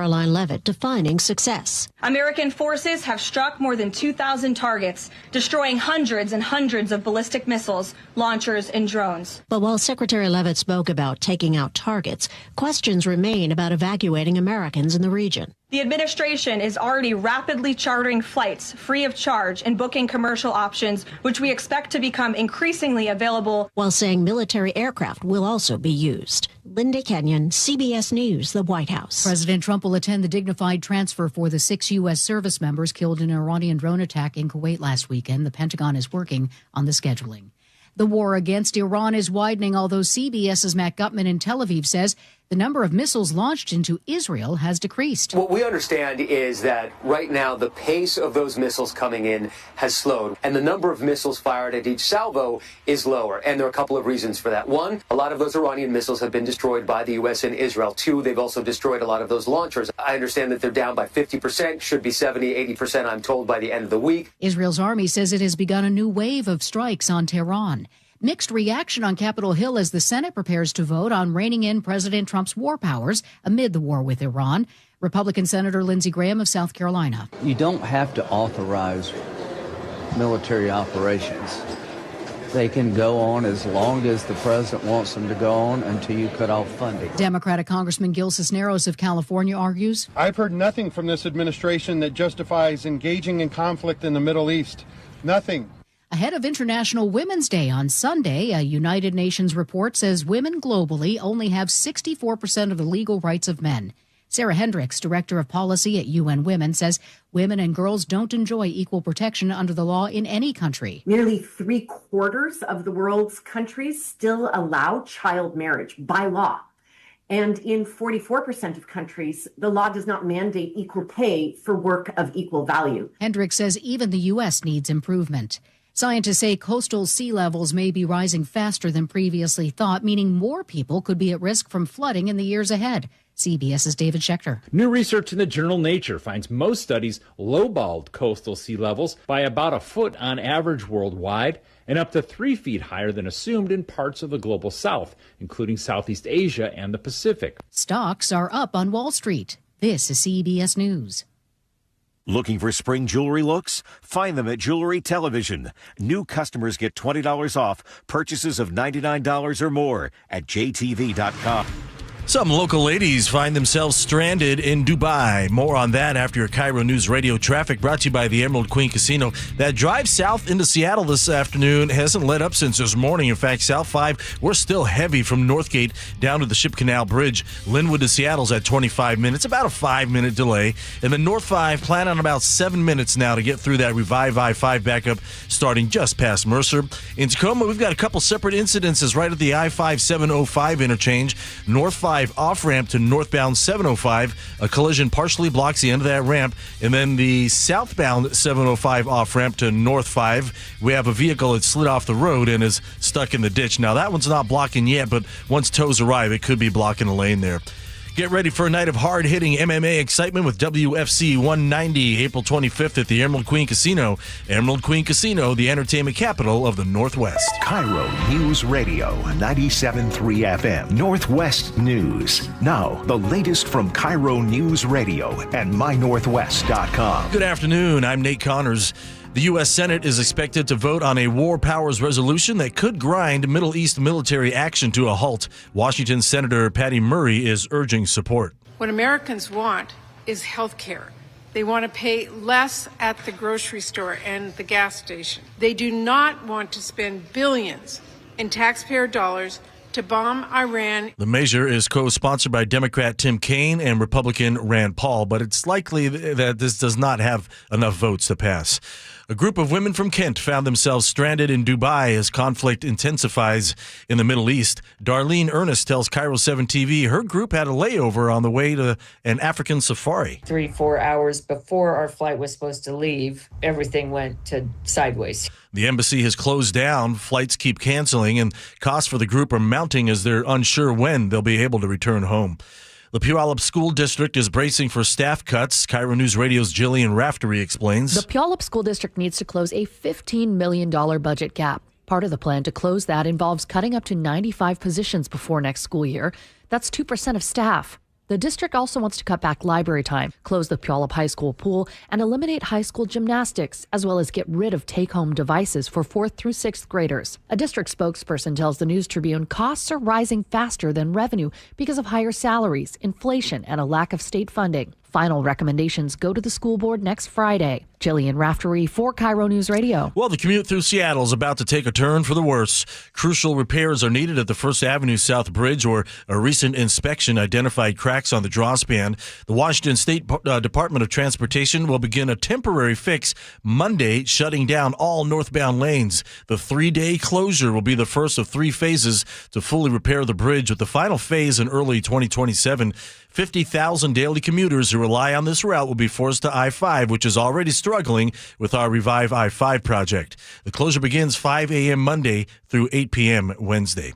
Caroline Levitt defining success. American forces have struck more than 2,000 targets, destroying hundreds and hundreds of ballistic missiles, launchers, and drones. But while Secretary Levitt spoke about taking out targets, questions remain about evacuating Americans in the region. The administration is already rapidly chartering flights free of charge and booking commercial options, which we expect to become increasingly available, while saying military aircraft will also be used. Linda Kenyon, CBS News, the White House. President Trump will attend the dignified transfer for the 6 U.S. service members killed in an Iranian drone attack in Kuwait last weekend. The Pentagon is working on the scheduling. The war against Iran is widening, although CBS's Matt Gutman in Tel Aviv says the number of missiles launched into Israel has decreased. What we understand is that right now the pace of those missiles coming in has slowed, and the number of missiles fired at each salvo is lower. And there are a couple of reasons for that. One, a lot of those Iranian missiles have been destroyed by the U.S. and Israel. Two, they've also destroyed a lot of those launchers. I understand that they're down by 50%, should be 70, 80%, I'm told, by the end of the week. Israel's army says it has begun a new wave of strikes on Tehran. Mixed reaction on Capitol Hill as the Senate prepares to vote on reining in President Trump's war powers amid the war with Iran. Republican Senator Lindsey Graham of South Carolina. You don't have to authorize military operations. They can go on as long as the president wants them to go on until you cut off funding. Democratic Congressman Gil Cisneros of California argues, I've heard nothing from this administration that justifies engaging in conflict in the Middle East. Nothing. Ahead of International Women's Day on Sunday, a United Nations report says women globally only have 64% of the legal rights of men. Sarah Hendricks, Director of Policy at UN Women, says women and girls don't enjoy equal protection under the law in any country. Nearly 3/4 of the world's countries still allow child marriage by law. And in 44% of countries, the law does not mandate equal pay for work of equal value. Hendricks says even the U.S. needs improvement. Scientists say coastal sea levels may be rising faster than previously thought, meaning more people could be at risk from flooding in the years ahead. CBS's David Schechter. New research in the journal Nature finds most studies lowballed coastal sea levels by about a foot on average worldwide and up to 3 feet higher than assumed in parts of the global south, including Southeast Asia and the Pacific. Stocks are up on Wall Street. This is CBS News. Looking for spring jewelry looks? Find them at Jewelry Television. New customers get $20 off purchases of $99 or more at jtv.com. Some local ladies find themselves stranded in Dubai. More on that after your KIRO Newsradio traffic, brought to you by the Emerald Queen Casino. That drive south into Seattle this afternoon hasn't let up since this morning. In fact, South 5, we're still heavy from Northgate down to the Ship Canal Bridge. Linwood to Seattle's at 25 minutes, about a 5-minute delay. And then North 5, plan on about 7 minutes now to get through that Revive I-5 backup starting just past Mercer. In Tacoma, we've got a couple separate incidences right at the I-5-705 interchange. North 5 off-ramp to northbound 705. A collision partially blocks the end of that ramp. And then the southbound 705 off-ramp to North 5, we have a vehicle that slid off the road and is stuck in the ditch. Now, that one's not blocking yet, but once tows arrive, it could be blocking a lane there. Get ready for a night of hard-hitting MMA excitement with WFC 190, April 25th at the Emerald Queen Casino. Emerald Queen Casino, the entertainment capital of the Northwest. KIRO Newsradio 97.3 FM, Northwest News. Now, the latest from KIRO Newsradio and mynorthwest.com. Good afternoon. I'm Nate Connors. The U.S. Senate is expected to vote on a war powers resolution that could grind Middle East military action to a halt. Washington Senator Patty Murray is urging support. What Americans want is health care. They want to pay less at the grocery store and the gas station. They do not want to spend billions in taxpayer dollars to bomb Iran. The measure is co-sponsored by Democrat Tim Kaine and Republican Rand Paul, but it's likely that this does not have enough votes to pass. A group of women from Kent found themselves stranded in Dubai as conflict intensifies in the Middle East. Darlene Ernest tells KIRO 7 TV her group had a layover on the way to an African safari. 3-4 hours before our flight was supposed to leave, everything went to sideways. The embassy has closed down, flights keep canceling, and costs for the group are mounting as they're unsure when they'll be able to return home. The Puyallup School District is bracing for staff cuts. KIRO News Radio's Jillian Raftery explains. The Puyallup School District needs to close a $15 million budget gap. Part of the plan to close that involves cutting up to 95 positions before next school year. That's 2% of staff. The district also wants to cut back library time, close the Puyallup High School pool, and eliminate high school gymnastics, as well as get rid of take-home devices for 4th through 6th graders. A district spokesperson tells the News Tribune costs are rising faster than revenue because of higher salaries, inflation, and a lack of state funding. Final recommendations go to the school board next Friday. Jillian Raftery for KIRO News Radio. Well, the commute through Seattle is about to take a turn for the worse. Crucial repairs are needed at the First Avenue South Bridge, where a recent inspection identified cracks on the draw span. The Washington State Department of Transportation will begin a temporary fix Monday, shutting down all northbound lanes. The 3-day closure will be the first of 3 phases to fully repair the bridge, with the final phase in early 2027. 50,000 daily commuters who rely on this route will be forced to I-5, which is already struggling with our Revive I-5 project. The closure begins 5 a.m. Monday through 8 p.m. Wednesday.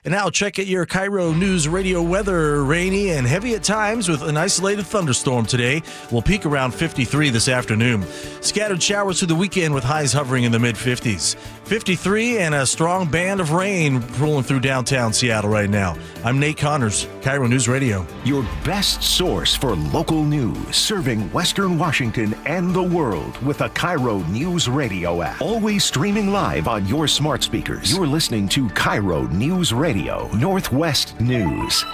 And now check out your KIRO News Radio weather. Rainy and heavy at times with an isolated thunderstorm today. Will peak around 53 this afternoon. Scattered showers through the weekend with highs hovering in the mid-50s. 53 and a strong band of rain rolling through downtown Seattle right now. I'm Nate Connors, KIRO News Radio. Your best source for local news, serving Western Washington and the world with the KIRO News Radio app. Always streaming live on your smart speakers. You're listening to KIRO News Radio, Northwest News.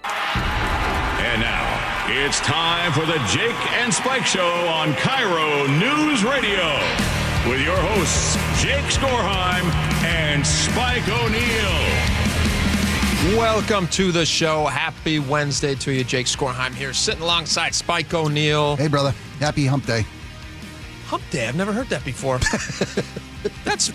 And now, it's time for the Jake and Spike Show on KIRO News Radio. With your hosts, Jake Skorheim and Spike O'Neill. Welcome to the show. Happy Wednesday to you. Jake Skorheim here, sitting alongside Spike O'Neill. Hey, brother. Happy Hump Day. Hump Day? I've never heard that before. That's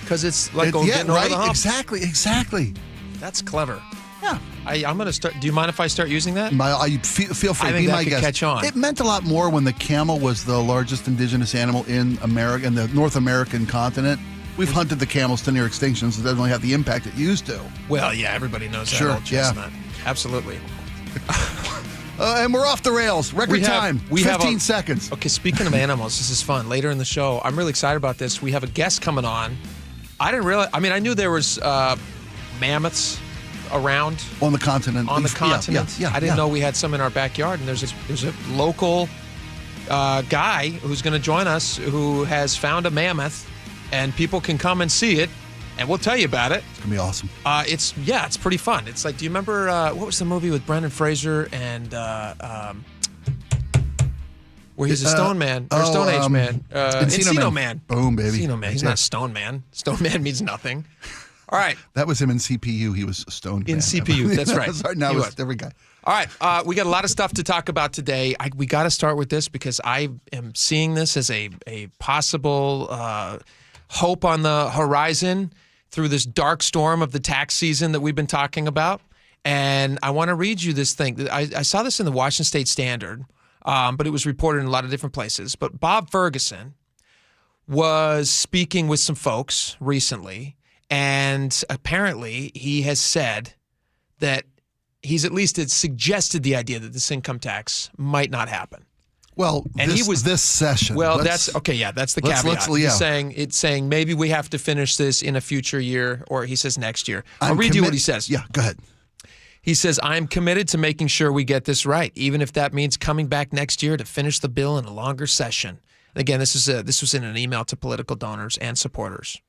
because it's like getting over the hump. Exactly. That's clever. Yeah. I'm going to start. Do you mind if I start using that? Feel free. I think be that my could guest. catch on. It meant a lot more when the camel was the largest indigenous animal in America, in the North American continent. We've hunted the camels to near extinction, so it doesn't really have the impact it used to. Well, yeah, everybody knows that old chestnut. Absolutely. And we're off the rails. Record time. 15 seconds. Okay, speaking of animals, this is fun. Later in the show, I'm really excited about this. We have a guest coming on. I didn't realize. I mean, I knew there was mammoths around on the continent. Yeah, I didn't know we had some in our backyard. And there's a local guy who's going to join us who has found a mammoth, and people can come and see it, and we'll tell you about it. It's gonna be awesome. It's pretty fun. It's like, do you remember what was the movie with Brendan Fraser and where he's a stone man or Stone Age man? Encino Man. Boom, baby. Encino Man. He's not Stone Man. Stone Man means nothing. All right. That was him in CPU. He was stoned. In CPU, that's right. Sorry, now it's every guy. All right. We got a lot of stuff to talk about today. We got to start with this because I am seeing this as a possible hope on the horizon through this dark storm of the tax season that we've been talking about. And I want to read you this thing. I saw this in the Washington State Standard, but it was reported in a lot of different places. But Bob Ferguson was speaking with some folks recently, and apparently he has said that he's at least suggested the idea that this income tax might not happen. Well, and he was this session. Well, that's okay. Yeah, that's the caveat. He's saying maybe we have to finish this in a future year, or he says next year. I'll read you what he says. Yeah, go ahead. He says, "I'm committed to making sure we get this right, even if that means coming back next year to finish the bill in a longer session." And again, this was in an email to political donors and supporters.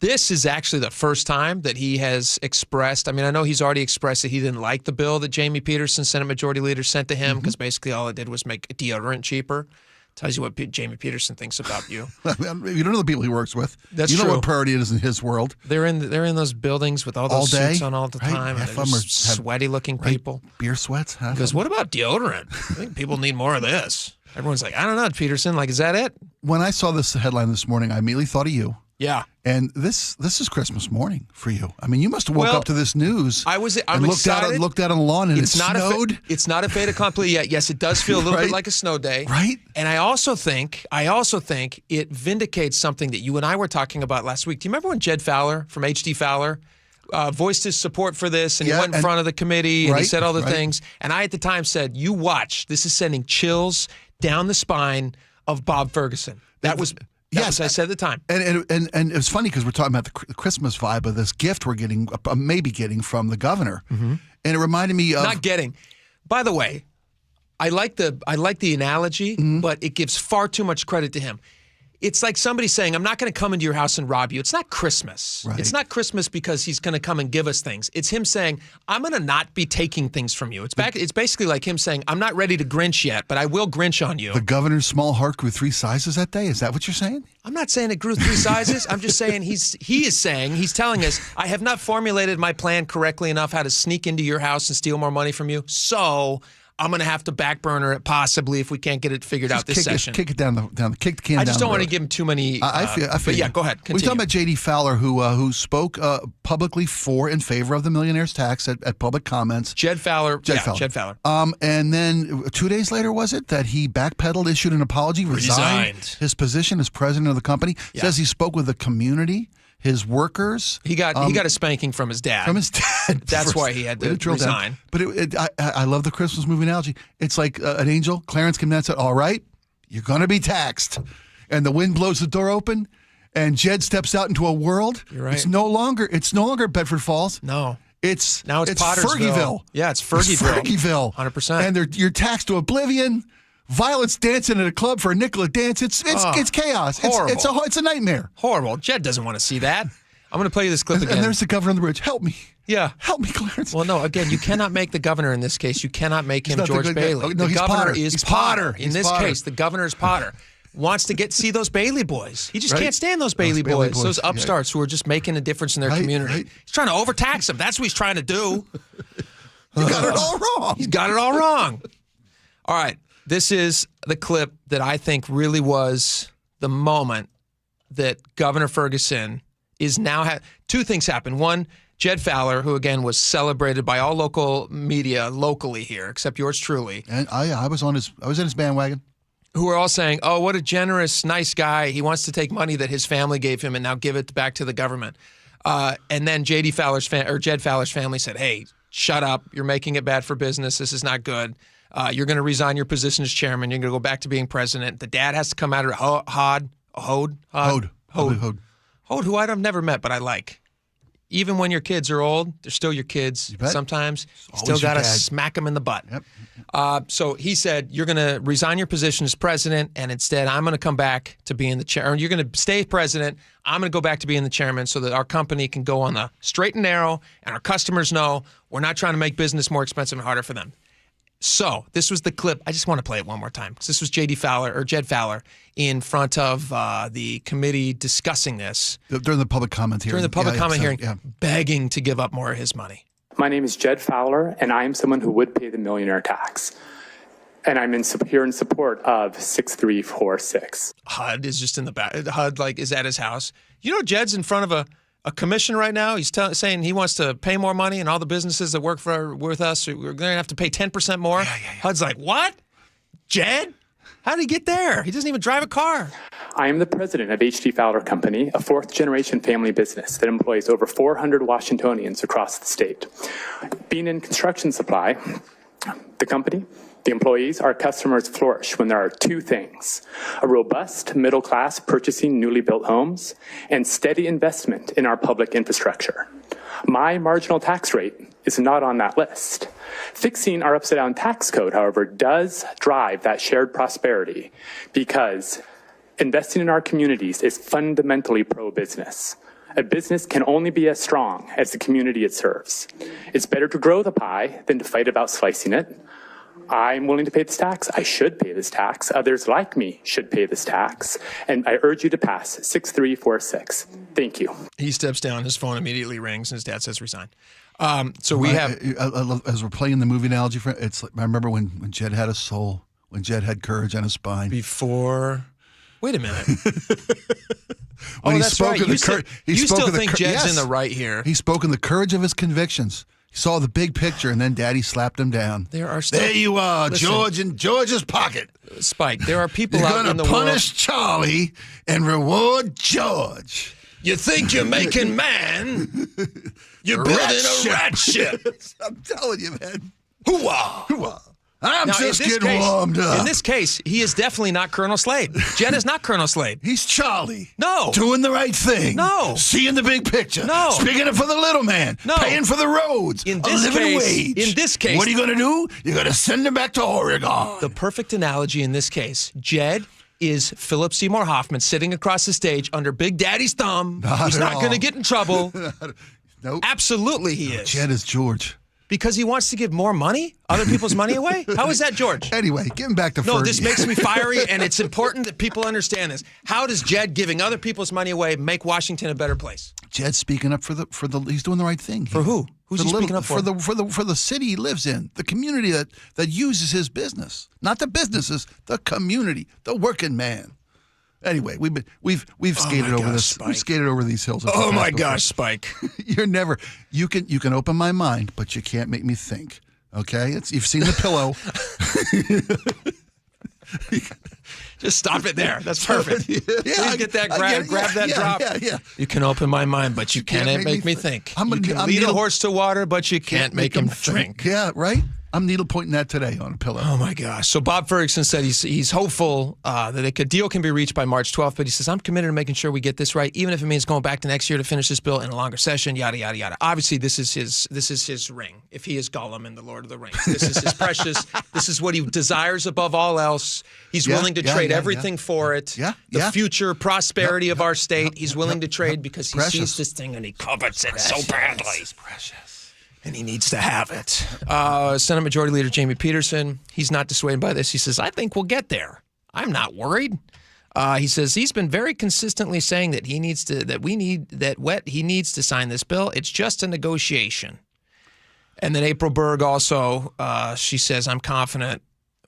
This is actually the first time that he has expressed. I mean, I know he's already expressed that he didn't like the bill that Jamie Peterson, Senate Majority Leader, sent to him because basically all it did was make deodorant cheaper. Tells you what Jamie Peterson thinks about you. You don't know the people he works with. That's true. You know what priority it is in his world. They're in those buildings with all those suits on all the time. Half and they're just sweaty-looking people. Beer sweats. Because what about deodorant? I think people need more of this. Everyone's like, I don't know, Peterson. Like, is that it? When I saw this headline this morning, I immediately thought of you. Yeah. And this is Christmas morning for you. I mean, you must have woke up to this news. I'm looked excited. Looked out on the lawn and it snowed. It's not a fait accompli yet. Yes, it does feel a little bit like a snow day. Right. And I also think it vindicates something that you and I were talking about last week. Do you remember when Jed Fowler from HD Fowler voiced his support for this, and he went in front of the committee and he said all the things. And I at the time said, you watch, this is sending chills down the spine of Bob Ferguson. Yes, I said at the time. And it was funny because we're talking about the Christmas vibe of this gift we're getting, maybe getting from the governor. Mm-hmm. And it reminded me of not getting. By the way, I like the analogy, but it gives far too much credit to him. It's like somebody saying, I'm not going to come into your house and rob you. It's not Christmas. Right. It's not Christmas because he's going to come and give us things. It's him saying, I'm going to not be taking things from you. It's basically like him saying, I'm not ready to Grinch yet, but I will Grinch on you. The governor's small heart grew 3 sizes that day? Is that what you're saying? I'm not saying it grew 3 sizes. I'm just saying he's telling us, I have not formulated my plan correctly enough how to sneak into your house and steal more money from you. So I'm going to have to back burner it possibly if we can't get it figured out this session. Kick it down the kick the can down. I just don't the want road. to give him too many. I feel. But yeah, go ahead. We're Continue. talking about J.D. Fowler, who spoke publicly in favor of the millionaire's tax at public comments. Jed Fowler. And then 2 days later, was it that he backpedaled, issued an apology, resigned his position as president of the company? Yeah. Says he spoke with the community, his workers. He got a spanking from his dad. That's why he had to resign. But I love the Christmas movie analogy. It's like an angel. Clarence came down and said, all right, you're going to be taxed. And the wind blows the door open, and Jed steps out into a world. You're right. It's no longer Bedford Falls. No. Now it's Pottersville. Fergieville. Yeah, it's Fergieville. It's Fergieville. 100%. And you're taxed to oblivion. Violence dancing at a club for a nickel a dance. It's chaos. Horrible. It's a nightmare. Horrible. Jed doesn't want to see that. I'm going to play you this clip again. And there's the governor on the bridge. Help me. Yeah. Help me, Clarence. Well, no, again, you cannot make the governor in this case. You cannot make him George Bailey. No, the he's governor Potter. is He's Potter. Potter. In this case, the governor is Potter. Wants to see those Bailey boys. He just can't stand those Bailey boys. Those upstarts who are just making a difference in their community. Right. He's trying to overtax them. That's what he's trying to do. You got it all wrong. He's got it all wrong. All right. This is the clip that I think really was the moment that Governor Ferguson is now two things happen. One, Jed Fowler, who again was celebrated by all local media locally here, except yours truly. And I was in his bandwagon. Who are all saying, "Oh, what a generous, nice guy. He wants to take money that his family gave him and now give it back to the government." And then Jed Fowler's family said, "Hey, shut up. You're making it bad for business. This is not good. You're going to resign your position as chairman. You're going to go back to being president." The dad has to come out of Hode, who I've never met, but I like. Even when your kids are old, they're still your kids. Sometimes you still got to smack them in the butt. Yep. So he said, you're going to resign your position as president, and instead I'm going to come back to being the chair. Or you're going to stay president. I'm going to go back to being the chairman so that our company can go on the straight and narrow, and our customers know we're not trying to make business more expensive and harder for them. So this was the clip. I just want to play it one more time because this was Jed Fowler in front of the committee discussing this. During the public comment hearing. Begging to give up more of his money. My name is Jed Fowler, and I am someone who would pay the millionaire tax. And I'm here in support of 6346. HUD is just in the back. HUD is at his house. You know, Jed's in front of a commission right now. He's saying he wants to pay more money, and all the businesses that work with us, we're going to have to pay 10% more. Yeah. HUD's like, what? Jed? How did he get there? He doesn't even drive a car. I am the president of H.D. Fowler Company, a fourth-generation family business that employs over 400 Washingtonians across the state. Being in construction supply, the company, the employees, our customers flourish when there are two things: a robust middle class purchasing newly built homes and steady investment in our public infrastructure. My marginal tax rate is not on that list. Fixing our upside down tax code, however, does drive that shared prosperity because investing in our communities is fundamentally pro-business. A business can only be as strong as the community it serves. It's better to grow the pie than to fight about slicing it. I'm willing to pay this tax. I should pay this tax. Others like me should pay this tax. And I urge you to pass 6346. Thank you. He steps down. His phone immediately rings, and his dad says resign. So we have... As we're playing the movie analogy, I remember when Jed had a soul, when Jed had courage on his spine. Wait a minute. When he that's spoke right. of the You still think Jed's in the right here. He spoke in the courage of his convictions. He saw the big picture, and then Daddy slapped him down. There you are, listen, George, in George's pocket. Spike, there are people You're out in the world. You're going to punish Charlie and reward George. You think you're making man? You're building a rat ship. I'm telling you, man. Hoo-wah. Hoo-wah. I'm just getting warmed up. In this case, he is definitely not Colonel Slade. Jed is not Colonel Slade. He's Charlie. No. Doing the right thing. No. Seeing the big picture. No. Speaking up for the little man. No. Paying for the roads. In this case. What are you going to do? You're going to send him back to Oregon. The perfect analogy in this case, Jed is Philip Seymour Hoffman sitting across the stage under Big Daddy's thumb. He's not going to get in trouble. Nope. Absolutely he is. Jed is George. Because he wants to give more money? Other people's money away? How is that, George? Anyway, getting back to Fergie. No, this makes me fiery, and it's important that people understand this. How does Jed giving other people's money away make Washington a better place? Jed's speaking up for the. He's doing the right thing. For who? Who's he speaking up for? For the city he lives in, the community that uses his business, not the businesses, the community, the working man. Anyway, we've skated over this. Spike. We've skated over these hills. Oh my gosh, Spike! You're never. You can open my mind, but you can't make me think. Okay, you've seen the pillow. Just stop it there. That's perfect. Yeah, Please get that grab that drop. Yeah. You can open my mind, but you can't make me think. You can lead a horse to water, but you can't make him drink. Yeah, right. I'm needle pointing that today on a pillow. Oh my gosh! So Bob Ferguson said he's hopeful that a deal can be reached by March 12th, but he says I'm committed to making sure we get this right, even if it means going back to next year to finish this bill in a longer session. Yada yada yada. Obviously, this is his ring. If he is Gollum in the Lord of the Rings, this is his precious. This is what he desires above all else. He's willing to trade everything for it. The future prosperity of our state. He's willing to trade because he sees this thing and he covets it so badly. It's precious. And he needs to have it. Senate Majority Leader Jamie Peterson, he's not dissuaded by this. He says, I think we'll get there. I'm not worried. He says he's been very consistently saying that he needs to sign this bill. It's just a negotiation. And then April Berg also, she says, I'm confident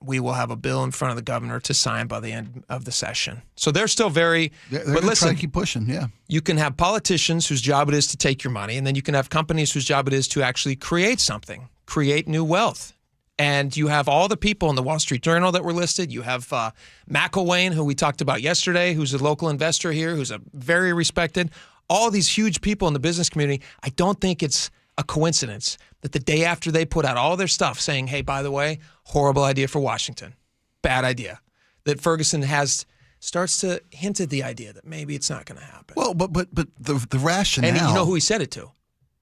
we will have a bill in front of the governor to sign by the end of the session. So they're still very. But listen, try to keep pushing. Yeah, you can have politicians whose job it is to take your money, and then you can have companies whose job it is to actually create something, create new wealth. And you have all the people in the Wall Street Journal that were listed. You have McElwain, who we talked about yesterday, who's a local investor here, who's a very respected. All these huge people in the business community. I don't think it's a coincidence that the day after they put out all their stuff saying, hey, by the way, horrible idea for Washington, bad idea, that Ferguson starts to hint at the idea that maybe it's not going to happen. Well, but the rationale. And you know who he said it to?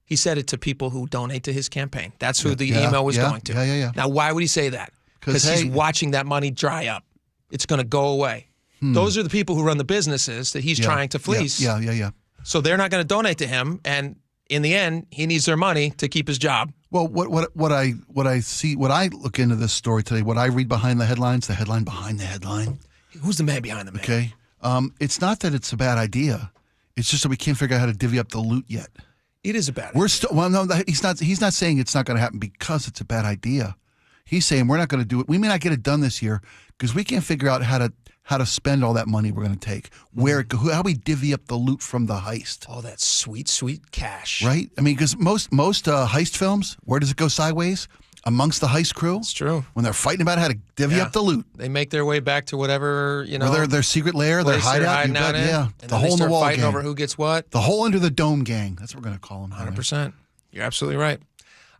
He said it to people who donate to his campaign. That's who the email was going to. Yeah. Now, why would he say that? Because he's watching that money dry up. It's going to go away. Those are the people who run the businesses that he's trying to fleece. Yeah. So they're not going to donate to him, and in the end, he needs their money to keep his job. Well, what I see, what I look into this story today, what I read behind the headlines, the headline behind the headline. Who's the man behind the man? Okay, it's not that it's a bad idea. It's just that we can't figure out how to divvy up the loot yet. It is a bad idea. We're still no. He's not saying it's not going to happen because it's a bad idea. He's saying we're not going to do it. We may not get it done this year because we can't figure out how to spend all that money we're going to take. How we divvy up the loot from the heist. All that sweet, sweet cash. Right? I mean, because most heist films, where does it go sideways? Amongst the heist crew. It's true. When they're fighting about how to divvy up the loot. They make their way back to whatever, their secret lair, their hideout. And the hole in the wall fighting gang. over who gets what. The hole under the dome gang. That's what we're going to call them. 100%. You're absolutely right.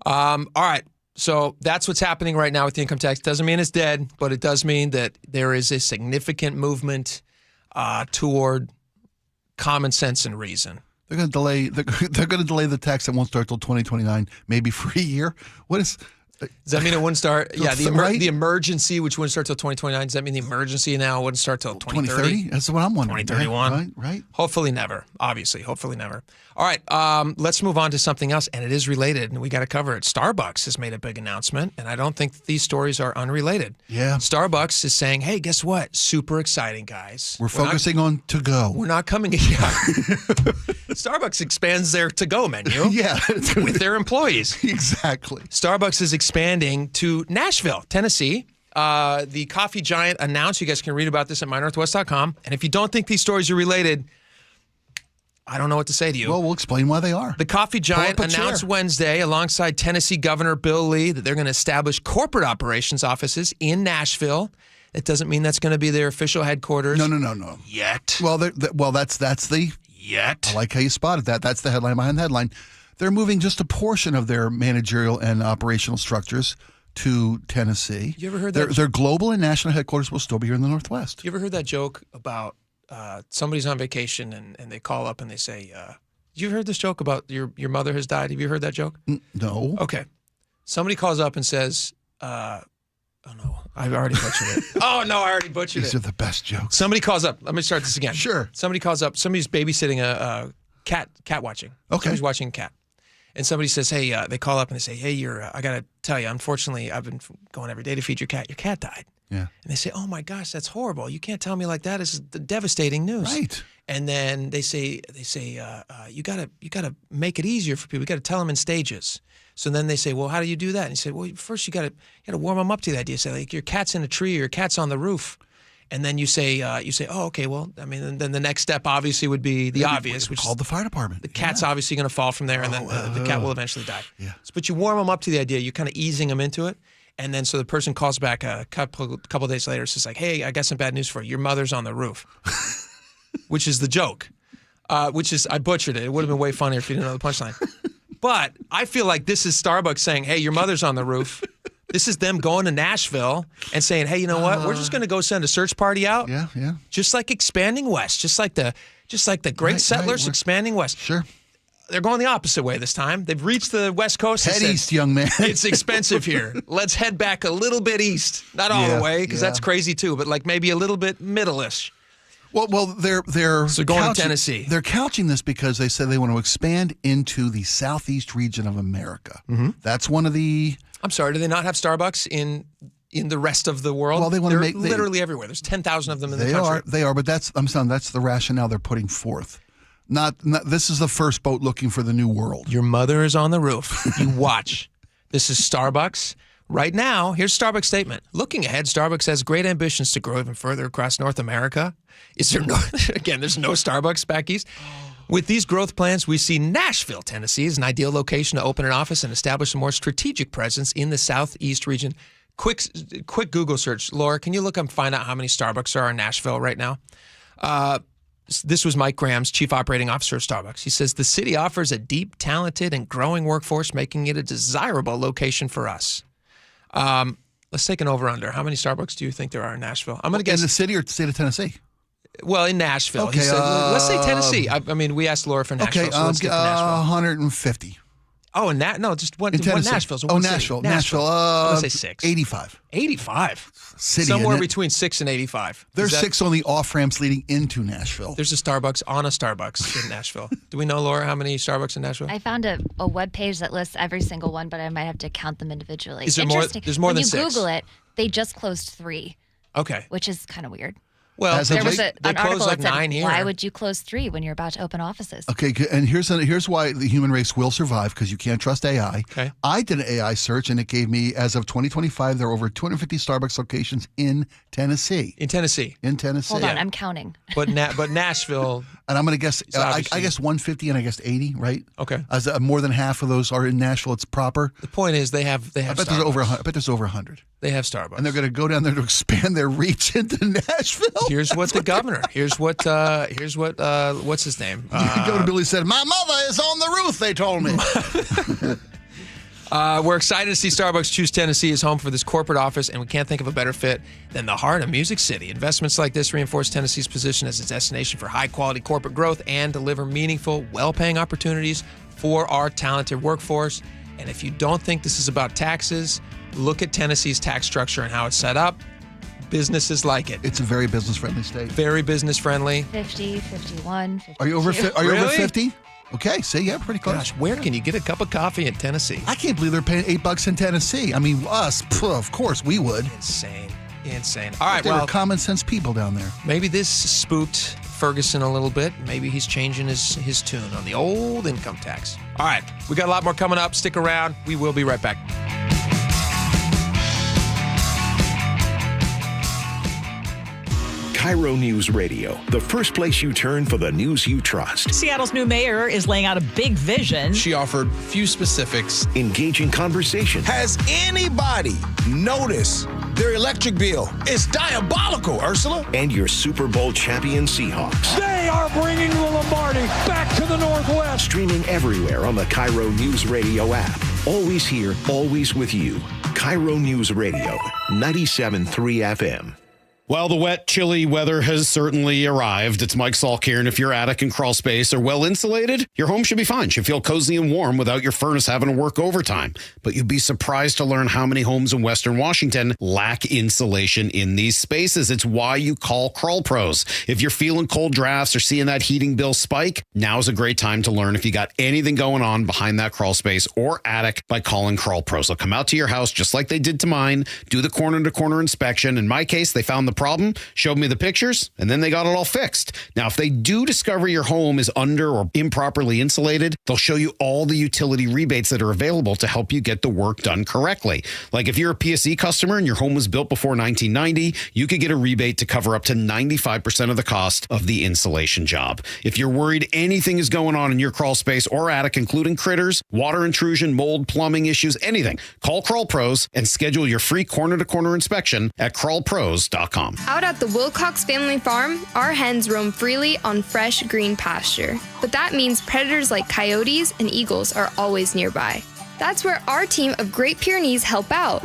All right. So that's what's happening right now with the income tax. Doesn't mean it's dead, but it does mean that there is a significant movement toward common sense and reason. They're going to delay. They're going to delay the tax that won't start till 2029, maybe for a year. What is? Does that mean it wouldn't start? Yeah, the emergency, which wouldn't start till 2029. Does that mean the emergency now wouldn't start till 2030? That's what I'm wondering. 2031? Right. Hopefully never. Obviously, hopefully never. All right, let's move on to something else, and it is related, and we got to cover it. Starbucks has made a big announcement, and I don't think these stories are unrelated. Yeah. Starbucks is saying, hey, guess what? Super exciting, guys. We're focusing on to-go. We're not coming. Starbucks expands their to-go menu with their employees. Exactly. Starbucks is expanding to Nashville, Tennessee. The coffee giant announced, you guys can read about this at mynorthwest.com. And if you don't think these stories are related, I don't know what to say to you. Well, we'll explain why they are. The coffee giant announced Wednesday, alongside Tennessee Governor Bill Lee, that they're going to establish corporate operations offices in Nashville. It doesn't mean that's going to be their official headquarters. No. Yet. Well, that's the... Yet. I like how you spotted that. That's the headline behind the headline. They're moving just a portion of their managerial and operational structures to Tennessee. You ever heard that? Their global and national headquarters will still be here in the Northwest. You ever heard that joke about somebody's on vacation and they call up and they say, you heard this joke about your mother has died? Have you heard that joke? No. Okay. Somebody calls up and says, oh no, I've already butchered it. Oh no, I already butchered These it. are the best jokes. Somebody calls up. Let me start this again. Sure. Somebody calls up. Somebody's babysitting a cat watching. Okay. Somebody's watching a cat. And somebody says, hey, they call up and they say, hey, I got to tell you, unfortunately, I've been going every day to feed your cat. Your cat died. Yeah. And they say, oh my gosh, that's horrible. You can't tell me like that. This is devastating news. Right. And then they say, you gotta make it easier for people. You gotta tell them in stages. So then they say, well, how do you do that? And you say, well, first you gotta warm them up to the idea. Say like your cat's in a tree or your cat's on the roof. And then you say, oh, okay, well, I mean, then the next step obviously would be the obvious, which called the fire department. The cat's obviously going to fall from there, and then the cat will eventually die. Yeah. But you warm them up to the idea. You're kind of easing them into it. And then so the person calls back a couple days later. Says like, hey, I got some bad news for you. Your mother's on the roof, which is the joke, which is I butchered it. It would have been way funnier if you didn't know the punchline. But I feel like this is Starbucks saying, hey, your mother's on the roof. This is them going to Nashville and saying, hey, you know what? We're just going to go send a search party out. Yeah, yeah. Just like expanding west, just like the great settlers expanding west. Sure. They're going the opposite way this time. They've reached the West Coast. Head east, young man. It's expensive here. Let's head back a little bit east. Not all the way, because that's crazy too, but like maybe a little bit middle-ish. Well, they're so going to Tennessee. They're couching this because they said they want to expand into the southeast region of America. Mm-hmm. That's one of the. I'm sorry. Do they not have Starbucks in the rest of the world? Well, they want to make literally everywhere. There's 10,000 of them in the country. They are, but that's the rationale they're putting forth. Not this is the first boat looking for the new world. Your mother is on the roof. You watch. This is Starbucks. Right now, here's Starbucks' statement. Looking ahead, Starbucks has great ambitions to grow even further across North America. There's no Starbucks back east. With these growth plans, we see Nashville, Tennessee as an ideal location to open an office and establish a more strategic presence in the southeast region. Quick Google search. Laura, can you look up and find out how many Starbucks are in Nashville right now? This was Mike Graham's chief operating officer of Starbucks. He says, the city offers a deep, talented, and growing workforce, making it a desirable location for us. Let's take an over-under. How many Starbucks do you think there are in Nashville? I'm going to guess. In the city or the state of Tennessee? Well, in Nashville. Okay, he said, let's say Tennessee. I mean, we asked Laura for Nashville, okay, so let's get to Nashville. 150. Oh, and just one Nashville. So Nashville. Let's say 6. 85. 85. City, somewhere between 6 and 85. There's 6 on the off-ramps leading into Nashville. There's a Starbucks on a Starbucks in Nashville. Do we know, Laura, how many Starbucks in Nashville? I found a web page that lists every single one, but I might have to count them individually. Is there more? There's more than 6. When you Google it, they just closed 3. Okay. Which is kind of weird. Well, there was an article like that said, 9 here. why would you close 3 when you're about to open offices? Okay, and here's why the human race will survive, because you can't trust AI. Okay. I did an AI search, and it gave me, as of 2025, there are over 250 Starbucks locations in Tennessee. In Tennessee. Hold on, I'm counting. But Nashville. And I'm going to guess, I guess 150 and I guess 80, right? Okay. As more than half of those are in Nashville. It's proper. The point is they have I bet there's over 100. They have Starbucks. And they're going to go down there to expand their reach into Nashville. Here's what the governor, what's his name? Governor Billy said, my mother is on the roof, they told me. We're excited to see Starbucks choose Tennessee as home for this corporate office, and we can't think of a better fit than the heart of Music City. Investments like this reinforce Tennessee's position as a destination for high-quality corporate growth and deliver meaningful, well-paying opportunities for our talented workforce. And if you don't think this is about taxes, look at Tennessee's tax structure and how it's set up. Businesses like it. It's a very business-friendly state. Very business-friendly. 50, 51, 52. Are you over 50? Okay, see, yeah, pretty close. Gosh, where can you get a cup of coffee in Tennessee? I can't believe they're paying $8 in Tennessee. I mean, us, of course we would. Insane. All right, there are common sense people down there. Maybe this spooked Ferguson a little bit. Maybe he's changing his tune on the old income tax. All right, we got a lot more coming up. Stick around. We will be right back. KIRO Newsradio, the first place you turn for the news you trust. Seattle's new mayor is laying out a big vision. She offered few specifics. Engaging conversation. Has anybody noticed their electric bill? It's diabolical, Ursula. And your Super Bowl champion Seahawks. They are bringing the Lombardi back to the Northwest. Streaming everywhere on the KIRO Newsradio app. Always here, always with you. KIRO Newsradio, 97.3 FM. Well, the wet, chilly weather has certainly arrived. It's Mike Salk here, and if your attic and crawl space are well insulated, your home should be fine. Should feel cozy and warm without your furnace having to work overtime. But you'd be surprised to learn how many homes in Western Washington lack insulation in these spaces. It's why you call Crawl Pros. If you're feeling cold drafts or seeing that heating bill spike, now's a great time to learn if you got anything going on behind that crawl space or attic by calling Crawl Pros. They'll come out to your house just like they did to mine, do the corner-to-corner inspection. In my case, they found the problem, showed me the pictures, and then they got it all fixed. Now, if they do discover your home is under or improperly insulated, they'll show you all the utility rebates that are available to help you get the work done correctly. Like if you're a PSE customer and your home was built before 1990, you could get a rebate to cover up to 95% of the cost of the insulation job. If you're worried anything is going on in your crawl space or attic, including critters, water intrusion, mold, plumbing issues, anything, call Crawl Pros and schedule your free corner-to-corner inspection at crawlpros.com. Out at the Wilcox family farm, our hens roam freely on fresh green pasture. But that means predators like coyotes and eagles are always nearby. That's where our team of Great Pyrenees help out.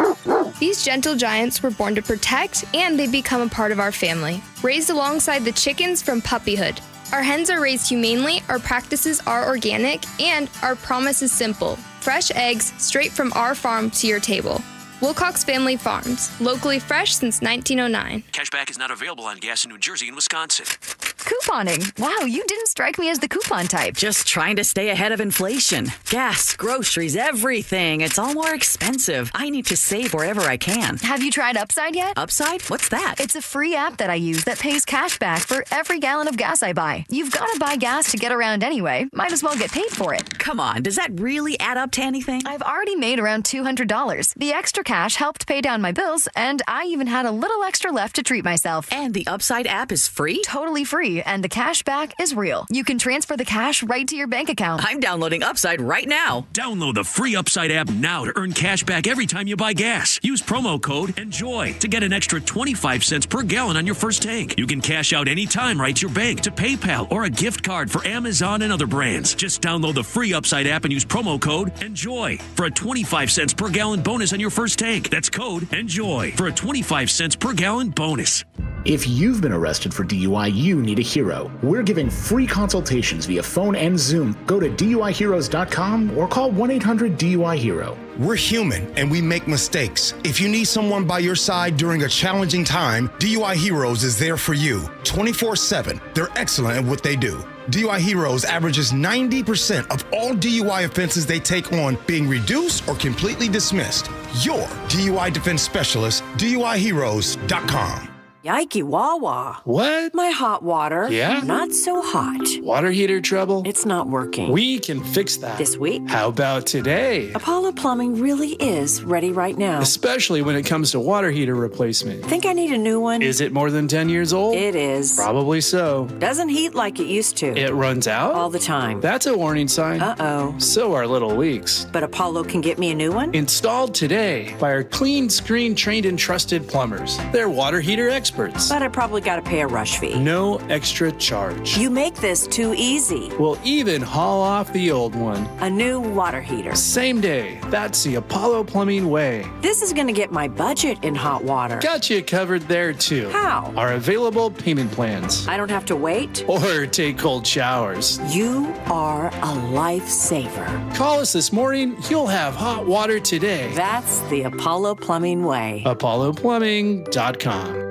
These gentle giants were born to protect, and they become a part of our family, raised alongside the chickens from puppyhood. Our hens are raised humanely, our practices are organic, and our promise is simple: fresh eggs straight from our farm to your table. Wilcox Family Farms, locally fresh since 1909. Cashback is not available on gas in New Jersey and Wisconsin. Couponing. Wow, you didn't strike me as the coupon type. Just trying to stay ahead of inflation. Gas, groceries, everything. It's all more expensive. I need to save wherever I can. Have you tried Upside yet? Upside? What's that? It's a free app that I use that pays cash back for every gallon of gas I buy. You've got to buy gas to get around anyway. Might as well get paid for it. Come on, does that really add up to anything? I've already made around $200. The extra cash helped pay down my bills, and I even had a little extra left to treat myself. And the Upside app is free? Totally free, and the cash back is real. You can transfer the cash right to your bank account. I'm downloading Upside right now. Download the free Upside app now to earn cash back every time you buy gas. Use promo code ENJOY to get an extra 25 cents per gallon on your first tank. You can cash out anytime right to your bank, to PayPal, or a gift card for Amazon and other brands. Just download the free Upside app and use promo code ENJOY for a 25 cents per gallon bonus on your first tank. That's code ENJOY for a 25 cents per gallon bonus. If you've been arrested for DUI, you need a hero. We're giving free consultations via phone and Zoom. Go to DUIHeroes.com or call 1-800-DUI-HERO. We're human and we make mistakes. If you need someone by your side during a challenging time, DUI Heroes is there for you 24/7. They're excellent at what they do. DUI Heroes averages 90% of all DUI offenses they take on being reduced or completely dismissed. Your DUI defense specialist, DUIHeroes.com. Yikey Wawa. What? My hot water. Yeah? Not so hot. Water heater trouble? It's not working. We can fix that. This week? How about today? Apollo Plumbing really is ready right now. Especially when it comes to water heater replacement. Think I need a new one? Is it more than 10 years old? It is. Probably so. Doesn't heat like it used to. It runs out? All the time. That's a warning sign. Uh-oh. So are little leaks. But Apollo can get me a new one? Installed today by our clean screen trained and trusted plumbers. They're water heater experts. But I probably got to pay a rush fee. No extra charge. You make this too easy. We'll even haul off the old one. A new water heater. Same day. That's the Apollo Plumbing way. This is going to get my budget in hot water. Got you covered there too. How? Our available payment plans. I don't have to wait? Or take cold showers. You are a lifesaver. Call us this morning. You'll have hot water today. That's the Apollo Plumbing way. ApolloPlumbing.com.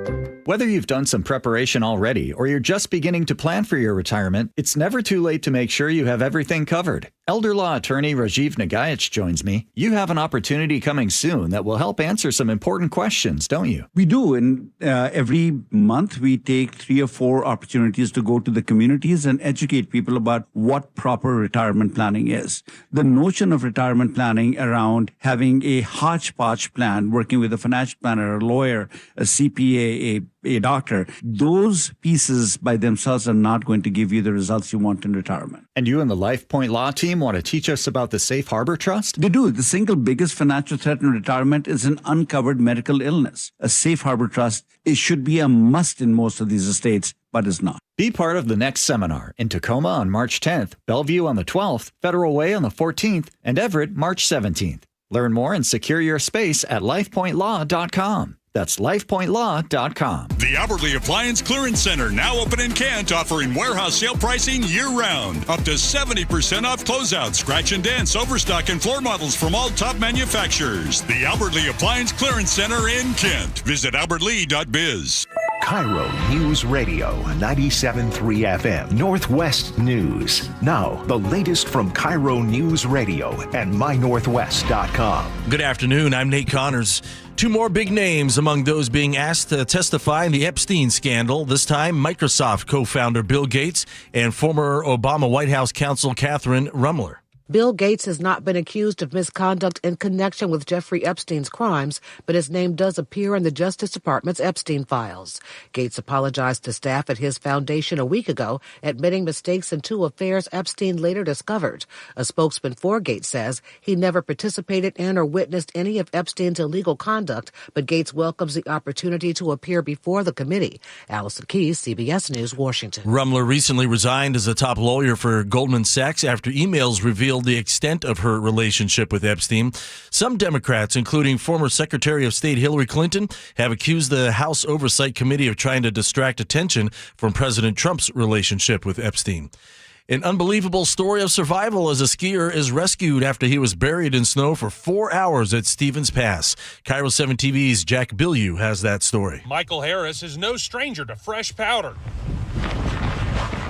Whether you've done some preparation already or you're just beginning to plan for your retirement, it's never too late to make sure you have everything covered. Elder law attorney Rajiv Nagayich joins me. You have an opportunity coming soon that will help answer some important questions, don't you? We do. And every month we take 3 or 4 opportunities to go to the communities and educate people about what proper retirement planning is. The notion of retirement planning around having a hodgepodge plan, working with a financial planner, a lawyer, a CPA, a doctor, those pieces by themselves are not going to give you the results you want in retirement. And you and the LifePoint Law team want to teach us about the Safe Harbor Trust? They do. The single biggest financial threat in retirement is an uncovered medical illness. A Safe Harbor Trust, it should be a must in most of these estates, but it's not. Be part of the next seminar in Tacoma on March 10th, Bellevue on the 12th, Federal Way on the 14th, and Everett March 17th. Learn more and secure your space at lifepointlaw.com. That's lifepointlaw.com. The Albertly Appliance Clearance Center, now open in Kent, offering warehouse sale pricing year-round. Up to 70% off closeouts, scratch and dents, overstock, and floor models from all top manufacturers. The Albertly Appliance Clearance Center in Kent. Visit albertly.biz. KIRO News Radio 97.3 FM, Northwest News. Now, the latest from KIRO News Radio and mynorthwest.com. Good afternoon. I'm Nate Connors. Two more big names among those being asked to testify in the Epstein scandal. This time, Microsoft co-founder Bill Gates and former Obama White House counsel Catherine Rumler. Bill Gates has not been accused of misconduct in connection with Jeffrey Epstein's crimes, but his name does appear in the Justice Department's Epstein files. Gates apologized to staff at his foundation a week ago, admitting mistakes in two affairs Epstein later discovered. A spokesman for Gates says he never participated in or witnessed any of Epstein's illegal conduct, but Gates welcomes the opportunity to appear before the committee. Allison Keyes, CBS News, Washington. Rumler recently resigned as a top lawyer for Goldman Sachs after emails revealed the extent of her relationship with Epstein. Some Democrats, including former Secretary of State Hillary Clinton, have accused the House Oversight Committee of trying to distract attention from President Trump's relationship with Epstein. An unbelievable story of survival as a skier is rescued after he was buried in snow for 4 hours at Stevens Pass. KIRO 7 TV's Jack Bilyeu has that story. Michael Harris is no stranger to fresh powder.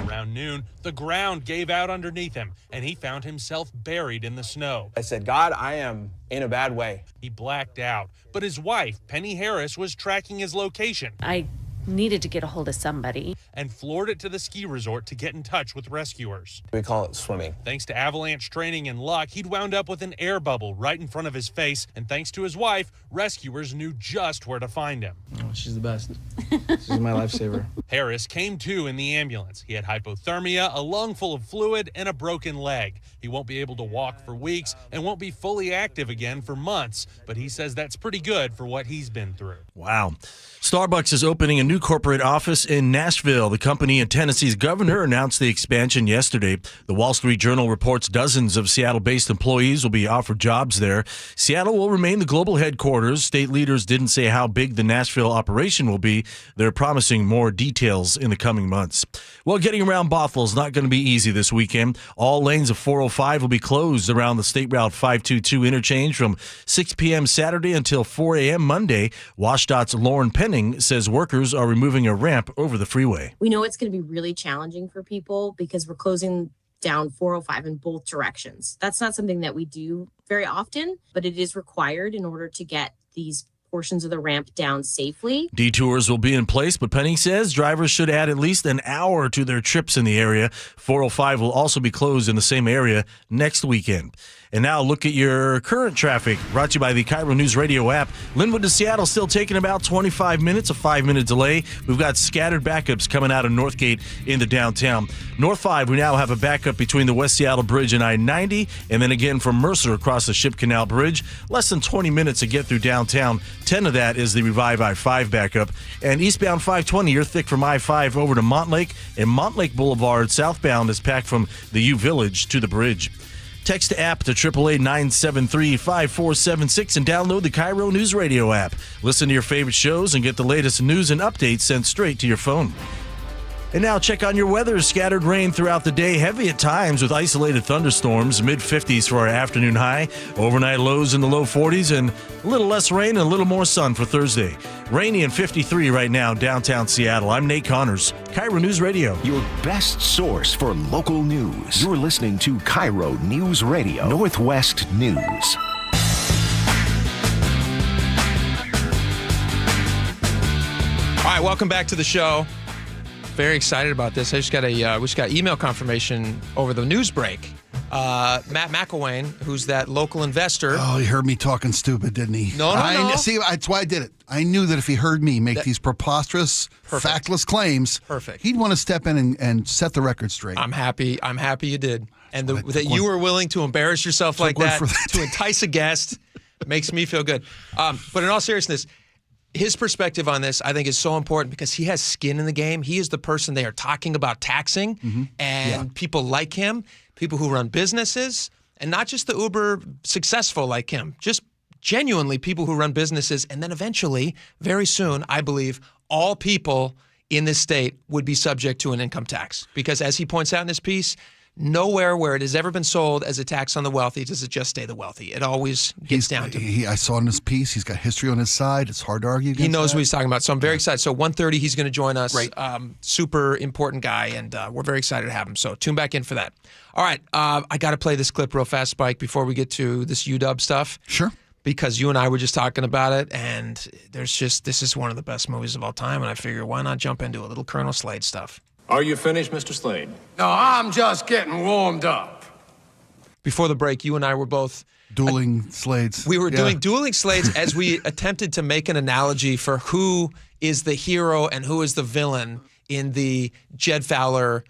Around noon, the ground gave out underneath him, and he found himself buried in the snow. I said, God, I am in a bad way. He blacked out, but his wife, Penny Harris, was tracking his location. I needed to get a hold of somebody. And floored it to the ski resort to get in touch with rescuers. We call it swimming. Thanks to avalanche training and luck, he'd wound up with an air bubble right in front of his face, and thanks to his wife, rescuers knew just where to find him. Oh, she's the best. She's my lifesaver. Harris came to in the ambulance. He had hypothermia, a lung full of fluid, and a broken leg. He won't be able to walk for weeks and won't be fully active again for months, but he says that's pretty good for what he's been through. Wow. Starbucks is opening a new corporate office in Nashville. The company and Tennessee's governor announced the expansion yesterday. The Wall Street Journal reports dozens of Seattle-based employees will be offered jobs there. Seattle will remain the global headquarters. State leaders didn't say how big the Nashville operation will be. They're promising more details in the coming months. Well, getting around Bothell is not going to be easy this weekend. All lanes of 405 will be closed around the State Route 522 interchange from 6 p.m. Saturday until 4 a.m. Monday. WashDOT's Lauren Penning says workers are removing a ramp over the freeway. We know it's going to be really challenging for people because we're closing down 405 in both directions. That's not something that we do very often, but it is required in order to get these portions of the ramp down safely. Detours will be in place, but Penning says drivers should add at least an hour to their trips in the area. 405 will also be closed in the same area next weekend. And now look at your current traffic, brought to you by the KIRO Newsradio app. Linwood to Seattle still taking about 25 minutes, a 5-minute delay. We've got scattered backups coming out of Northgate into downtown. North 5, we now have a backup between the West Seattle Bridge and I-90, and then again from Mercer across the Ship Canal Bridge. Less than 20 minutes to get through downtown. 10 of that is the Revive I-5 backup. And eastbound 520, you're thick from I-5 over to Montlake, and Montlake Boulevard southbound is packed from the U Village to the bridge. Text the app to 888-973-5476 and download the KIRO Newsradio app. Listen to your favorite shows and get the latest news and updates sent straight to your phone. And now check on your weather. Scattered rain throughout the day, heavy at times with isolated thunderstorms, mid-50s for our afternoon high, overnight lows in the low 40s, and a little less rain and a little more sun for Thursday. Rainy and 53 right now in downtown Seattle. I'm Nate Connors, KIRO News Radio. Your best source for local news. You're listening to KIRO News Radio, Northwest News. All right, welcome back to the show. Very excited about this. I just got we just got email confirmation over the news break. Matt McElwain, who's that local investor. Oh, he heard me talking stupid, didn't he? No. See, that's why I did it. I knew that if he heard me make these preposterous, factless claims, he'd want to step in and set the record straight. I'm happy you did. And that you were willing to embarrass yourself like that to entice a guest makes me feel good. But in all seriousness, his perspective on this, I think, is so important because he has skin in the game. He is the person they are talking about taxing, and people like him, people who run businesses, And not just the uber successful like him, just genuinely people who run businesses. And then eventually, very soon, I believe, all people in this state would be subject to an income tax. Because as he points out in this piece, nowhere where it has ever been sold as a tax on the wealthy does it just stay the wealthy. It always gets down to I saw in this piece, he's got history on his side. It's hard to argue against. He knows that. what he's talking about. So I'm very excited. So 1:30, he's going to join us. Right. Super important guy, and we're very excited to have him. So tune back in for that. All right. I got to play this clip real fast, Spike, before we get to this UW stuff. Sure. Because you and I were just talking about it, and this is one of the best movies of all time, and I figure why not jump into a little Colonel Slade stuff. Are you finished, Mr. Slade? No, I'm just getting warmed up. Before the break, you and I were both dueling Slades. We were doing dueling Slades as we attempted to make an analogy for who is the hero and who is the villain in the Jed Fowler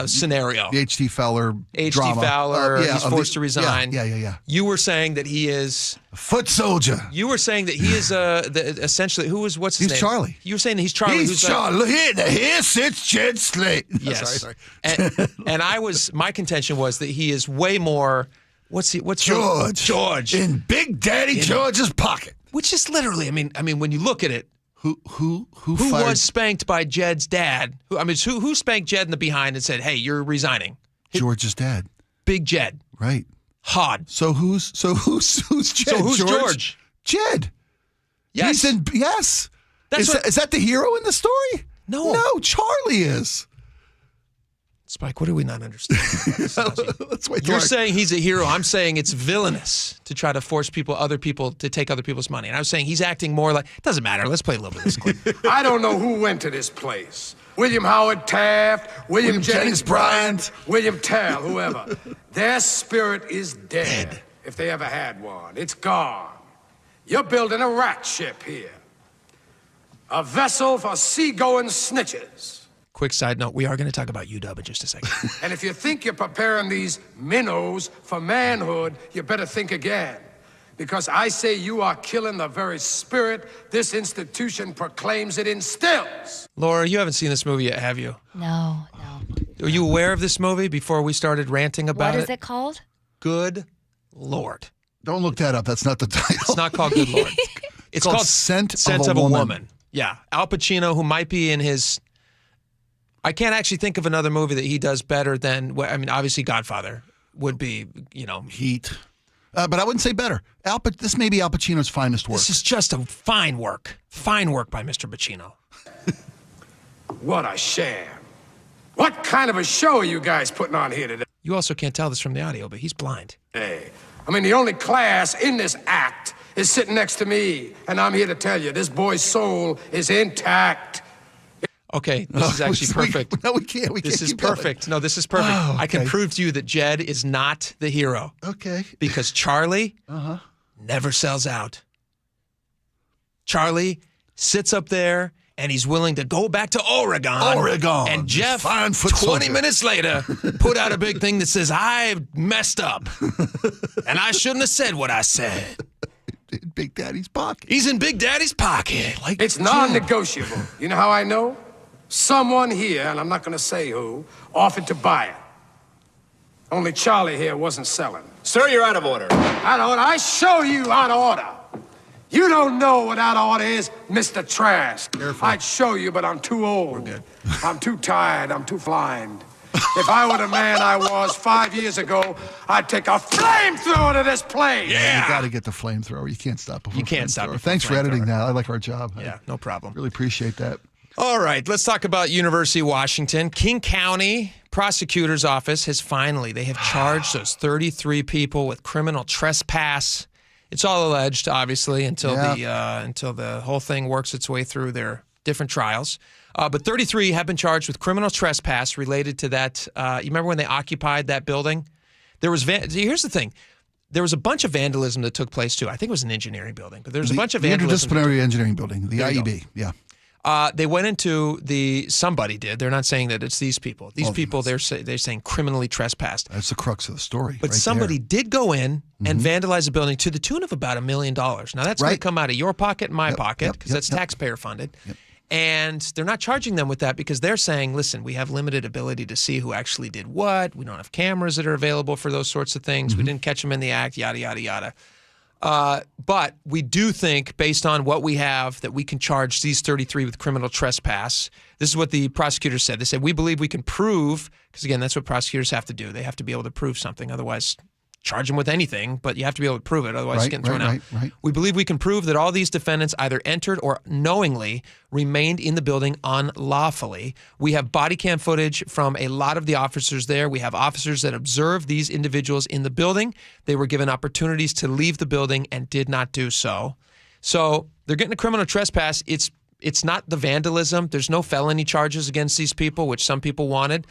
scenario. The H.T. Fowler H.T. Fowler, he's forced to resign. Yeah. You were saying that he is a foot soldier. You were saying that he is essentially what's his name? He's Charlie. You were saying that he's Charlie. He's Charlie. Here sits Jed Slade. Yes. Sorry. And my contention was that he is way more. What's George in Big Daddy George's pocket. Which is literally. I mean, when you look at it. Who was spanked by Jed's dad? Who spanked Jed in the behind and said, "Hey, you're resigning"? George's dad. Big Jed. Right. Hod. So who's Jed? So who's George? Jed. Yes. Yes. Is that the hero in the story? No. No, Charlie is. Spike, what do we not understand? Let's wait. You're saying he's a hero. I'm saying it's villainous to try to force other people to take other people's money. And I was saying he's acting more like, it doesn't matter. Let's play a little bit of this clip. I don't know who went to this place. William Howard Taft, William Jennings Bryan, William Tell, whoever. Their spirit is dead, if they ever had one. It's gone. You're building a rat ship here. A vessel for seagoing snitches. Quick side note, we are going to talk about UW in just a second. And if you think you're preparing these minnows for manhood, you better think again. Because I say you are killing the very spirit this institution proclaims it instills. Laura, you haven't seen this movie yet, have you? No. Are you aware of this movie before we started ranting about it? What is it called? Good Lord. Don't look that up. That's not the title. It's not called Good Lord. It's called Scent of a Woman. Yeah. Al Pacino, who might be in his... I can't actually think of another movie that he does better than, obviously Godfather would be, Heat. But I wouldn't say better. This may be Al Pacino's finest work. This is just a fine work. Fine work by Mr. Pacino. What a sham. What kind of a show are you guys putting on here today? You also can't tell this from the audio, but he's blind. Hey, the only class in this act is sitting next to me, and I'm here to tell you, this boy's soul is intact. Okay, this is actually perfect. No, we can't. This is perfect. No, this is perfect. Oh, okay. I can prove to you that Jed is not the hero. Okay. Because Charlie never sells out. Charlie sits up there and he's willing to go back to Oregon. And Jeff, 20 minutes later, put out a big thing that says, I messed up. And I shouldn't have said what I said. In Big Daddy's pocket. He's in Big Daddy's pocket. It's non-negotiable. You know how I know? Someone here, and I'm not going to say who, offered to buy it. Only Charlie here wasn't selling. Sir, you're out of order. Out of order? I show you out of order. You don't know what out of order is, Mr. Trask. Careful. I'd show you, but I'm too old. We're good. I'm too tired. I'm too blind. If I were the man I was 5 years ago, I'd take a flamethrower to this place. Yeah. You got to get the flamethrower. You can't stop before You can't stop before Thanks for editing that. I like our job. Yeah, no problem. Really appreciate that. All right, let's talk about University of Washington. King County Prosecutor's Office has they have charged those 33 people with criminal trespass. It's all alleged, obviously, until the whole thing works its way through their different trials. But 33 have been charged with criminal trespass related to that. You remember when they occupied that building? Here's the thing. There was a bunch of vandalism that took place, too. I think it was an engineering building, but there was a bunch of vandalism. The Interdisciplinary Engineering Building, the IEB, yeah. They went into somebody did. They're not saying that it's these people. These people, they're saying criminally trespassed. That's the crux of the story. But somebody did go in and vandalize the building to the tune of about $1 million. Now, that's going to come out of your pocket and my pocket because that's taxpayer funded. Yep. And they're not charging them with that because they're saying, listen, we have limited ability to see who actually did what. We don't have cameras that are available for those sorts of things. We didn't catch them in the act, yada, yada, yada. But we do think, based on what we have, that we can charge these 33 with criminal trespass. This is what the prosecutors said. They said, we believe we can prove, because again, that's what prosecutors have to do. They have to be able to prove something. Otherwise, charge them with anything, but you have to be able to prove it. Otherwise, it's getting thrown out. Right. We believe we can prove that all these defendants either entered or knowingly remained in the building unlawfully. We have body cam footage from a lot of the officers there. We have officers that observed these individuals in the building. They were given opportunities to leave the building and did not do so. So they're getting a criminal trespass. It's not the vandalism. There's no felony charges against these people, which some people wanted.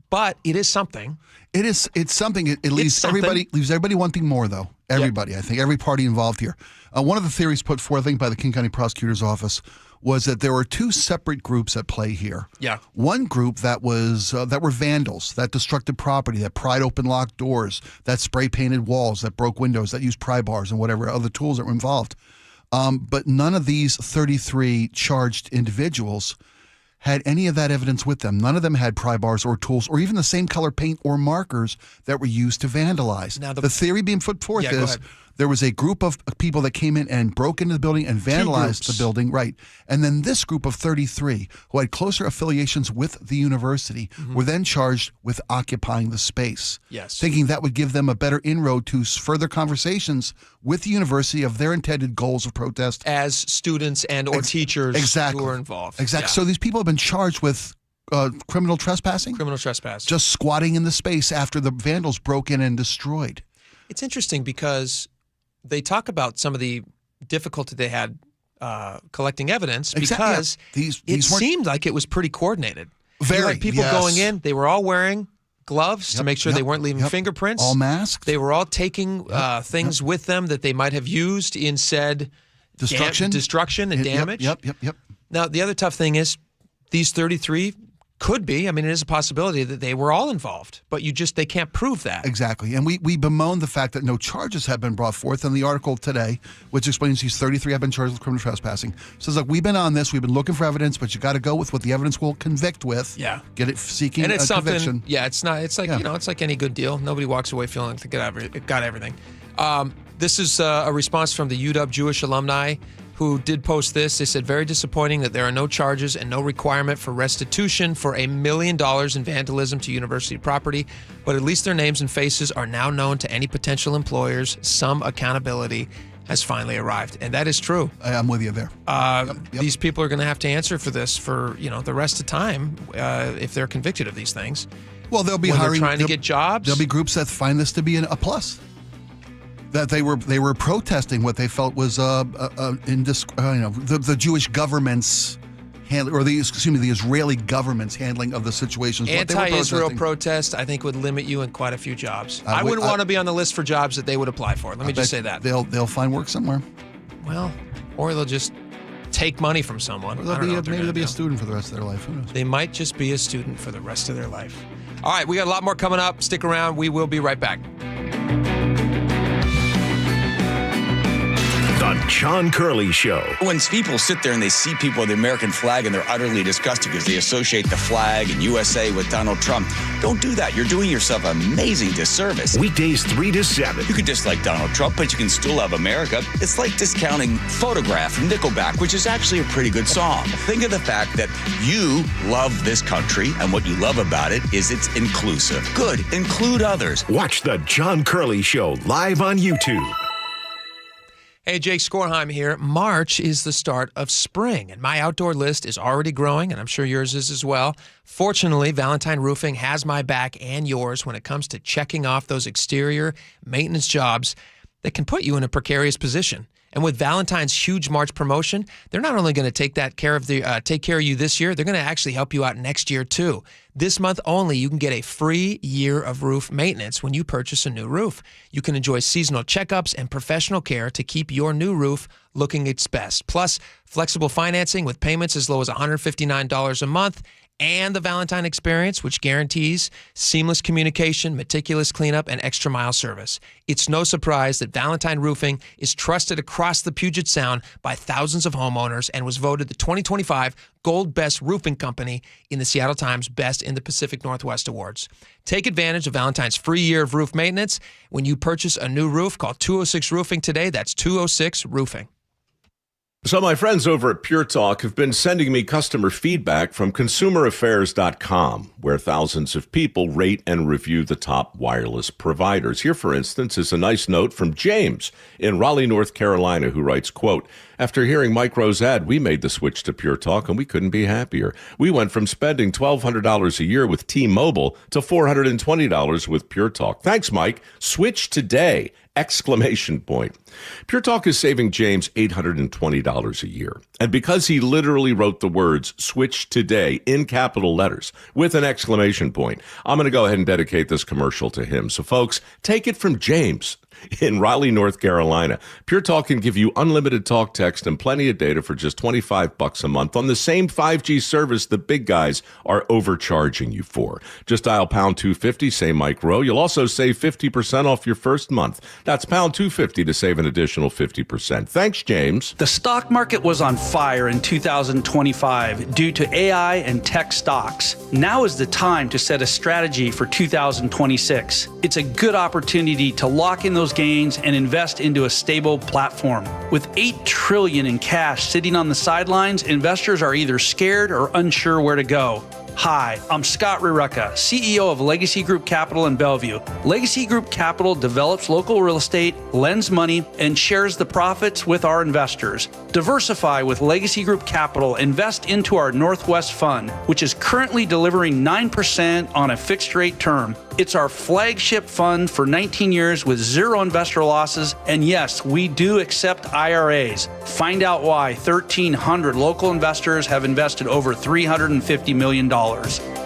But it is something. It's something. It leaves everybody wanting more, though. Everybody, I think, every party involved here. One of the theories put forth, I think, by the King County Prosecutor's Office was that there were two separate groups at play here. Yeah. One group that were vandals, that destructed property, that pried open locked doors, that spray painted walls, that broke windows, that used pry bars and whatever other tools that were involved. But none of these 33 charged individuals had any of that evidence with them. None of them had pry bars or tools or even the same color paint or markers that were used to vandalize. Now the theory being put forth is there was a group of people that came in and broke into the building and vandalized the building, right? And then this group of 33 who had closer affiliations with the university were then charged with occupying the space. Yes. Thinking that would give them a better inroad to further conversations with the university of their intended goals of protest. As students and or teachers who were involved. Exactly. Yeah. So these people have been charged with criminal trespassing? Criminal trespass. Just squatting in the space after the vandals broke in and destroyed. It's interesting because they talk about some of the difficulty they had collecting evidence because it seemed like it was pretty coordinated. Very. You had people going in, they were all wearing gloves to make sure they weren't leaving fingerprints. All masked. They were all taking things with them that they might have used in said destruction and damage. Yep. Now, the other tough thing is these 33 could be, I mean, it is a possibility that they were all involved, but they can't prove that. Exactly. And we bemoan the fact that no charges have been brought forth. In the article today, which explains these 33 have been charged with criminal trespassing, says, look, we've been on this, we've been looking for evidence, but you got to go with what the evidence will convict with. Yeah. Get it seeking and it's a conviction. It's not, it's like, it's like any good deal. Nobody walks away feeling like they got everything. This is a response from the UW Jewish alumni who did post this. They said, very disappointing that there are no charges and no requirement for restitution for $1 million in vandalism to university property, but at least their names and faces are now known to any potential employers. Some accountability has finally arrived. And that is true. I'm with you there. These people are going to have to answer for this for, the rest of time if they're convicted of these things. Well, they'll be trying to get jobs. There'll be groups that find this to be a plus. That they were protesting what they felt was the Jewish government's the Israeli government's handling of the situation. Anti-Israel protest, I think, would limit you in quite a few jobs. I wouldn't want to be on the list for jobs that they would apply for. Let me just say that they'll find work somewhere. Well, or they'll just take money from someone. Maybe they'll be a student for the rest of their life. Who knows? They might just be a student for the rest of their life. All right, we got a lot more coming up. Stick around. We will be right back. The John Curley Show. When people sit there and they see people with the American flag and they're utterly disgusted because they associate the flag and USA with Donald Trump, don't do that. You're doing yourself an amazing disservice. Weekdays 3 to 7. You could dislike Donald Trump, but you can still love America. It's like discounting Photograph from Nickelback, which is actually a pretty good song. Think of the fact that you love this country, and what you love about it is it's inclusive. Good. Include others. Watch The John Curley Show live on YouTube. Hey, Jake Skorheim here. March is the start of spring, and my outdoor list is already growing, and I'm sure yours is as well. Fortunately, Valentine Roofing has my back and yours when it comes to checking off those exterior maintenance jobs that can put you in a precarious position. And with Valentine's huge March promotion, they're not only going to take care of you this year, they're going to actually help you out next year too. This month only, you can get a free year of roof maintenance when you purchase a new roof. You can enjoy seasonal checkups and professional care to keep your new roof looking its best. Plus, flexible financing with payments as low as $159 a month, and the Valentine experience, which guarantees seamless communication, meticulous cleanup, and extra mile service. It's no surprise that Valentine Roofing is trusted across the Puget Sound by thousands of homeowners and was voted the 2025 Gold Best Roofing Company in the Seattle Times Best in the Pacific Northwest Awards. Take advantage of Valentine's free year of roof maintenance. When you purchase a new roof, call 206 Roofing today. That's 206 Roofing. So my friends over at Pure Talk have been sending me customer feedback from consumeraffairs.com, where thousands of people rate and review the top wireless providers. Here, for instance, is a nice note from James in Raleigh, North Carolina, who writes, quote, "After hearing Mike Rowe's ad, we made the switch to Pure Talk, and we couldn't be happier. We went from spending $1,200 a year with T-Mobile to $420 with Pure Talk. Thanks, Mike. Switch today!" Exclamation point. Pure Talk is saving James $820 a year. And because he literally wrote the words "switch today" in capital letters with an exclamation point, I'm going to go ahead and dedicate this commercial to him. So folks, take it from James in Raleigh, North Carolina. Pure Talk can give you unlimited talk, text, and plenty of data for just $25 a month on the same 5G service the big guys are overcharging you for. Just dial pound 250, say Mike Rowe. You'll also save 50% off your first month. That's pound 250 to save an additional 50%. Thanks, James. The stock market was on fire in 2025 due to AI and tech stocks. Now is the time to set a strategy for 2026. It's a good opportunity to lock in those gains and invest into a stable platform. With $8 trillion in cash sitting on the sidelines, investors are either scared or unsure where to go. Hi, I'm Scott Rirucka, CEO of Legacy Group Capital in Bellevue. Legacy Group Capital develops local real estate, lends money, and shares the profits with our investors. Diversify with Legacy Group Capital. Invest into our Northwest Fund, which is currently delivering 9% on a fixed rate term. It's our flagship fund for 19 years with zero investor losses. And yes, we do accept IRAs. Find out why 1,300 local investors have invested over $350 million.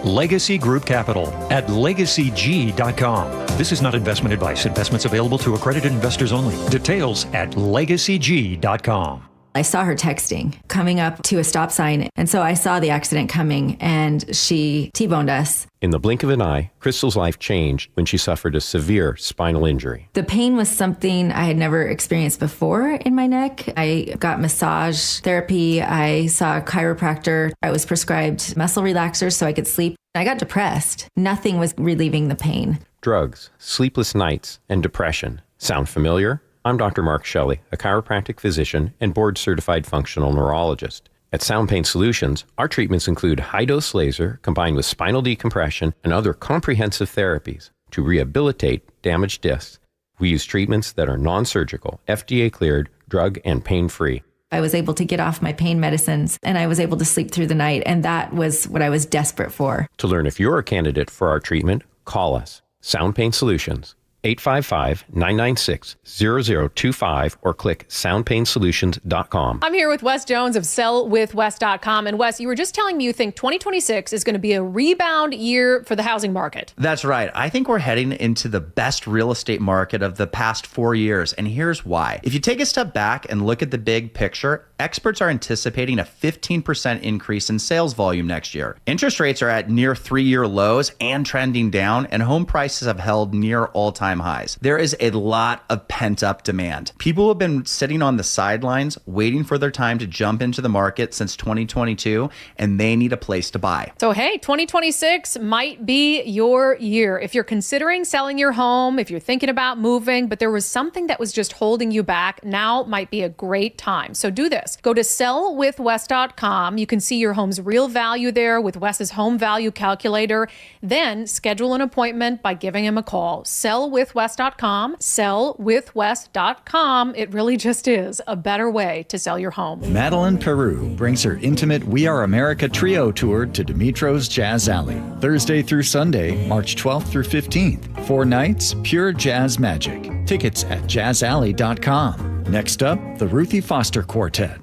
Legacy Group Capital at legacyg.com. This is not investment advice. Investments available to accredited investors only. Details at legacyg.com. I saw her texting coming up to a stop sign. And so I saw the accident coming and she T-boned us. In the blink of an eye, Crystal's life changed when she suffered a severe spinal injury. The pain was something I had never experienced before in my neck. I got massage therapy. I saw a chiropractor. I was prescribed muscle relaxers so I could sleep. I got depressed. Nothing was relieving the pain. Drugs, sleepless nights, and depression. Sound familiar? I'm Dr. Mark Shelley, a chiropractic physician and board-certified functional neurologist. At Sound Pain Solutions, our treatments include high-dose laser combined with spinal decompression and other comprehensive therapies to rehabilitate damaged discs. We use treatments that are non-surgical, FDA-cleared, drug and pain-free. I was able to get off my pain medicines and I was able to sleep through the night, and that was what I was desperate for. To learn if you're a candidate for our treatment, call us. Sound Pain Solutions. 855-996-0025 or click soundpainsolutions.com. I'm here with Wes Jones of sellwithwes.com. And Wes, you were just telling me you think 2026 is going to be a rebound year for the housing market. That's right. I think we're heading into the best real estate market of the past 4 years. And here's why. If you take a step back and look at the big picture, experts are anticipating a 15% increase in sales volume next year. Interest rates are at near 3-year lows and trending down, and home prices have held near all-time highs. There is a lot of pent-up demand. People have been sitting on the sidelines waiting for their time to jump into the market since 2022, and they need a place to buy. So hey, 2026 might be your year. If you're considering selling your home, if you're thinking about moving, but there was something that was just holding you back, now might be a great time. So do this. Go to sellwithwes.com. You can see your home's real value there with Wes's home value calculator. Then schedule an appointment by giving him a call. Sellwithwes.com. Sellwithwes.com. It really just is a better way to sell your home. Madeline Peru brings her intimate We Are America trio tour to Dimitro's Jazz Alley, Thursday through Sunday, March 12th through 15th. 4 nights, pure jazz magic. Tickets at jazzalley.com. Next up, the Ruthie Foster Quartet.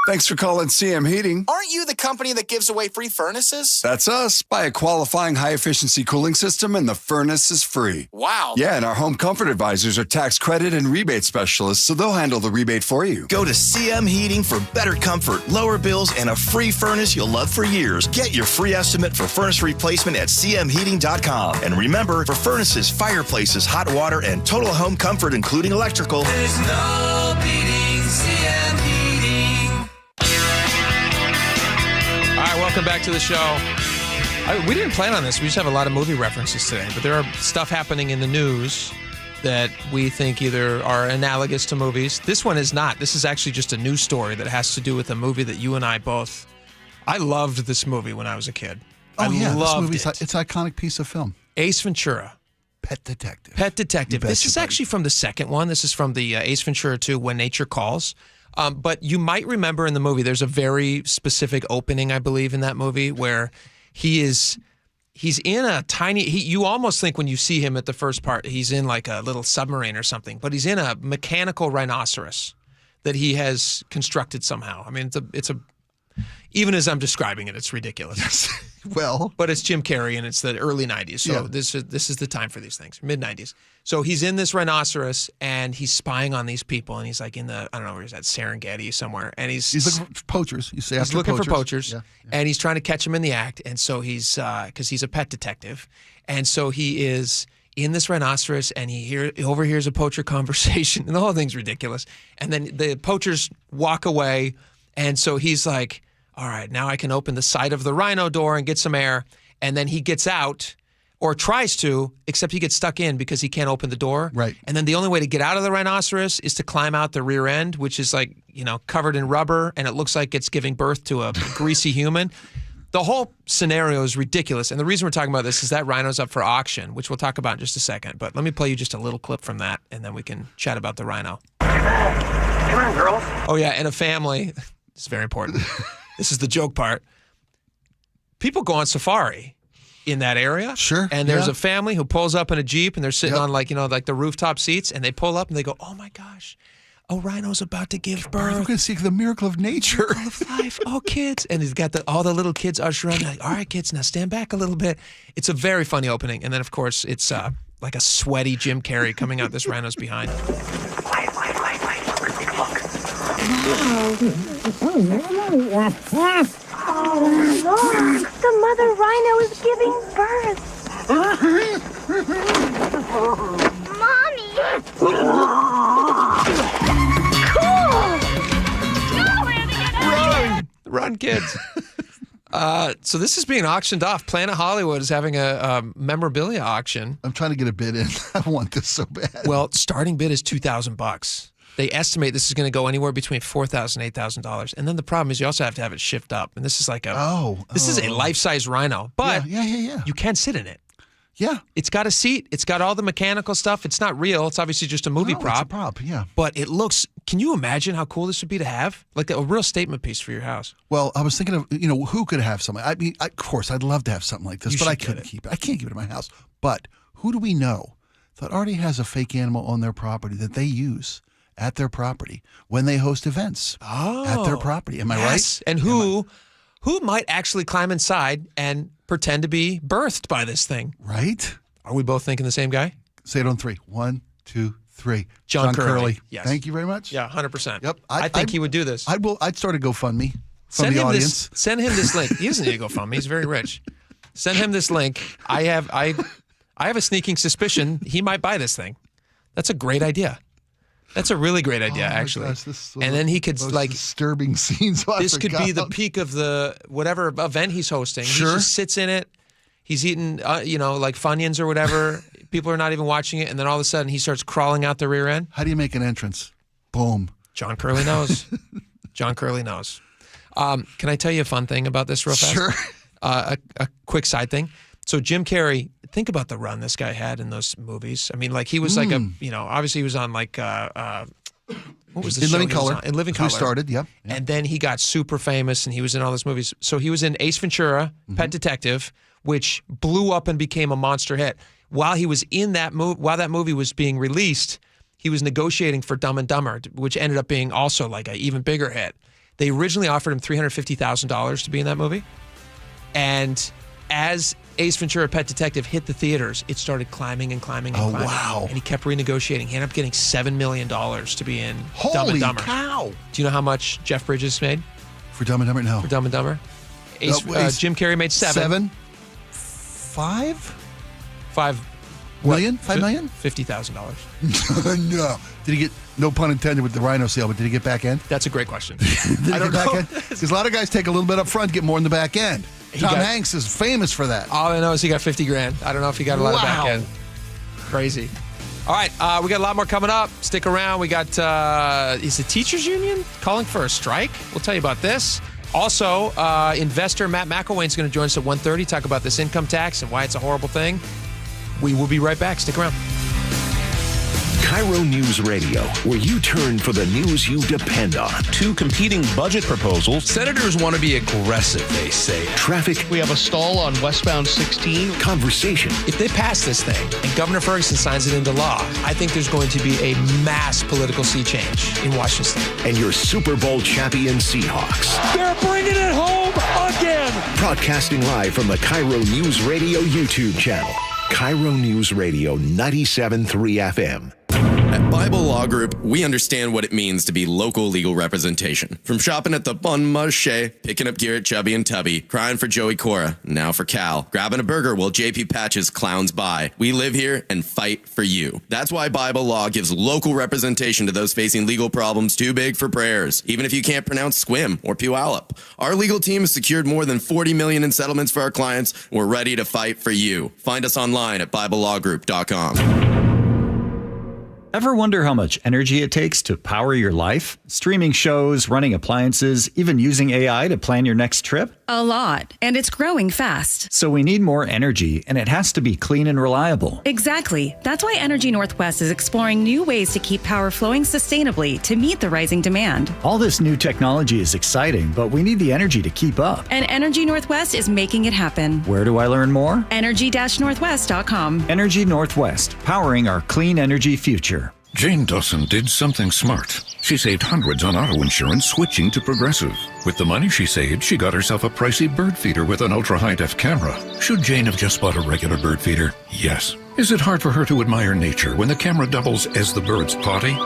Thanks for calling CM Heating. Aren't you the company that gives away free furnaces? That's us. Buy a qualifying high-efficiency cooling system and the furnace is free. Wow. Yeah, and our home comfort advisors are tax credit and rebate specialists, so they'll handle the rebate for you. Go to CM Heating for better comfort, lower bills, and a free furnace you'll love for years. Get your free estimate for furnace replacement at cmheating.com. And remember, for furnaces, fireplaces, hot water, and total home comfort, including electrical, there's no beating CM Heating. All right, welcome back to the show. We didn't plan on this. We just have a lot of movie references today, but there are stuff happening in the news that we think either are analogous to movies. This one is not. This is actually just a news story that has to do with a movie that you and I both... I loved this movie when I was a kid. Oh, yeah. Loved this movie's it's an iconic piece of film. Ace Ventura. Pet Detective. Pet Detective. This is actually from the second one. This is from the Ace Ventura 2, When Nature Calls. But you might remember in the movie, there's a very specific opening, I believe, in that movie where he's in a tiny, you almost think when you see him at the first part, he's in like a little submarine or something, but he's in a mechanical rhinoceros that he has constructed somehow. I mean, it's a even as I'm describing it, it's ridiculous. Yes. Well, but it's Jim Carrey and it's the early 90s. So this is the time for these things, mid 90s. So he's in this rhinoceros and he's spying on these people and he's like in the, I don't know where he's at, Serengeti somewhere. And he's looking for poachers. You say he's after looking poachers. for poachers Yeah. and he's trying to catch them in the act. And so he's, because he's a pet detective. And so he is in this rhinoceros and he overhears a poacher conversation and the whole thing's ridiculous. And then the poachers walk away. And so he's like, all right, now I can open the side of the rhino door and get some air. And then he gets out or tries to, except he gets stuck in because he can't open the door. Right. And then the only way to get out of the rhinoceros is to climb out the rear end, which is like, covered in rubber. And it looks like it's giving birth to a greasy human. The whole scenario is ridiculous. And the reason we're talking about this is that rhino's up for auction, which we'll talk about in just a second. But let me play you just a little clip from that, and then we can chat about the rhino. Come on, girls. Oh, yeah, and a family. It's very important. This is the joke part. People go on safari in that area. Sure. And there's a family who pulls up in a Jeep and they're sitting on like the rooftop seats and they pull up and they go, oh my gosh, a rhino's about to give birth. We're going to see the miracle of nature. Miracle of life. Oh, kids. And he's got all the little kids ushering. Like, all right, kids, now stand back a little bit. It's a very funny opening. And then, of course, it's like a sweaty Jim Carrey coming out this rhino's behind. Quiet. Look. Oh, look! The mother rhino is giving birth. Mommy! Cool! Run, kids. So this is being auctioned off. Planet Hollywood is having a memorabilia auction. I'm trying to get a bid in. I want this so bad. Well, starting bid is $2,000. They estimate this is going to go anywhere between $4,000 and $8,000. And then the problem is you also have to have it shipped up. And this is like this is a life-size rhino. But yeah. You can sit in it. Yeah. It's got a seat. It's got all the mechanical stuff. It's not real. It's obviously just a movie prop. It's a prop, yeah. But it looks, can you imagine how cool this would be to have? Like a real statement piece for your house. Well, I was thinking of, who could have something? I mean, of course, I'd love to have something like this, but I couldn't keep it. I can't keep it in my house. But who do we know that already has a fake animal on their property that they use at their property when they host events at their property? Am I right? And who might actually climb inside and pretend to be birthed by this thing? Right? Are we both thinking the same guy? Say it on three. 1, 2, 3. John Curley. Yes. Thank you very much. Yeah, 100%. Yep. I think he would do this. I'd start a GoFundMe from the audience. Send him this link. He doesn't need to GoFundMe. He's very rich. Send him this link. I have a sneaking suspicion he might buy this thing. That's a great idea. That's a really great idea, actually. Gosh, and then he could like disturbing scenes. This could be the peak of the whatever event he's hosting. Sure. He just sits in it. He's eating, like Funyuns or whatever. People are not even watching it, and then all of a sudden he starts crawling out the rear end. How do you make an entrance? Boom. John Curley knows. John Curley knows. Can I tell you a fun thing about this real fast? Sure. A quick side thing. So Jim Carrey, think about the run this guy had in those movies. I mean, like he was like obviously he was on like what was the In show Living he was Color. on? In Living Color. Who started, yep. And then he got super famous and he was in all those movies. So he was in Ace Ventura, Pet Detective, which blew up and became a monster hit. While he was in that movie, while that movie was being released, he was negotiating for Dumb and Dumber, which ended up being also like an even bigger hit. They originally offered him $350,000 to be in that movie. And as Ace Ventura: Pet Detective hit the theaters, it started climbing and climbing and climbing. Wow. And he kept renegotiating. He ended up getting $7 million to be in Dumb and Dumber. Holy cow. Do you know how much Jeff Bridges made? For Dumb and Dumber? No. For Dumb and Dumber? Jim Carrey made $7. $5 million? $5 million? $50,000. No. Did he get, no pun intended with the rhino sale, but did he get back end? That's a great question. I don't know. Because a lot of guys take a little bit up front, get more in the back end. Tom Hanks is famous for that. All I know is he got $50,000. I don't know if he got a lot of back end. Crazy. All right, we got a lot more coming up. Stick around. We got, is the teachers union calling for a strike? We'll tell you about this. Also, investor Matt McElwain's going to join us at 1:30, talk about this income tax and why it's a horrible thing. We will be right back. Stick around. KIRO News Radio, where you turn for the news you depend on. Two competing budget proposals. Senators want to be aggressive, they say. Traffic. We have a stall on westbound 16. Conversation. If they pass this thing and Governor Ferguson signs it into law, I think there's going to be a mass political sea change in Washington State. And your Super Bowl champion Seahawks. They're bringing it home again. Broadcasting live from the KIRO News Radio YouTube channel. KIRO News Radio 97.3 FM. At Bible Law Group, we understand what it means to be local legal representation. From shopping at the Bon Marché, picking up gear at Chubby and Tubby, crying for Joey Cora, now for Cal, grabbing a burger while JP Patches clowns by. We live here and fight for you. That's why Bible Law gives local representation to those facing legal problems too big for prayers, even if you can't pronounce Squim or Puyallup. Our legal team has secured more than $40 million in settlements for our clients. We're ready to fight for you. Find us online at BibleLawGroup.com. Ever wonder how much energy it takes to power your life? Streaming shows, running appliances, even using AI to plan your next trip? A lot, and it's growing fast. So we need more energy, and it has to be clean and reliable. Exactly. That's why Energy Northwest is exploring new ways to keep power flowing sustainably to meet the rising demand. All this new technology is exciting, but we need the energy to keep up. And Energy Northwest is making it happen. Where do I learn more? Energy-Northwest.com. Energy Northwest, powering our clean energy future. Jane Dawson did something smart. She saved hundreds on auto insurance switching to Progressive. With the money she saved, she got herself a pricey bird feeder with an ultra-high-def camera. Should Jane have just bought a regular bird feeder? Yes. Is it hard for her to admire nature when the camera doubles as the bird's potty?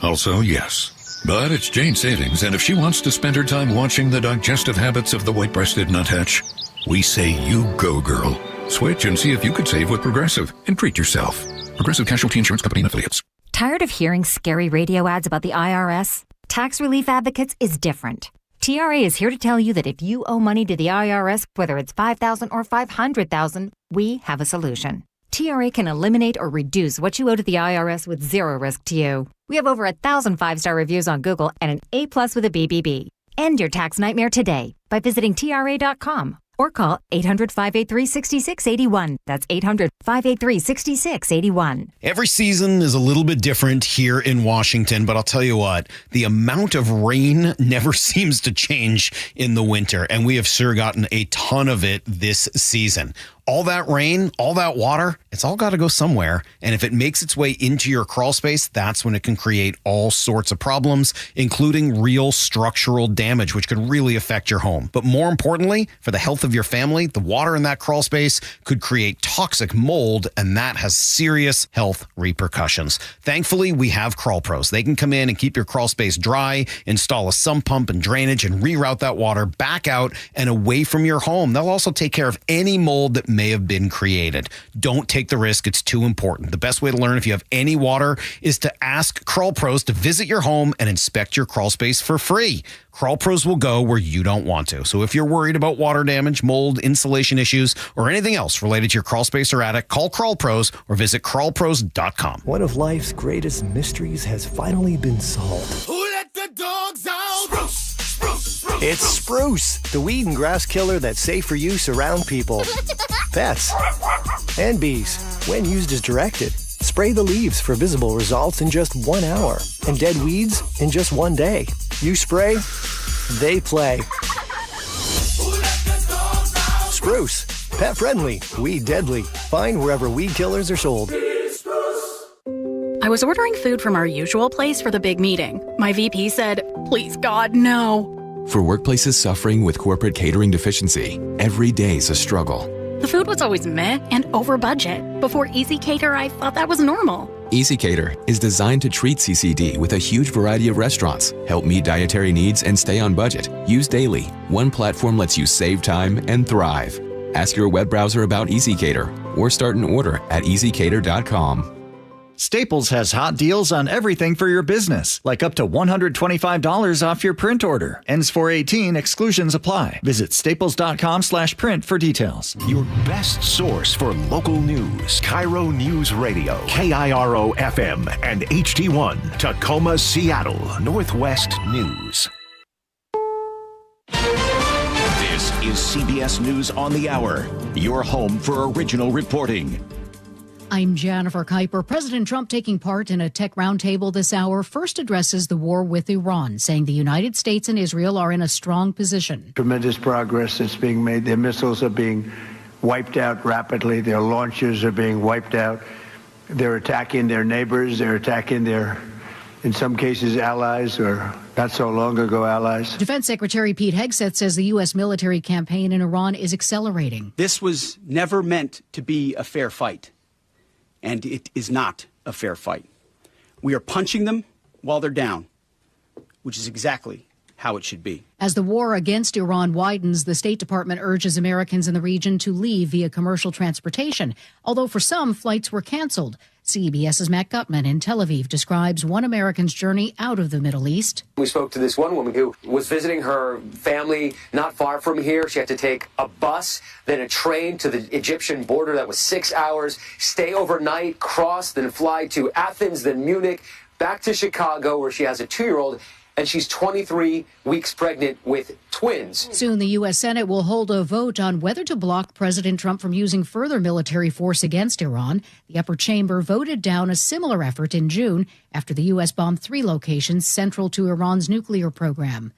Also, yes. But it's Jane's savings, and if she wants to spend her time watching the digestive habits of the white-breasted nuthatch, we say you go, girl. Switch and see if you could save with Progressive and treat yourself. Progressive Casualty Insurance Company and Affiliates. Tired of hearing scary radio ads about the IRS? Tax Relief Advocates is different. TRA is here to tell you that if you owe money to the IRS, whether it's $5,000 or $500,000, we have a solution. TRA can eliminate or reduce what you owe to the IRS with zero risk to you. We have over 1,000 5-star reviews on Google and an A+ with a BBB. End your tax nightmare today by visiting TRA.com. Or call 800-583-6681. That's 800-583-6681. Every season is a little bit different here in Washington, but I'll tell you what, the amount of rain never seems to change in the winter, and we have sure gotten a ton of it this season. All that rain, all that water, it's all got to go somewhere. And if it makes its way into your crawl space, that's when it can create all sorts of problems, including real structural damage, which could really affect your home. But more importantly, for the health of your family, the water in that crawl space could create toxic mold, and that has serious health repercussions. Thankfully, we have Crawl Pros. They can come in and keep your crawl space dry, install a sump pump and drainage, and reroute that water back out and away from your home. They'll also take care of any mold that may have been created. Don't take the risk. It's too important. The best way to learn if you have any water is to ask Crawl Pros to visit your home and inspect your crawl space for free. Crawl Pros will go where you don't want to. So if you're worried about water damage, mold, insulation issues, or anything else related to your crawl space or attic, call Crawl Pros or visit crawlpros.com. One of life's greatest mysteries has finally been solved. Who let the dogs out? Spruce, spruce, spruce. It's Spruce, the weed and grass killer that's safe for use around people, pets, and bees when used as directed. Spray the leaves for visible results in just 1 hour and dead weeds in just 1 day. You spray, they play. Spruce, pet friendly, weed deadly. Find wherever weed killers are sold. I was ordering food from our usual place for the big meeting. My VP said, "Please, God, no." For workplaces suffering with corporate catering deficiency, every day's a struggle. The food was always meh and over budget. Before Easy Cater, I thought that was normal. Easy Cater is designed to treat CCD with a huge variety of restaurants, help meet dietary needs, and stay on budget. Use daily. One platform lets you save time and thrive. Ask your web browser about Easy Cater or start an order at easycater.com. Staples has hot deals on everything for your business, like up to $125 off your print order. Ends 4/18, exclusions apply. Visit staples.com/print for details. Your best source for local news. KIRO News Radio. KIRO FM and HD1. Tacoma, Seattle. Northwest News. This is CBS News on the Hour. Your home for original reporting. I'm Jennifer Kuiper. President Trump, taking part in a tech roundtable this hour, first addresses the war with Iran, saying the United States and Israel are in a strong position. Tremendous progress that's being made. Their missiles are being wiped out rapidly. Their launchers are being wiped out. They're attacking their neighbors. They're attacking their, in some cases, allies or not so long ago allies. Defense Secretary Pete Hegseth says the U.S. military campaign in Iran is accelerating. This was never meant to be a fair fight. And it is not a fair fight. We are punching them while they're down, which is exactly how it should be. As the war against Iran widens, the State Department urges Americans in the region to leave via commercial transportation, although for some, flights were canceled. CBS's Matt Gutman in Tel Aviv describes one American's journey out of the Middle East. We spoke to this one woman who was visiting her family not far from here. She had to take a bus, then a train to the Egyptian border. That was 6 hours, stay overnight, cross, then fly to Athens, then Munich, back to Chicago, where she has a 2-year-old. And she's 23 weeks pregnant with twins. Soon the U.S. Senate will hold a vote on whether to block President Trump from using further military force against Iran. The upper chamber voted down a similar effort in June after the U.S. bombed 3 locations central to Iran's nuclear program.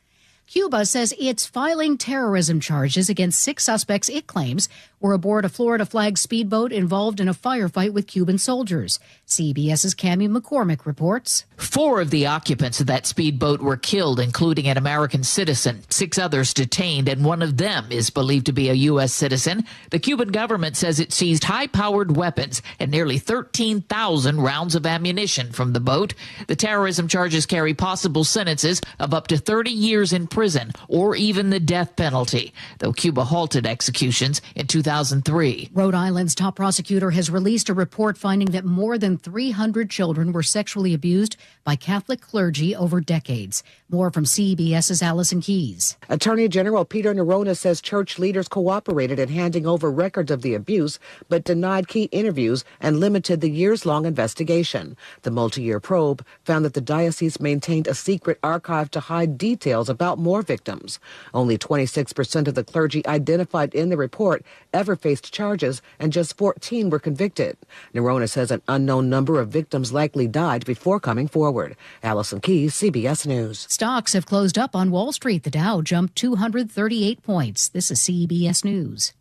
Cuba says it's filing terrorism charges against 6 suspects it claims were aboard a Florida-flagged speedboat involved in a firefight with Cuban soldiers. CBS's Cammie McCormick reports. 4 of the occupants of that speedboat were killed, including an American citizen. 6 others detained, and one of them is believed to be a U.S. citizen. The Cuban government says it seized high-powered weapons and nearly 13,000 rounds of ammunition from the boat. The terrorism charges carry possible sentences of up to 30 years in prison or even the death penalty, though Cuba halted executions in 2003. Rhode Island's top prosecutor has released a report finding that more than 300 children were sexually abused by Catholic clergy over decades. More from CBS's Allison Keyes. Attorney General Peter Nerona says church leaders cooperated in handing over records of the abuse, but denied key interviews and limited the years-long investigation. The multi-year probe found that the diocese maintained a secret archive to hide details about more victims. Only 26% of the clergy identified in the report ever faced charges, and just 14 were convicted. Nerona says an unknown number of victims likely died before coming forward. Allison Keyes, CBS News. Stocks have closed up on Wall Street. The Dow jumped 238 points. This is CBS News.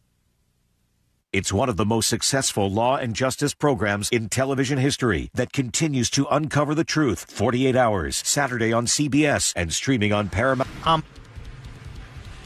It's one of the most successful law and justice programs in television history that continues to uncover the truth. 48 Hours, Saturday on CBS and streaming on Paramount.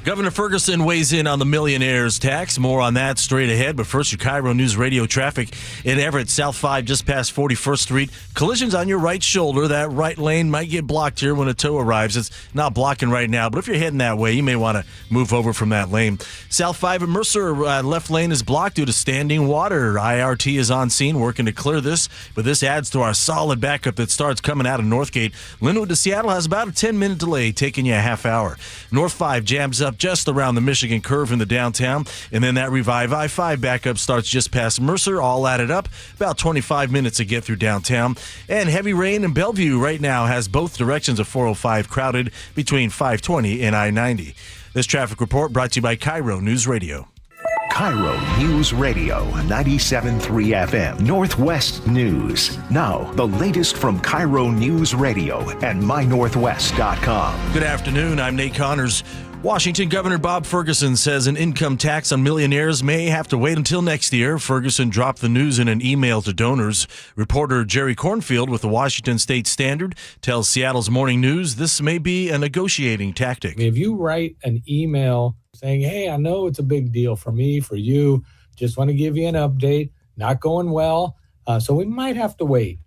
Governor Ferguson weighs in on the millionaire's tax. More on that straight ahead. But first, your KIRO News Radio traffic in Everett, South 5, just past 41st Street. Collisions on your right shoulder. That right lane might get blocked here when a tow arrives. It's not blocking right now, but if you're heading that way, you may want to move over from that lane. South 5 at Mercer, left lane is blocked due to standing water. IRT is on scene working to clear this, but this adds to our solid backup that starts coming out of Northgate. Linwood to Seattle has about a 10-minute delay, taking you a half hour. North 5 jams up just around the Michigan curve in the downtown, and then that Revive I-5 backup starts just past Mercer, all added up, about 25 minutes to get through downtown. And heavy rain in Bellevue right now has both directions of 405 crowded between 520 and I-90. This traffic report brought to you by KIRO News Radio. KIRO News Radio 97.3 FM Northwest News. Now, the latest from KIRO News Radio and mynorthwest.com. Good afternoon. I'm Nate Connors. Washington Governor Bob Ferguson says an income tax on millionaires may have to wait until next year. Ferguson dropped the news in an email to donors. Reporter Jerry Cornfield with the Washington State Standard tells Seattle's Morning News this may be a negotiating tactic. If you write an email saying, hey, I know it's a big deal for me, for you, just want to give you an update, not going well, so we might have to wait.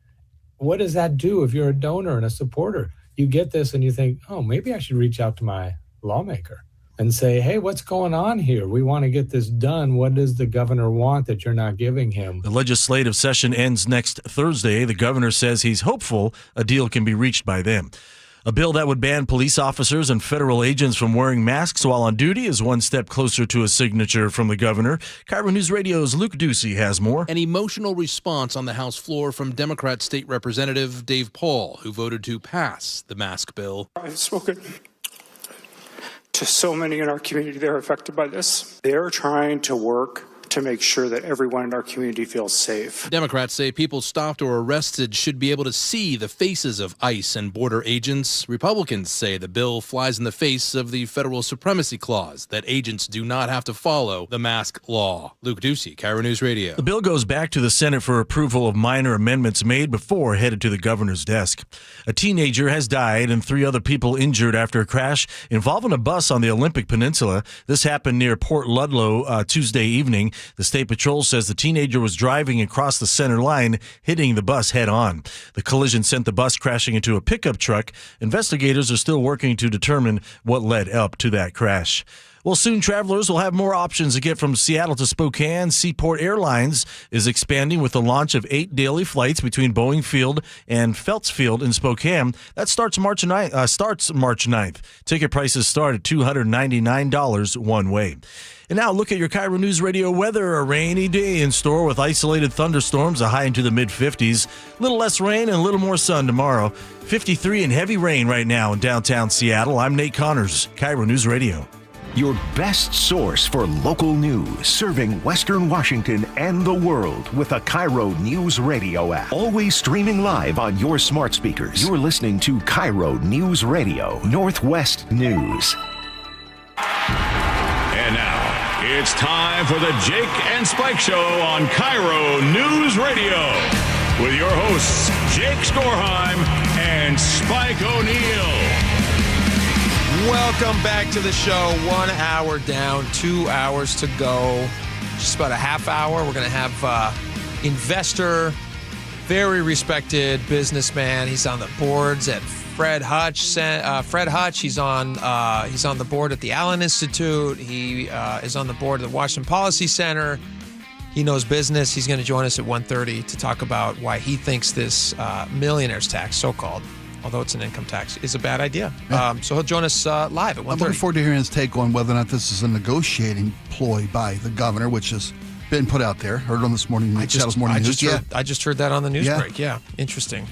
What does that do if you're a donor and a supporter? You get this and you think, oh, maybe I should reach out to my lawmaker and say, hey, what's going on here? We want to get this done. What does the governor want that you're not giving him? The legislative session ends next Thursday. The governor says he's hopeful a deal can be reached by then. A bill that would ban police officers and federal agents from wearing masks while on duty is one step closer to a signature from the governor. KIRO News Radio's Luke Ducey has more. An emotional response on the House floor from Democrat State Representative Dave Paul, who voted to pass the mask bill. I've spoken to so many in our community that are affected by this. They're trying to work to make sure that everyone in our community feels safe. Democrats say people stopped or arrested should be able to see the faces of ICE and border agents. Republicans say the bill flies in the face of the federal supremacy clause, that agents do not have to follow the mask law. Luke Ducey, KIRO News Radio. The bill goes back to the Senate for approval of minor amendments made before headed to the governor's desk. A teenager has died and 3 other people injured after a crash involving a bus on the Olympic Peninsula. This happened near Port Ludlow Tuesday evening. The State Patrol says the teenager was driving across the center line, hitting the bus head on. The collision sent the bus crashing into a pickup truck. Investigators are still working to determine what led up to that crash. Well, soon travelers will have more options to get from Seattle to Spokane. Seaport Airlines is expanding with the launch of 8 daily flights between Boeing Field and Phelps Field in Spokane. That starts March 9th. Ticket prices start at $299 one way. And now look at your KIRO News Radio weather. A rainy day in store with isolated thunderstorms, a high into the mid-50s. A little less rain and a little more sun tomorrow. 53 and heavy rain right now in downtown Seattle. I'm Nate Connors, KIRO News Radio. Your best source for local news, serving Western Washington and the world with a KIRO News Radio app. Always streaming live on your smart speakers. You're listening to KIRO News Radio, Northwest News. And now, it's time for the Jake and Spike Show on KIRO News Radio with your hosts, Jake Skorheim and Spike O'Neill. Welcome back to the show. 1 hour down, 2 hours to go. Just about a half hour. We're going to have investor, very respected businessman. He's on the boards at Fred Hutch. He's on the board at the Allen Institute. He is on the board of the Washington Policy Center. He knows business. He's going to join us at 1:30 to talk about why he thinks this millionaire's tax, so-called, although it's an income tax, is a bad idea. Yeah. So he'll join us live at 1:30. I'm looking forward to hearing his take on whether or not this is a negotiating ploy by the governor, which has been put out there. Heard on this morning, Seattle's Morning News. I just heard that on the news break. Yeah, interesting.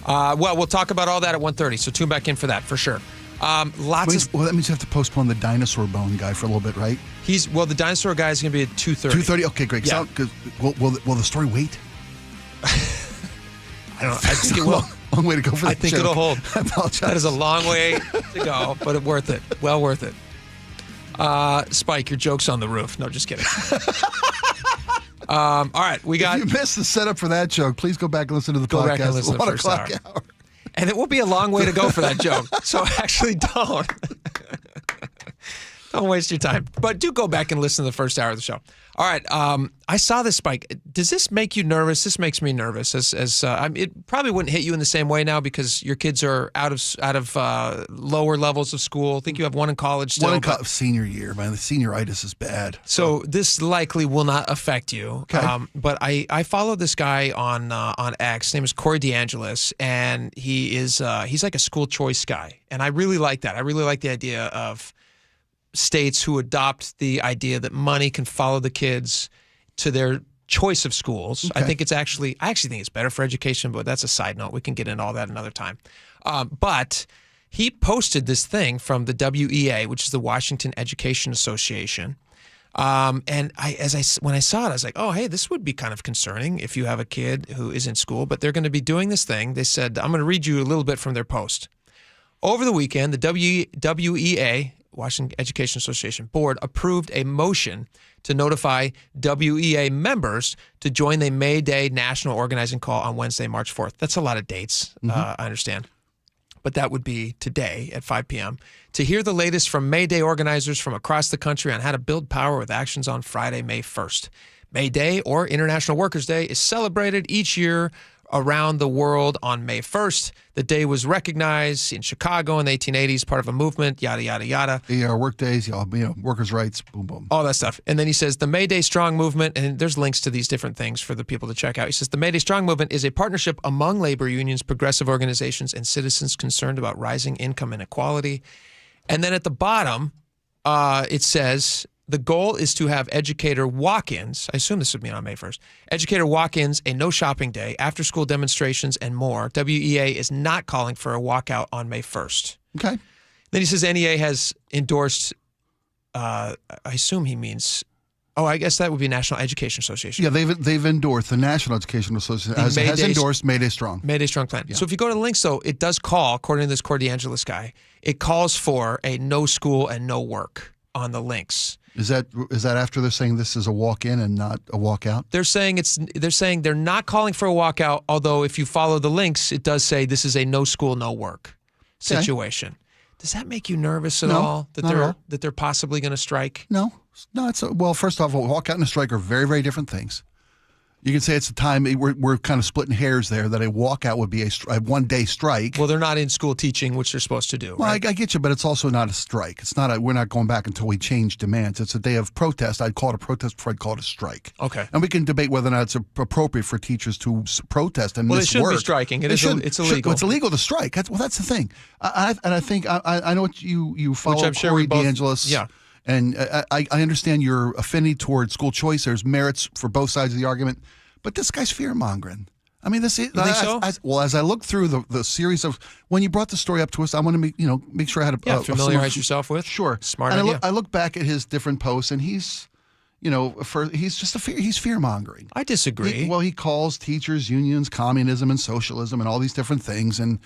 Well, we'll talk about all that at 1:30, so tune back in for that, for sure. Well, that means you have to postpone the dinosaur bone guy for a little bit, right? The dinosaur guy is going to be at 2:30. 2:30? Okay, great. Yeah. Will the story wait? I don't know. I think it will. Long way to go for that I think joke. it'll hold. I apologize. That is a long way to go, but worth it. Well worth it. Spike, your joke's on the roof. No, just kidding. All right, we got. If you missed the setup for that joke, please go back and listen to the podcast. Go back and listen to the first hour. And it will be a long way to go for that joke. So actually don't. Don't waste your time. But do go back and listen to the first hour of the show. All right. I saw this, Spike. Does this make you nervous? This makes me nervous. It probably wouldn't hit you in the same way now because your kids are out of lower levels of school. I think you have one in college still. Senior year, man. The senioritis is bad. So this likely will not affect you. Okay. But I follow this guy on X. His name is Corey DeAngelis, and he's like a school choice guy, and I really like that. I really like the idea of states who adopt the idea that money can follow the kids to their choice of schools. Okay. I actually think it's better for education, but that's a side note. We can get into all that another time. But he posted this thing from the WEA, which is the Washington Education Association, And when I saw it, I was like, oh, hey, this would be kind of concerning if you have a kid who is in school, but they're going to be doing this thing. They said, I'm going to read you a little bit from their post. Over the weekend, the WEA, Washington Education Association Board, approved a motion to notify WEA members to join the May Day national organizing call on Wednesday, March 4th. That's a lot of dates, I understand. But that would be today at 5 p.m. to hear the latest from May Day organizers from across the country on how to build power with actions on Friday, May 1st. May Day, or International Workers' Day, is celebrated each year around the world on May 1st. The day was recognized in Chicago in the 1880s, part of a movement, yada, yada, yada. The work days, workers' rights, boom, boom. All that stuff. And then he says the May Day Strong Movement, and there's links to these different things for the people to check out. He says the May Day Strong Movement is a partnership among labor unions, progressive organizations, and citizens concerned about rising income inequality. And then at the bottom, it says the goal is to have educator walk-ins. I assume this would be on May 1st. Educator walk-ins, a no shopping day, after-school demonstrations, and more. WEA is not calling for a walkout on May 1st. Okay. Then he says NEA has endorsed, I assume he means, I guess that would be National Education Association. Yeah, they've endorsed, the National Education Association has endorsed May Day Strong. May Day Strong plan. Yeah. So if you go to the links, though, it does call, according to this Cordiangelis guy, it calls for a no school and no work on the links. Is that after they're saying this is a walk-in and not a walkout? They're saying they're not calling for a walkout, although if you follow the links, it does say this is a no school, no work situation. Okay. Does that make you nervous at all that they're possibly going to strike? No. Well, first off, a walkout and a strike are very, very different things. You can say it's a time we're kind of splitting hairs there, that a walkout would be a one-day strike. Well, they're not in school teaching, which they're supposed to do. Well, right? I get you, but it's also not a strike. It's not. We're not going back until we change demands. It's a day of protest. I'd call it a protest before I'd call it a strike. Okay. And we can debate whether or not it's appropriate for teachers to protest and miss work. Well, they shouldn't be striking. It's illegal. It's illegal to strike. That's the thing. I think I know what you follow. Which I'm sure Corey we both. DeAngelis. Yeah. And I understand your affinity toward school choice. There's merits for both sides of the argument. But this guy's fear-mongering. I mean, this. You think so? As I look through the series of, when you brought the story up to us, I want to make sure I had familiarize yourself with. Sure, smart and idea. I look back at his different posts, and he's just he's fear-mongering. I disagree. He calls teachers, unions, communism, and socialism, and all these different things, and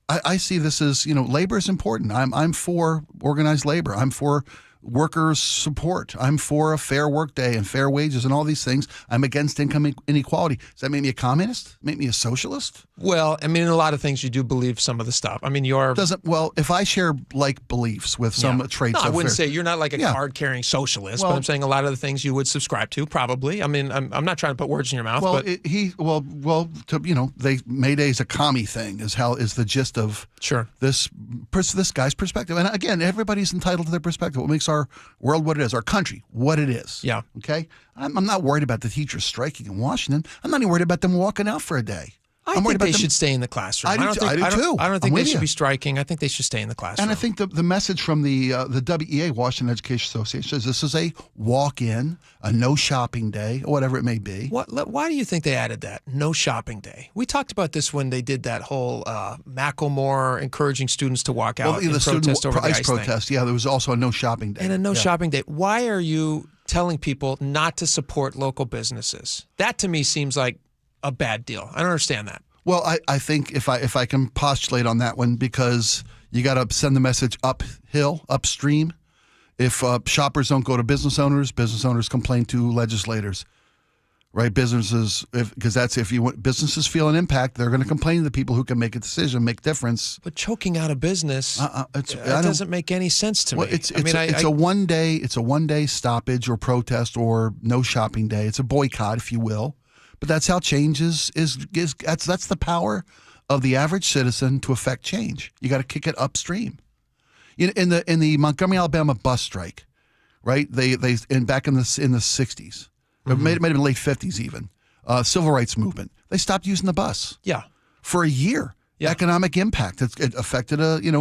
I see this as labor is important. I'm for organized labor. I'm for workers' support. I'm for a fair work day and fair wages and all these things. I'm against income inequality. Does that make me a communist? Make me a socialist? Well, I mean, in a lot of things, you do believe some of the stuff. I mean, if I share like beliefs with some traits. No, I wouldn't say you're not like a card-carrying socialist, but I'm saying a lot of the things you would subscribe to, probably. I mean, I'm not trying to put words in your mouth. May Day is a commie thing. Is the gist of this guy's perspective. And again, everybody's entitled to their perspective. What makes our world what it is, our country what it is. Yeah. Okay. I'm not worried about the teachers striking in Washington. I'm not even worried about them walking out for a day. I think they should stay in the classroom. I do too. I don't think they should be striking. I think they should stay in the classroom. And I think the message from the WEA, Washington Education Association, is this is a walk-in, a no shopping day, or whatever it may be. Why do you think they added that? No shopping day. We talked about this when they did that whole Macklemore encouraging students to walk out and protest over the ice protest. Thing. Yeah, there was also a no shopping day. And a no shopping day. Why are you telling people not to support local businesses? That to me seems like a bad deal. I don't understand that. Well, I think if I can postulate on that one, because you got to send the message upstream. If shoppers don't go to business owners complain to legislators, right? Businesses, businesses feel an impact, they're going to complain to the people who can make a decision, make difference. But choking out a business, that doesn't make any sense to me. It's a one day stoppage or protest or no shopping day. It's a boycott, if you will. But that's how change that's the power of the average citizen to affect change. You got to kick it upstream. In the Montgomery, Alabama bus strike, right? Back in the 60s, it might have been late 50s even. Civil rights movement. They stopped using the bus. Yeah. For a year. Yeah. Economic impact. It affected it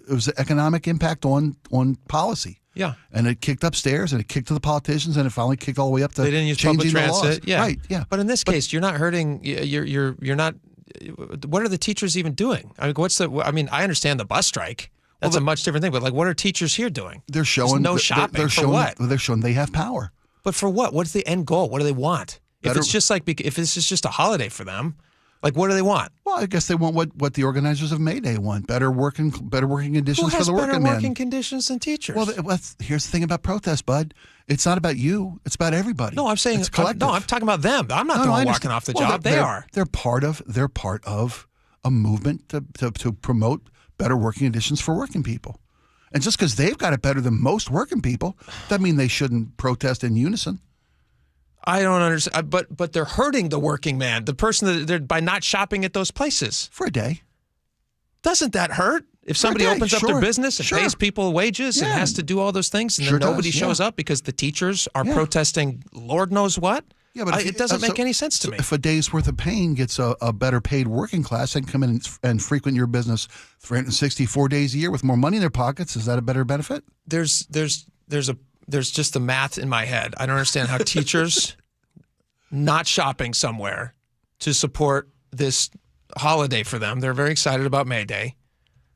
was an economic impact on policy. Yeah. And it kicked upstairs and it kicked to the politicians and it finally kicked all the way up to they didn't use changing public the laws. transit. Yeah. Right. Yeah. But in this case, you're not hurting. You're not. What are the teachers even doing? I mean, I understand the bus strike. That's a much different thing. But like, what are teachers here doing? They're showing no shopping. They're for showing, what? They're showing they have power. But for what? What's the end goal? What do they want? If it's just like, if this is just a holiday for them, like, what do they want? Well, I guess they want what the organizers of May Day want: better working conditions for the working man. Who has better working conditions than teachers? Well, here's the thing about protest, bud. It's not about you. It's about everybody. No, I'm saying it's collective. I'm talking about them. I'm not the one walking off the job. They are. They're part of a movement to promote better working conditions for working people. And just because they've got it better than most working people, doesn't mean they shouldn't protest in unison. I don't understand, but they're hurting the working man, the person that they're by not shopping at those places for a day. Doesn't that hurt? If somebody opens up their business and pays people wages and has to do all those things, and then nobody shows up because the teachers are protesting, Lord knows what. Yeah, but it doesn't make any sense to me. If a day's worth of pain gets a better paid working class and come in and frequent your business 364 days a year with more money in their pockets, is that a better benefit? There's just the math in my head. I don't understand how teachers not shopping somewhere to support this holiday for them. They're very excited about May Day.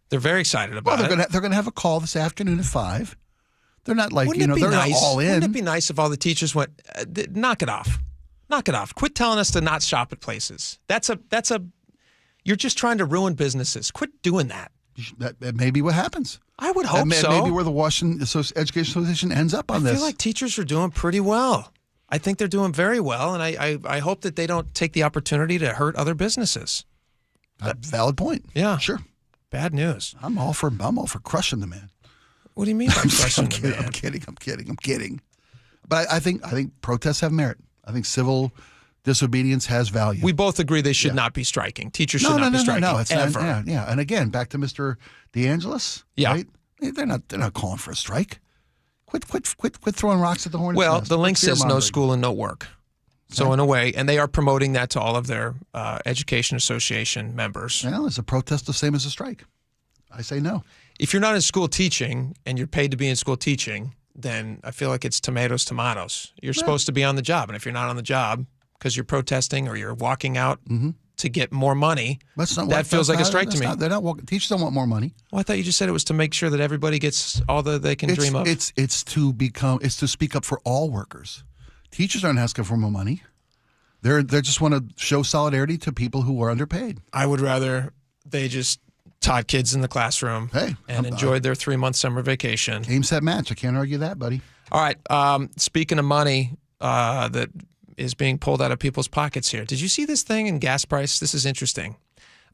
They're very excited about it. They're gonna have a call this afternoon at 5. They're not like, they're not all in. Wouldn't it be nice if all the teachers went, knock it off. Knock it off. Quit telling us to not shop at places. You're just trying to ruin businesses. Quit doing that. That may be what happens. I would hope so. Maybe where the Washington Education Association ends up on this. I feel like teachers are doing pretty well. I think they're doing very well, and I hope that they don't take the opportunity to hurt other businesses. Valid point. Yeah. Sure. Bad news. I'm all for crushing the man. What do you mean by crushing the man? I'm kidding. But I think protests have merit. I think civil disobedience has value. We both agree they should not be striking. Teachers should not be striking. No, it's ever. Not, yeah. And again, back to Mr. DeAngelis. Yeah. Right? They're not calling for a strike. Quit throwing rocks at the hornet's Well, nest. the link says no school and no work. So in a way, and they are promoting that to all of their education association members. Well, is a protest the same as a strike? I say no. If you're not in school teaching and you're paid to be in school teaching, then I feel like it's tomatoes. You're supposed to be on the job. And if you're not on the job because you're protesting or you're walking out to get more money, that feels like a strike to me. They're not walking. Teachers don't want more money. Well, I thought you just said it was to make sure that everybody gets all that they can dream of. It's to speak up for all workers. Teachers aren't asking for more money. They just want to show solidarity to people who are underpaid. I would rather they just taught kids in the classroom and enjoyed their 3-month summer vacation. Game, set, match. I can't argue that, buddy. All right. Speaking of money that is being pulled out of people's pockets here. Did you see this thing in gas price? This is interesting.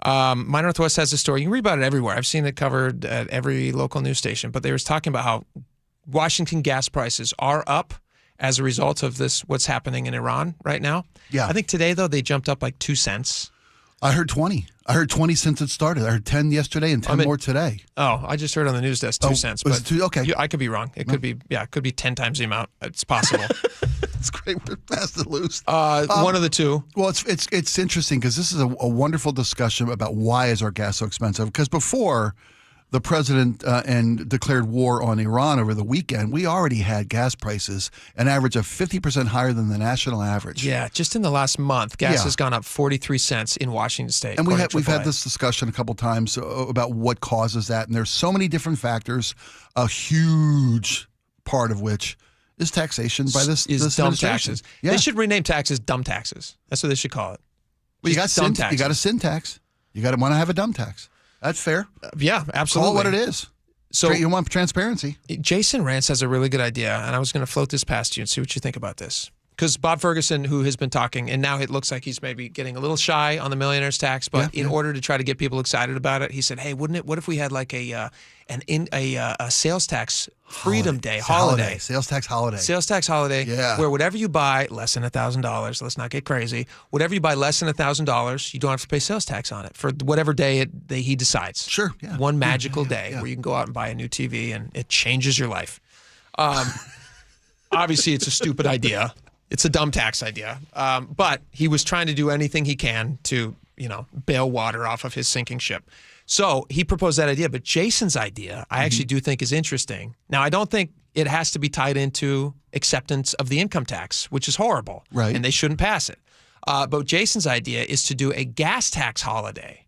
My Northwest has a story. You can read about it everywhere. I've seen it covered at every local news station. But they were talking about how Washington gas prices are up as a result of what's happening in Iran right now. Yeah. I think today, though, they jumped up like 2 cents. I heard 20. I heard 20 since it started. I heard 10 yesterday and 10 more today. Oh, I just heard on the news desk 2 cents. Was but it 2? Okay. I could be wrong. It could be 10 times the amount. It's possible. It's great. We're fast and loose. One of the two. Well, it's interesting because this is a wonderful discussion about why is our gas so expensive. Because before the president declared war on Iran over the weekend, we already had gas prices an average of 50% higher than the national average. Yeah, just in the last month, gas has gone up 43 cents in Washington State. And we've had this discussion a couple times about what causes that. And there's so many different factors, a huge part of which is taxation by this dumb taxes. Yeah. They should rename taxes dumb taxes. That's what they should call it. Well, you got a sin tax. You got to want to have a dumb tax. That's fair. Yeah, absolutely. Call it what it is. So you want transparency. Jason Rance has a really good idea, and I was going to float this past you and see what you think about this. Because Bob Ferguson, who has been talking, and now it looks like he's maybe getting a little shy on the millionaire's tax, but in order to try to get people excited about it, he said, "Hey, what if we had like a sales tax freedom day holiday, sales tax holiday, where whatever you buy less than $1,000, let's not get crazy. Whatever you buy less than $1,000, you don't have to pay sales tax on it for whatever day he decides. Sure, yeah. One magical day where you can go out and buy a new TV and it changes your life. Obviously, it's a stupid idea. It's a dumb tax idea. But he was trying to do anything he can to, bail water off of his sinking ship. So he proposed that idea. But Jason's idea, I actually do think is interesting. Now, I don't think it has to be tied into acceptance of the income tax, which is horrible. Right. And they shouldn't pass it. But Jason's idea is to do a gas tax holiday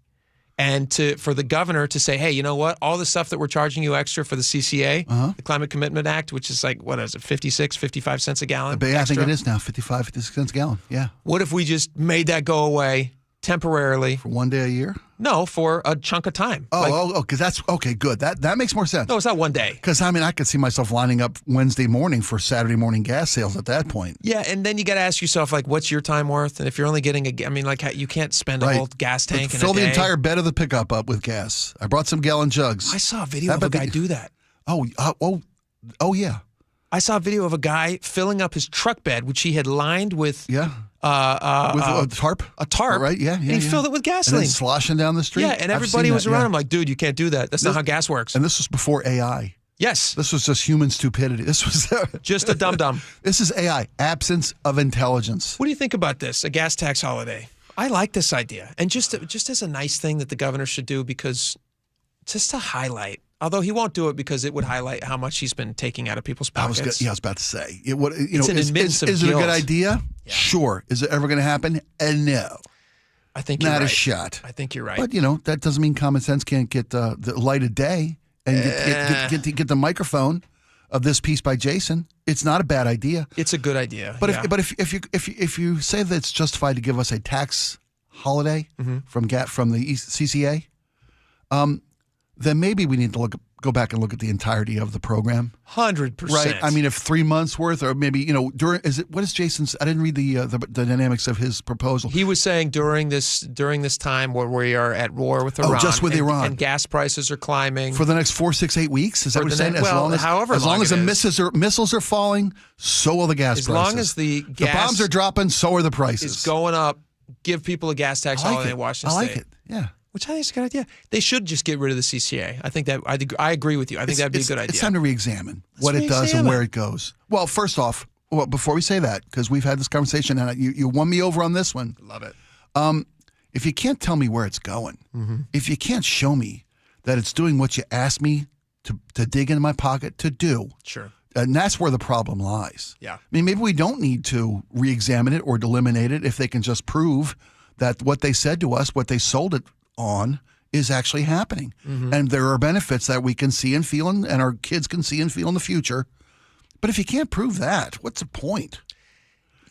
And for the governor to say, hey, you know what? All the stuff that we're charging you extra for the CCA, the Climate Commitment Act, which is like, what is it, 56, 55 cents a gallon? I think it is now, 55, 56 cents a gallon. Yeah. What if we just made that go away temporarily? For one day a year? No, for a chunk of time. Because that's, okay, good. That makes more sense. No, it's not one day. Because, I mean, I could see myself lining up Wednesday morning for Saturday morning gas sales at that point. Yeah, and then you got to ask yourself, like, what's your time worth? And if you're only getting you can't spend a whole gas tank in a day. Fill the entire bed of the pickup up with gas. I brought some gallon jugs. I saw a video of a guy do that. Oh, yeah. I saw a video of a guy filling up his truck bed, which he had lined with... Yeah. With a tarp? A tarp. Right, yeah. And he filled it with gasoline. And then sloshing down the street. Yeah, and everybody was around him like, dude, you can't do that. That's not how gas works. And this was before AI. Yes. This was just human stupidity. This was... just a dum-dum. This is AI, absence of intelligence. What do you think about this, a gas tax holiday? I like this idea. And just as a nice thing that the governor should do, because just to highlight, although he won't do it because it would highlight how much he's been taking out of people's pockets. I was about to say. Is it a good idea? Yeah. Sure. Is it ever going to happen? No. I think you're right. Not a shot. I think you're right. But, that doesn't mean common sense can't get the light of day and get the microphone of this piece by Jason. It's not a bad idea. It's a good idea. But if you say that it's justified to give us a tax holiday from the CCA, then maybe we need to go back and look at the entirety of the program. 100%. Right. I mean, if 3 months worth, or maybe what is Jason's? I didn't read the dynamics of his proposal. He was saying during this time where we are at war with Iran, just with Iran, and gas prices are climbing for the next 4, 6, 8 weeks. Is that what you're saying? As long as the missiles are falling, so will the gas prices. As long as the bombs are dropping, so are the prices. It's going up. Give people a gas tax holiday in Washington State. I like it. Yeah. Which I think is a good idea. They should just get rid of the CCA. I think that I agree with you. I think that'd be a good idea. It's time to re-examine what it does and where it goes. Well, first off, before we say that, because we've had this conversation and you won me over on this one. Love it. If you can't tell me where it's going, if you can't show me that it's doing what you asked me to dig into my pocket to do, sure. And that's where the problem lies. Yeah. I mean, maybe we don't need to re-examine it or eliminate it if they can just prove that what they said to us, what they sold it on, is actually happening. And there are benefits that we can see and feel and our kids can see and feel in the future. But if you can't prove that, what's the point?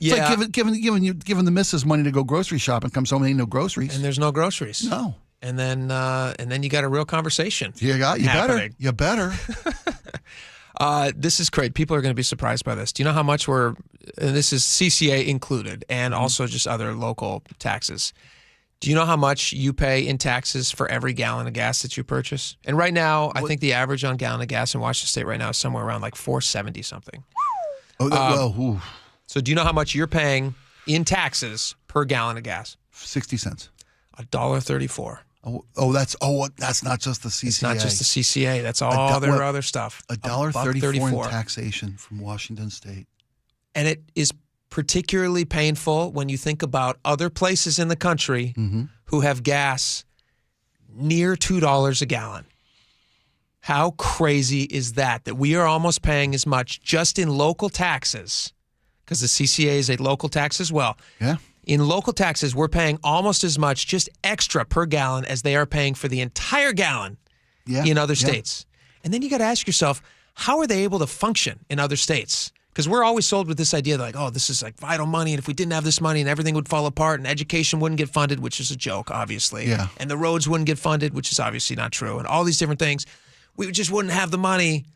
It's like giving the missus money to go grocery shopping, comes home and ain't no groceries. And there's no groceries. No. And then you got a real conversation. You better. This is great. People are going to be surprised by this. Do you know how much and this is CCA included and also just other local taxes. Do you know how much you pay in taxes for every gallon of gas that you purchase? And right now, I think the average on gallon of gas in Washington State right now is somewhere around like $4.70 something. So do you know how much you're paying in taxes per gallon of gas? 60 cents. $1.34. That's not just the CCA. It's not just the CCA. That's all their other stuff. $1.34 in taxation from Washington State. And it is particularly painful when you think about other places in the country who have gas near $2 a gallon. How crazy is that we are almost paying as much just in local taxes, because the CCA is a local tax as well. Yeah. In local taxes, we're paying almost as much just extra per gallon as they are paying for the entire gallon in other states. And then you got to ask yourself, how are they able to function in other states? Because we're always sold with this idea that, like, oh, this is like vital money, and if we didn't have this money, and everything would fall apart, and education wouldn't get funded, which is a joke, obviously. Yeah. And the roads wouldn't get funded, which is obviously not true, and all these different things. We just wouldn't have the money.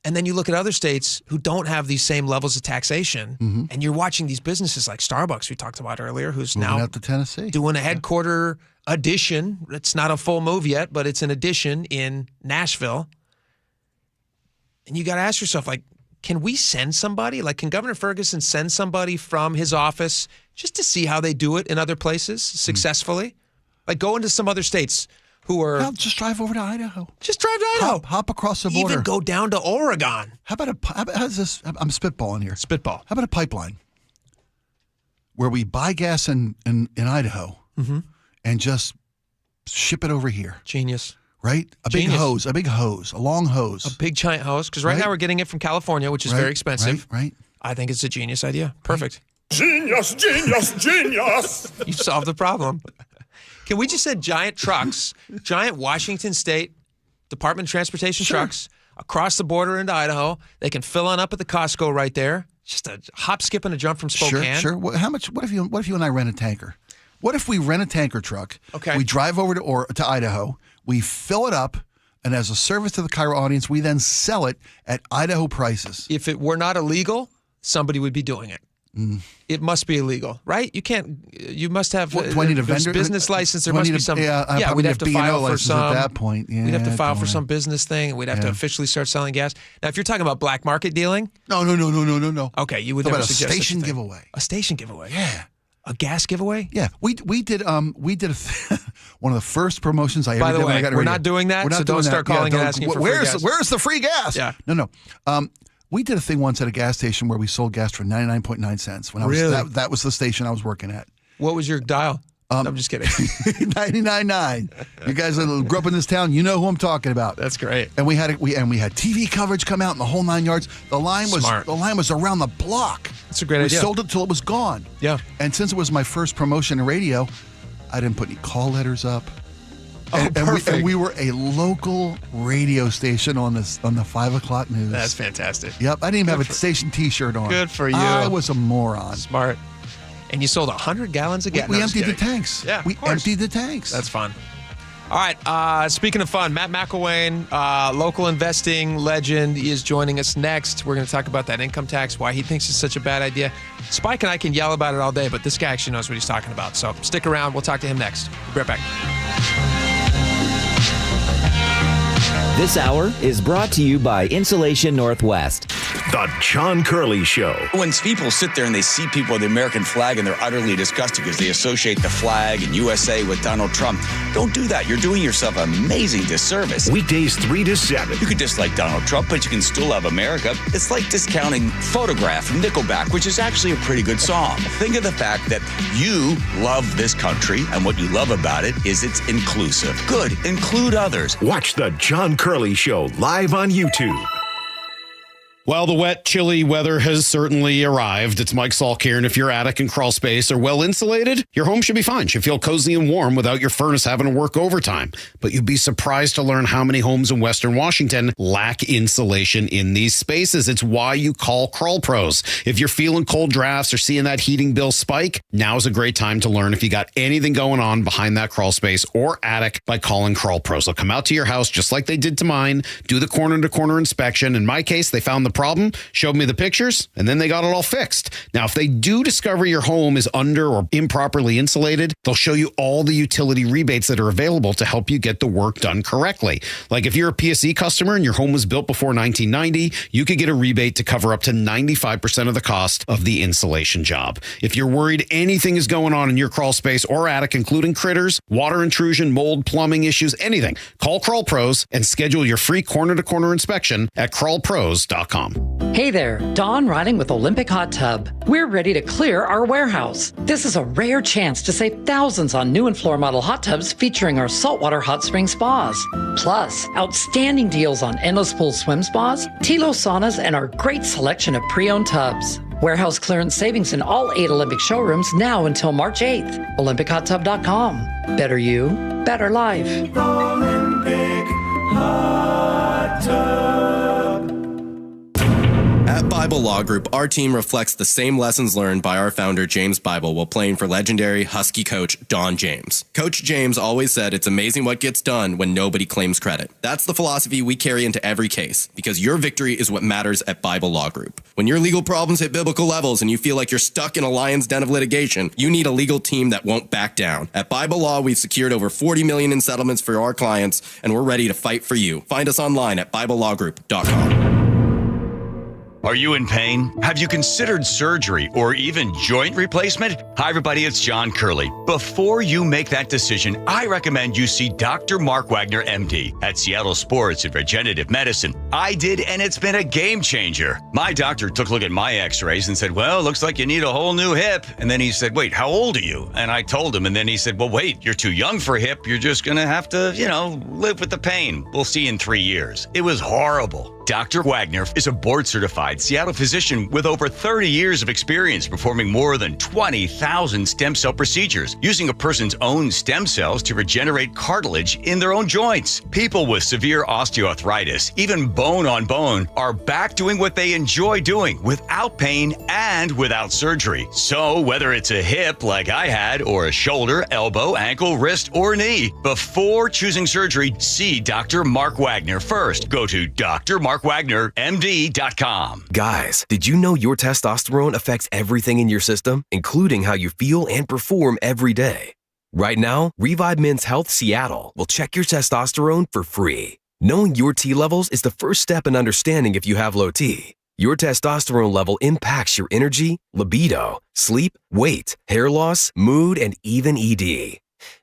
And then you look at other states who don't have these same levels of taxation, and you're watching these businesses like Starbucks we talked about earlier, who's moving now out to Tennessee, doing a headquarter addition. It's not a full move yet, but it's an addition in Nashville. And you got to ask yourself, like, can we send somebody? Like, can Governor Ferguson send somebody from his office just to see how they do it in other places successfully? Like, go into some other states who are... Well, just drive over to Idaho. Just drive to Idaho. Hop across the border. Even go down to Oregon. How's this? I'm spitballing here. Spitball. How about a pipeline where we buy gas in Idaho and just ship it over here? Genius. Right? A big hose, a long hose. A big giant hose. Because right now we're getting it from California, which is very expensive. Right. I think it's a genius idea. Perfect. Genius, genius, genius. You solved the problem. Can we just send giant trucks, giant Washington State Department of Transportation trucks across the border into Idaho? They can fill on up at the Costco right there. Just a hop, skip, and a jump from Spokane. Sure. What if you and I rent a tanker? What if we rent a tanker truck? Okay. We drive over to Idaho. We fill it up, and as a service to the KIRO audience, we then sell it at Idaho prices. If it were not illegal, somebody would be doing it. It must be illegal, right? You must have do I need a vendor business license. There must be some. Yeah, we'd have to file for some. At that point. Yeah, we'd have to file for some business thing, and we'd have to officially start selling gas. Now, if you're talking about black market dealing, no. Okay, you would Talk never about a suggest station such a thing. giveaway. A station giveaway. Yeah. A gas giveaway. Yeah, we did one of the first promotions I ever did. By the way, when I got we're radio. not doing that. We're not so doing don't start that. calling and asking for free gas. Where's the free gas? Yeah. No. We did a thing once at a gas station where we sold gas for 99.9 cents. When that was the station I was working at. What was your dial? I'm just kidding. 99.9. You guys that grew up in this town, you know who I'm talking about. That's great. And we had TV coverage come out in the whole 9 yards. The line was around the block. That's a great idea. We sold it till it was gone. Yeah. And since it was my first promotion in radio, I didn't put any call letters up. And we were a local radio station on the 5 o'clock news. That's fantastic. Yep, I didn't even have a station T-shirt on. Good for you. I was a moron. Smart. And you sold 100 gallons of gas. We emptied the tanks. Yeah, we emptied the tanks. That's fun. All right. Speaking of fun, Matt McElwain, local investing legend, is joining us next. We're going to talk about that income tax, why he thinks it's such a bad idea. Spike and I can yell about it all day, but this guy actually knows what he's talking about. So stick around. We'll talk to him next. We'll be right back. This hour is brought to you by Insulation Northwest. The John Curley Show. When people sit there and they see people with the American flag and they're utterly disgusted because they associate the flag and USA with Donald Trump, don't do that. You're doing yourself an amazing disservice. Weekdays 3 to 7. You could dislike Donald Trump, but you can still love America. It's like discounting Photograph from Nickelback, which is actually a pretty good song. Think of the fact that you love this country, and what you love about it is it's inclusive. Good. Include others. Watch the John Curley Show live on YouTube. Well, the wet, chilly weather has certainly arrived. It's Mike Salk here, and if your attic and crawl space are well insulated, your home should be fine. Should feel cozy and warm without your furnace having to work overtime. But you'd be surprised to learn how many homes in Western Washington lack insulation in these spaces. It's why you call Crawl Pros. If you're feeling cold drafts or seeing that heating bill spike, now's a great time to learn if you got anything going on behind that crawl space or attic by calling Crawl Pros. They'll come out to your house just like they did to mine, do the corner-to-corner inspection. In my case, they found the problem, showed me the pictures, and then they got it all fixed. Now, if they do discover your home is under or improperly insulated, they'll show you all the utility rebates that are available to help you get the work done correctly. Like if you're a PSE customer and your home was built before 1990, you could get a rebate to cover up to 95% of the cost of the insulation job. If you're worried anything is going on in your crawl space or attic, including critters, water intrusion, mold, plumbing issues, anything, call Crawl Pros and schedule your free corner-to-corner inspection at crawlpros.com. Hey there, Dawn Riding with Olympic Hot Tub. We're ready to clear our warehouse. This is a rare chance to save thousands on new and floor model hot tubs featuring our saltwater hot spring spas. Plus, outstanding deals on endless pool swim spas, Tilo saunas, and our great selection of pre-owned tubs. Warehouse clearance savings in all 8 Olympic showrooms now until March 8th. OlympicHotTub.com. Better you, better life. Olympic Hot Tub. At Bible Law Group, our team reflects the same lessons learned by our founder, James Bible, while playing for legendary Husky coach Don James. Coach James always said it's amazing what gets done when nobody claims credit. That's the philosophy we carry into every case, because your victory is what matters at Bible Law Group. When your legal problems hit biblical levels and you feel like you're stuck in a lion's den of litigation, you need a legal team that won't back down. At Bible Law, we've secured over $40 million in settlements for our clients, and we're ready to fight for you. Find us online at BibleLawGroup.com. Are you in pain? Have you considered surgery or even joint replacement? Hi, everybody. It's John Curley. Before you make that decision, I recommend you see Dr. Mark Wagner, MD, at Seattle Sports and Regenerative Medicine. I did, and it's been a game changer. My doctor took a look at my x-rays and said, well, looks like you need a whole new hip. And then he said, wait, how old are you? And I told him, and then he said, well, wait, you're too young for a hip. You're just going to have to, live with the pain. We'll see you in 3 years. It was horrible. Dr. Wagner is a board-certified Seattle physician with over 30 years of experience performing more than 20,000 stem cell procedures using a person's own stem cells to regenerate cartilage in their own joints. People with severe osteoarthritis, even bone on bone, are back doing what they enjoy doing without pain and without surgery. So whether it's a hip like I had or a shoulder, elbow, ankle, wrist, or knee, before choosing surgery, see Dr. Mark Wagner first. Go to drmarkwagnermd.com. Guys, did you know your testosterone affects everything in your system, including how you feel and perform every day? Right now, Revive Men's Health Seattle will check your testosterone for free. Knowing your T levels is the first step in understanding if you have low T. Your testosterone level impacts your energy, libido, sleep, weight, hair loss, mood, and even ED.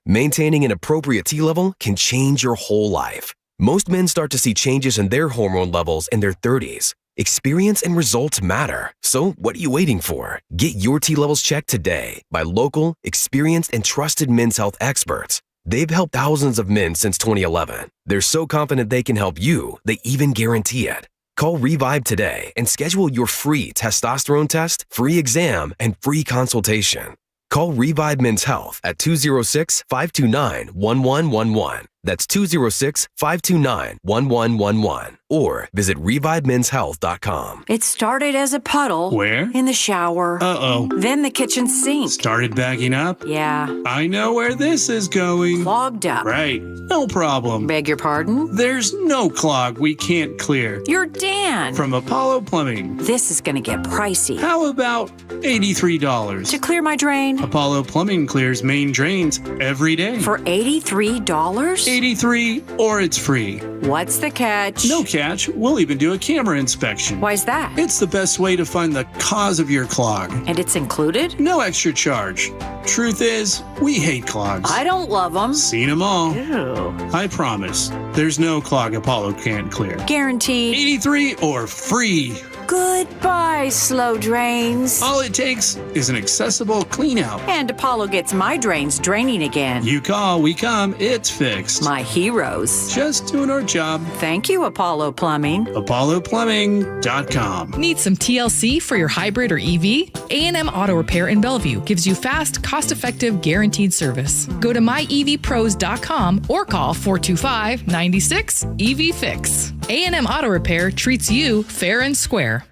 Maintaining an appropriate T level can change your whole life. Most men start to see changes in their hormone levels in their 30s. Experience and results matter. So what are you waiting for? Get your T levels checked today by local, experienced, and trusted men's health experts. They've helped thousands of men since 2011. They're so confident they can help you, they even guarantee it. Call Revive today and schedule your free testosterone test, free exam, and free consultation. Call Revive Men's Health at 206-529-1111. That's 206-529-1111. Or visit revivemenshealth.com. It started as a puddle. Where? In the shower. Uh-oh. Then the kitchen sink. Started backing up? Yeah. I know where this is going. Clogged up. Right. No problem. Beg your pardon? There's no clog we can't clear. You're Dan. From Apollo Plumbing. This is going to get pricey. How about $83? To clear my drain? Apollo Plumbing clears main drains every day. For $83? 83 or it's free. What's the catch? No catch. We'll even do a camera inspection. Why's that? It's the best way to find the cause of your clog. And it's included? No extra charge. Truth is, we hate clogs. I don't love them. Seen them all. Ew. I promise. There's no clog Apollo can't clear. Guaranteed. 83 or free. Goodbye, slow drains. All it takes is an accessible clean out. And Apollo gets my drains draining again. You call, we come, it's fixed. My heroes. Just doing our job. Thank you, Apollo Plumbing. ApolloPlumbing.com. Need some TLC for your hybrid or EV? A&M Auto Repair in Bellevue gives you fast, cost-effective, guaranteed service. Go to myevpros.com or call 425-96-EV-FIX. A&M Auto Repair treats you fair and square.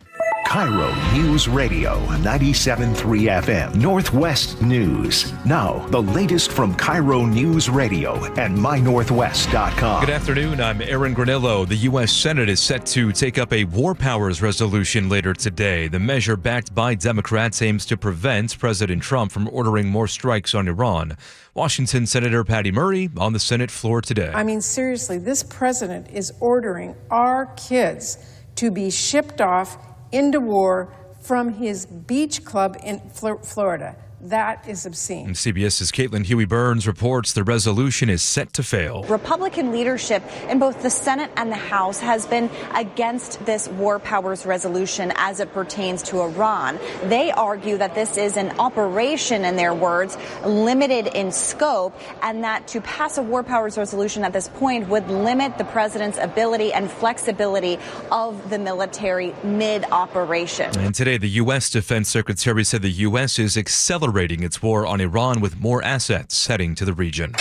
KIRO News Radio 97.3 FM Northwest News. Now, the latest from KIRO News Radio and mynorthwest.com. Good afternoon. I'm Aaron Granillo. The U.S. Senate is set to take up a war powers resolution later today. The measure, backed by Democrats, aims to prevent President Trump from ordering more strikes on Iran. Washington Senator Patty Murray on the Senate floor today. I mean, seriously, this president is ordering our kids to be shipped off into war from his beach club in Florida. That is obscene. And CBS's Caitlin Huey-Burns reports the resolution is set to fail. Republican leadership in both the Senate and the House has been against this war powers resolution as it pertains to Iran. They argue that this is an operation, in their words, limited in scope, and that to pass a war powers resolution at this point would limit the president's ability and flexibility of the military mid-operation. And today, the U.S. Defense Secretary said the U.S. is accelerating its war on Iran with more assets heading to the region.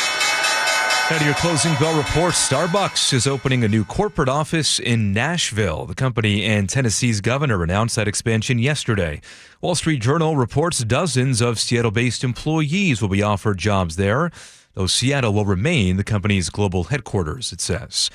Now to your closing bell report. Starbucks is opening a new corporate office in Nashville. The company and Tennessee's governor announced that expansion yesterday. Wall Street Journal reports dozens of Seattle-based employees will be offered jobs there, though Seattle will remain the company's global headquarters, it says.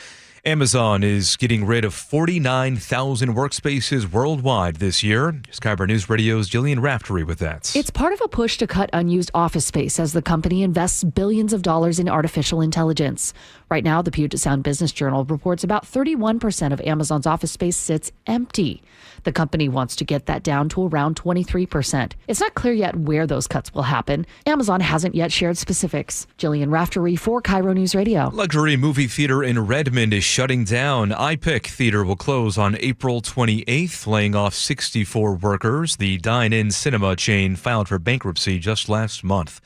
Amazon is getting rid of 49,000 workspaces worldwide this year. KIRO News Radio's Jillian Raftery with that. It's part of a push to cut unused office space as the company invests billions of dollars in artificial intelligence. Right now, the Puget Sound Business Journal reports about 31% of Amazon's office space sits empty. The company wants to get that down to around 23%. It's not clear yet where those cuts will happen. Amazon hasn't yet shared specifics. Jillian Raftery for KIRO News Radio. Luxury movie theater in Redmond is shutting down. iPic Theater will close on April 28th, laying off 64 workers. The dine-in cinema chain filed for bankruptcy just last month.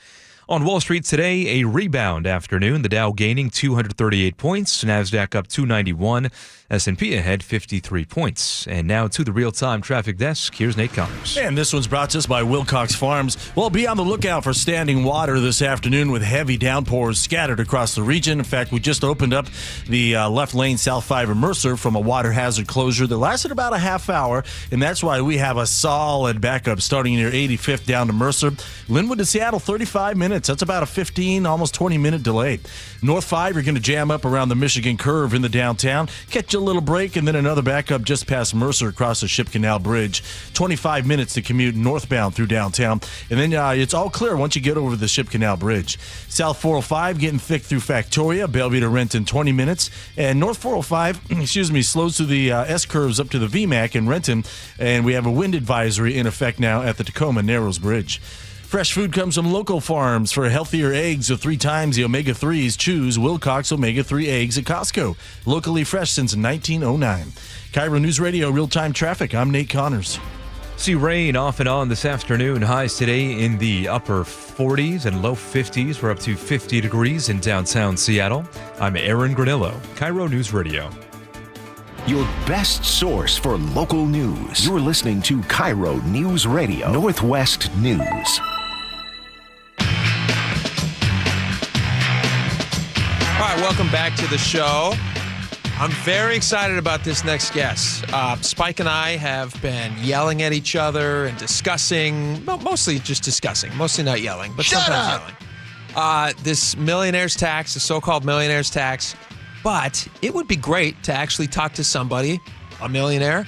On Wall Street today, a rebound afternoon. The Dow gaining 238 points, NASDAQ up 291, S&P ahead 53 points. And now to the real-time traffic desk. Here's Nate Connors. And this one's brought to us by Wilcox Farms. Well, be on the lookout for standing water this afternoon with heavy downpours scattered across the region. In fact, we just opened up the left lane South 5 in Mercer from a water hazard closure that lasted about a half hour, and that's why we have a solid backup starting near 85th down to Mercer. Linwood to Seattle, 35 minutes. That's about a 15, almost 20-minute delay. North 5, you're going to jam up around the Michigan Curve in the downtown. Catch a little break, and then another backup just past Mercer across the Ship Canal Bridge. 25 minutes to commute northbound through downtown. And then it's all clear once you get over the Ship Canal Bridge. South 405 getting thick through Factoria, Bellevue to Renton, 20 minutes. And North 405, slows through the S-curves up to the VMAC in Renton. And we have a wind advisory in effect now at the Tacoma Narrows Bridge. Fresh food comes from local farms. For healthier eggs of 3 times the omega-3s, choose Wilcox Omega-3 eggs at Costco. Locally fresh since 1909. KIRO News Radio real-time traffic. I'm Nate Connors. See rain off and on this afternoon. Highs today in the upper 40s and low 50s. We're up to 50 degrees in downtown Seattle. I'm Aaron Granillo, KIRO News Radio. Your best source for local news. You're listening to KIRO News Radio, Northwest News. All right, welcome back to the show. I'm very excited about this next guest. Spike and I have been yelling at each other and discussing, mostly just discussing, mostly not yelling, but sometimes yelling. This millionaire's tax, the so-called millionaire's tax. But it would be great to actually talk to somebody, a millionaire,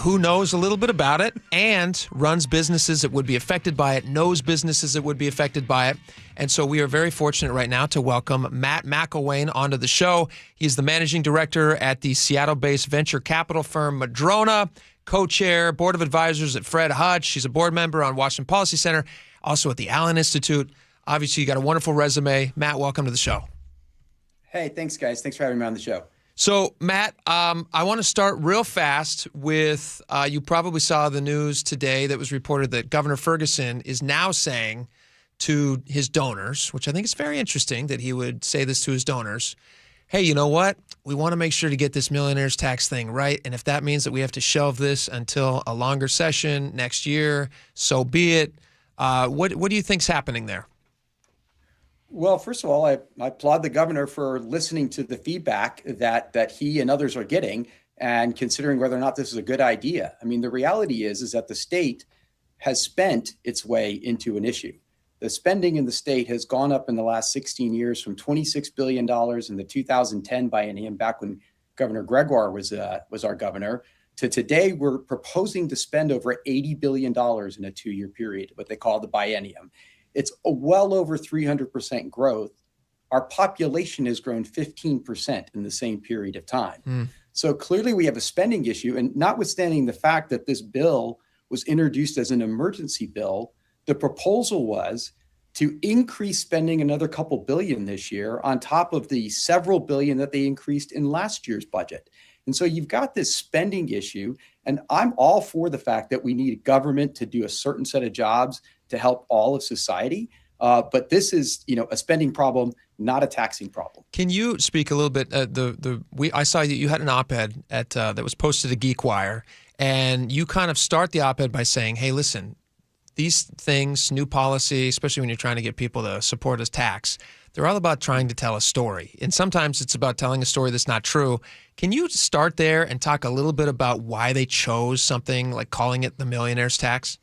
who knows a little bit about it and runs businesses that would be affected by it, knows businesses that would be affected by it. And so we are very fortunate right now to welcome Matt McElwain onto the show. He's the managing director at the Seattle-based venture capital firm Madrona, co-chair, board of advisors at Fred Hutch. She's a board member on Washington Policy Center, also at the Allen Institute. Obviously, you got a wonderful resume. Matt, welcome to the show. Hey, thanks, guys. Thanks for having me on the show. So, Matt, I want to start real fast with, you probably saw the news today that was reported that Governor Ferguson is now saying to his donors, which I think is very interesting that he would say this to his donors, hey, you know what? We want to make sure to get this millionaire's tax thing right. And if that means that we have to shelve this until a longer session next year, so be it. What do you think's happening there? Well, first of all, I applaud the governor for listening to the feedback that he and others are getting and considering whether or not this is a good idea. I mean, the reality is that the state has spent its way into an issue. The spending in the state has gone up in the last 16 years from $26 billion in the 2010 biennium, back when Governor Gregoire was our governor, to today we're proposing to spend over $80 billion in a 2-year period, what they call the biennium. It's a well over 300% growth. Our population has grown 15% in the same period of time. So clearly we have a spending issue, and notwithstanding the fact that this bill was introduced as an emergency bill, the proposal was to increase spending another couple billion this year on top of the several billion that they increased in last year's budget. And so you've got this spending issue, and I'm all for the fact that we need government to do a certain set of jobs to help all of society. But this is, a spending problem, not a taxing problem. Can you speak a little bit? I saw that you had an op-ed that was posted to GeekWire, and you kind of start the op-ed by saying, hey, listen, these things, new policy, especially when you're trying to get people to support a tax, they're all about trying to tell a story. And sometimes it's about telling a story that's not true. Can you start there and talk a little bit about why they chose something like calling it the millionaire's tax?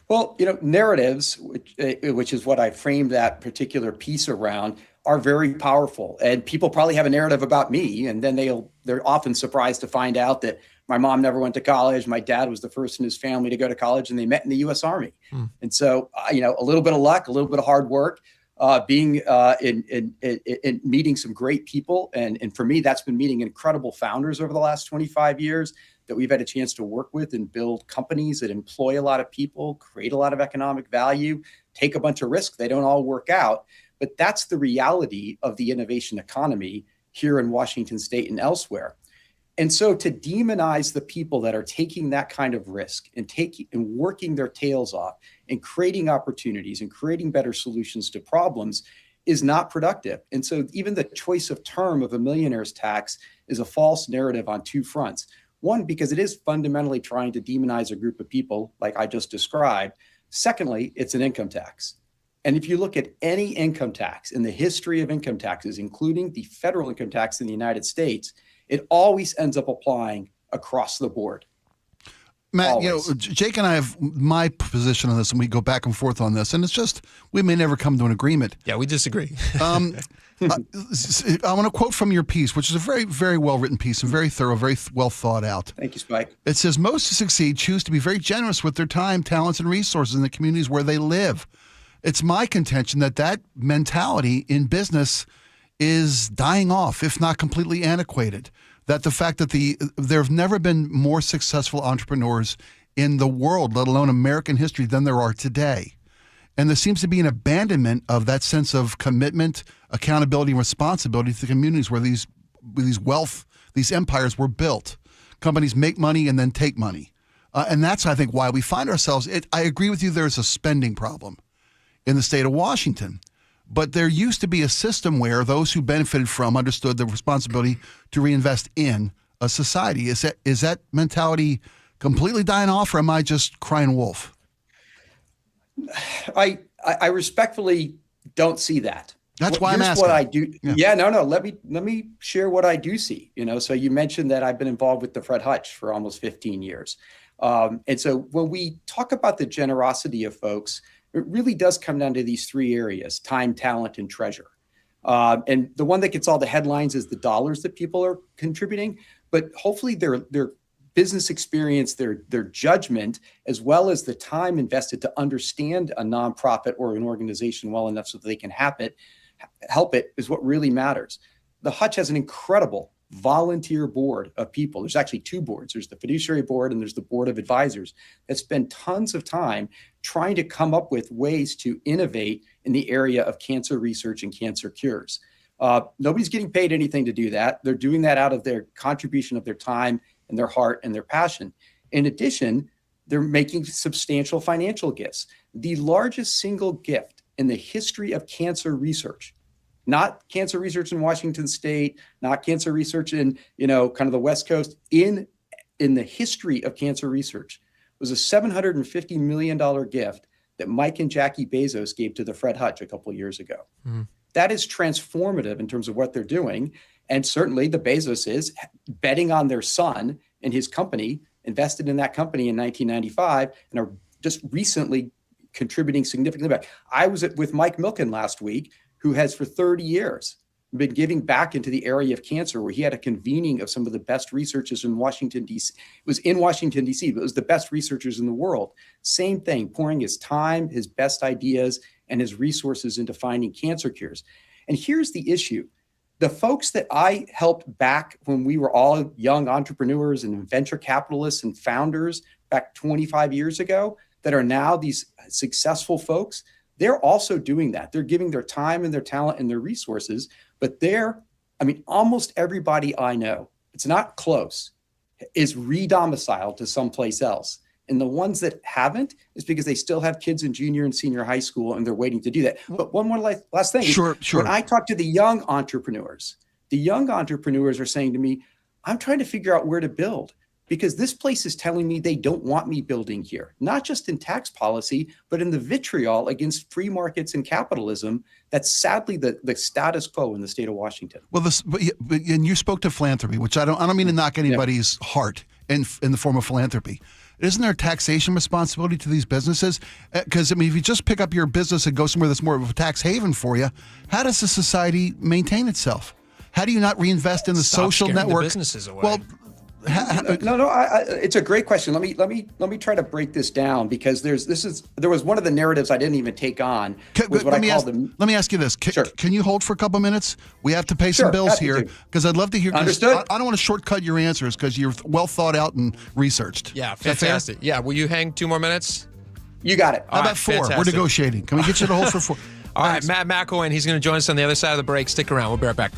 Well, narratives, which is what I framed that particular piece around, are very powerful. And people probably have a narrative about me, and then they're often surprised to find out that my mom never went to college. My dad was the first in his family to go to college, and they met in the U.S. Army. And so, a little bit of luck, a little bit of hard work, being in meeting some great people. And for me, that's been meeting incredible founders over the last 25 years that we've had a chance to work with and build companies that employ a lot of people, create a lot of economic value, take a bunch of risks. They don't all work out. But that's the reality of the innovation economy here in Washington State and elsewhere. And so to demonize the people that are taking that kind of risk and working their tails off and creating opportunities and creating better solutions to problems is not productive. And so even the choice of term of a millionaire's tax is a false narrative on two fronts. One, because it is fundamentally trying to demonize a group of people like I just described. Secondly, it's an income tax. And if you look at any income tax in the history of income taxes, including the federal income tax in the United States, it always ends up applying across the board. Matt, Always. Jake and I have my position on this, and we go back and forth on this, and it's just we may never come to an agreement. Yeah, we disagree. I want to quote from your piece, which is a very, very well-written piece and very thorough, very well thought out. Thank you, Spike. It says, most to succeed choose to be very generous with their time, talents, and resources in the communities where they live. It's my contention that mentality in business is dying off, if not completely antiquated. That the fact that there have never been more successful entrepreneurs in the world, let alone American history, than there are today. And there seems to be an abandonment of that sense of commitment, accountability, and responsibility to the communities where these empires were built. Companies make money and then take money. And that's, I think, why we find ourselves, I agree with you, there's a spending problem in the state of Washington. But there used to be a system where those who benefited from understood the responsibility to reinvest in a society. Is that mentality completely dying off, or am I just crying wolf? I respectfully don't see that. That's why I'm Here's asking. what I do. Yeah, no. Let me share what I do see. So you mentioned that I've been involved with the Fred Hutch for almost 15 years. And so when we talk about the generosity of folks, it really does come down to these three areas: time, talent, and treasure. And the one that gets all the headlines is the dollars that people are contributing, but hopefully their business experience, their judgment, as well as the time invested to understand a nonprofit or an organization well enough so that they can help it is what really matters. The Hutch has an incredible volunteer board of people. There's actually two boards. There's the fiduciary board and there's the board of advisors that spend tons of time trying to come up with ways to innovate in the area of cancer research and cancer cures. Nobody's getting paid anything to do that. They're doing that out of their contribution of their time and their heart and their passion. In addition, they're making substantial financial gifts. The largest single gift in the history of cancer research, not cancer research in Washington State, not cancer research in, kind of the West Coast, in the history of cancer research, was a $750 million gift that Mike and Jackie Bezos gave to the Fred Hutch a couple of years ago. Mm-hmm. That is transformative in terms of what they're doing. And certainly the Bezos is betting on their son and his company, invested in that company in 1995, and are just recently contributing significantly back. I was with Mike Milken last week, who has for 30 years been giving back into the area of cancer, where he had a convening of some of the best researchers in Washington, D.C. It was in Washington, D.C., but it was the best researchers in the world. Same thing, pouring his time, his best ideas, and his resources into finding cancer cures. And here's the issue. The folks that I helped back when we were all young entrepreneurs and venture capitalists and founders back 25 years ago that are now these successful folks, they're also doing that. They're giving their time and their talent and their resources, but almost everybody I know, it's not close, is re-domiciled to someplace else. And the ones that haven't is because they still have kids in junior and senior high school and they're waiting to do that. But one more last thing. Sure. When I talk to the young entrepreneurs are saying to me, I'm trying to figure out where to build, because this place is telling me they don't want me building here, not just in tax policy, but in the vitriol against free markets and capitalism. That's sadly the status quo in the state of Washington. Well, and you spoke to philanthropy, which I don't mean to knock anybody's heart in the form of philanthropy. Isn't there a taxation responsibility to these businesses? Because, if you just pick up your business and go somewhere that's more of a tax haven for you, how does the society maintain itself? How do you not reinvest in the social network? The businesses away. Well, it's a great question. Let me try to break this down, because there was one of the narratives I didn't even take on. Let me ask you this. Can you hold for a couple minutes? We have to pay some bills here, because I'd love to hear. Understood. I don't want to shortcut your answers, because you're well thought out and researched. Yeah, fantastic. Yeah, will you hang 2 more minutes? You got it. How about 4? Fantastic. We're negotiating. Can we get you to hold for 4? All right, Matt McElwain, he's going to join us on the other side of the break. Stick around. We'll be right back.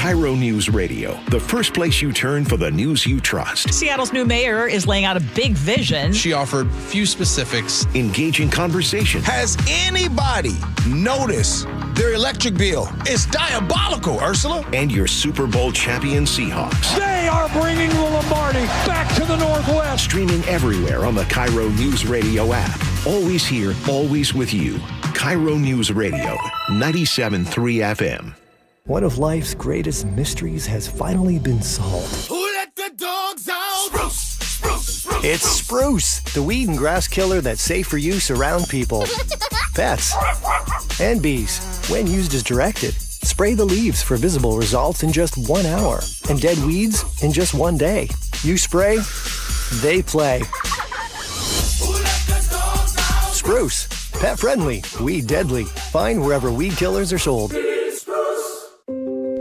KIRO News Radio, the first place you turn for the news you trust. Seattle's new mayor is laying out a big vision. She offered few specifics. Engaging conversation. Has anybody noticed their electric bill? It's diabolical, Ursula. And your Super Bowl champion Seahawks. They are bringing the Lombardi back to the Northwest. Streaming everywhere on the KIRO News Radio app. Always here, always with you. KIRO News Radio, 97.3 FM. One of life's greatest mysteries has finally been solved. Who let the dogs out? Spruce, spruce, spruce. It's spruce, the weed and grass killer that's safe for use around people, pets, and bees. When used as directed, spray the leaves for visible results in just 1 hour and dead weeds in just 1 day. You spray, they play. Spruce, pet friendly, weed deadly. Find wherever weed killers are sold.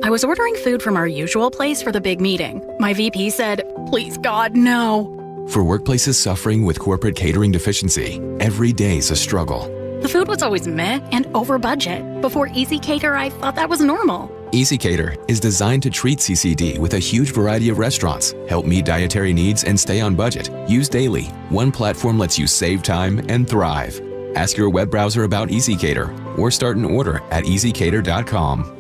I was ordering food from our usual place for the big meeting. My VP said, "Please God, no." For workplaces suffering with corporate catering deficiency, every day's a struggle. The food was always meh and over budget. Before Easy Cater, I thought that was normal. Easy Cater is designed to treat CCD with a huge variety of restaurants, help meet dietary needs, and stay on budget. Use daily. One platform lets you save time and thrive. Ask your web browser about Easy Cater or start an order at easycater.com.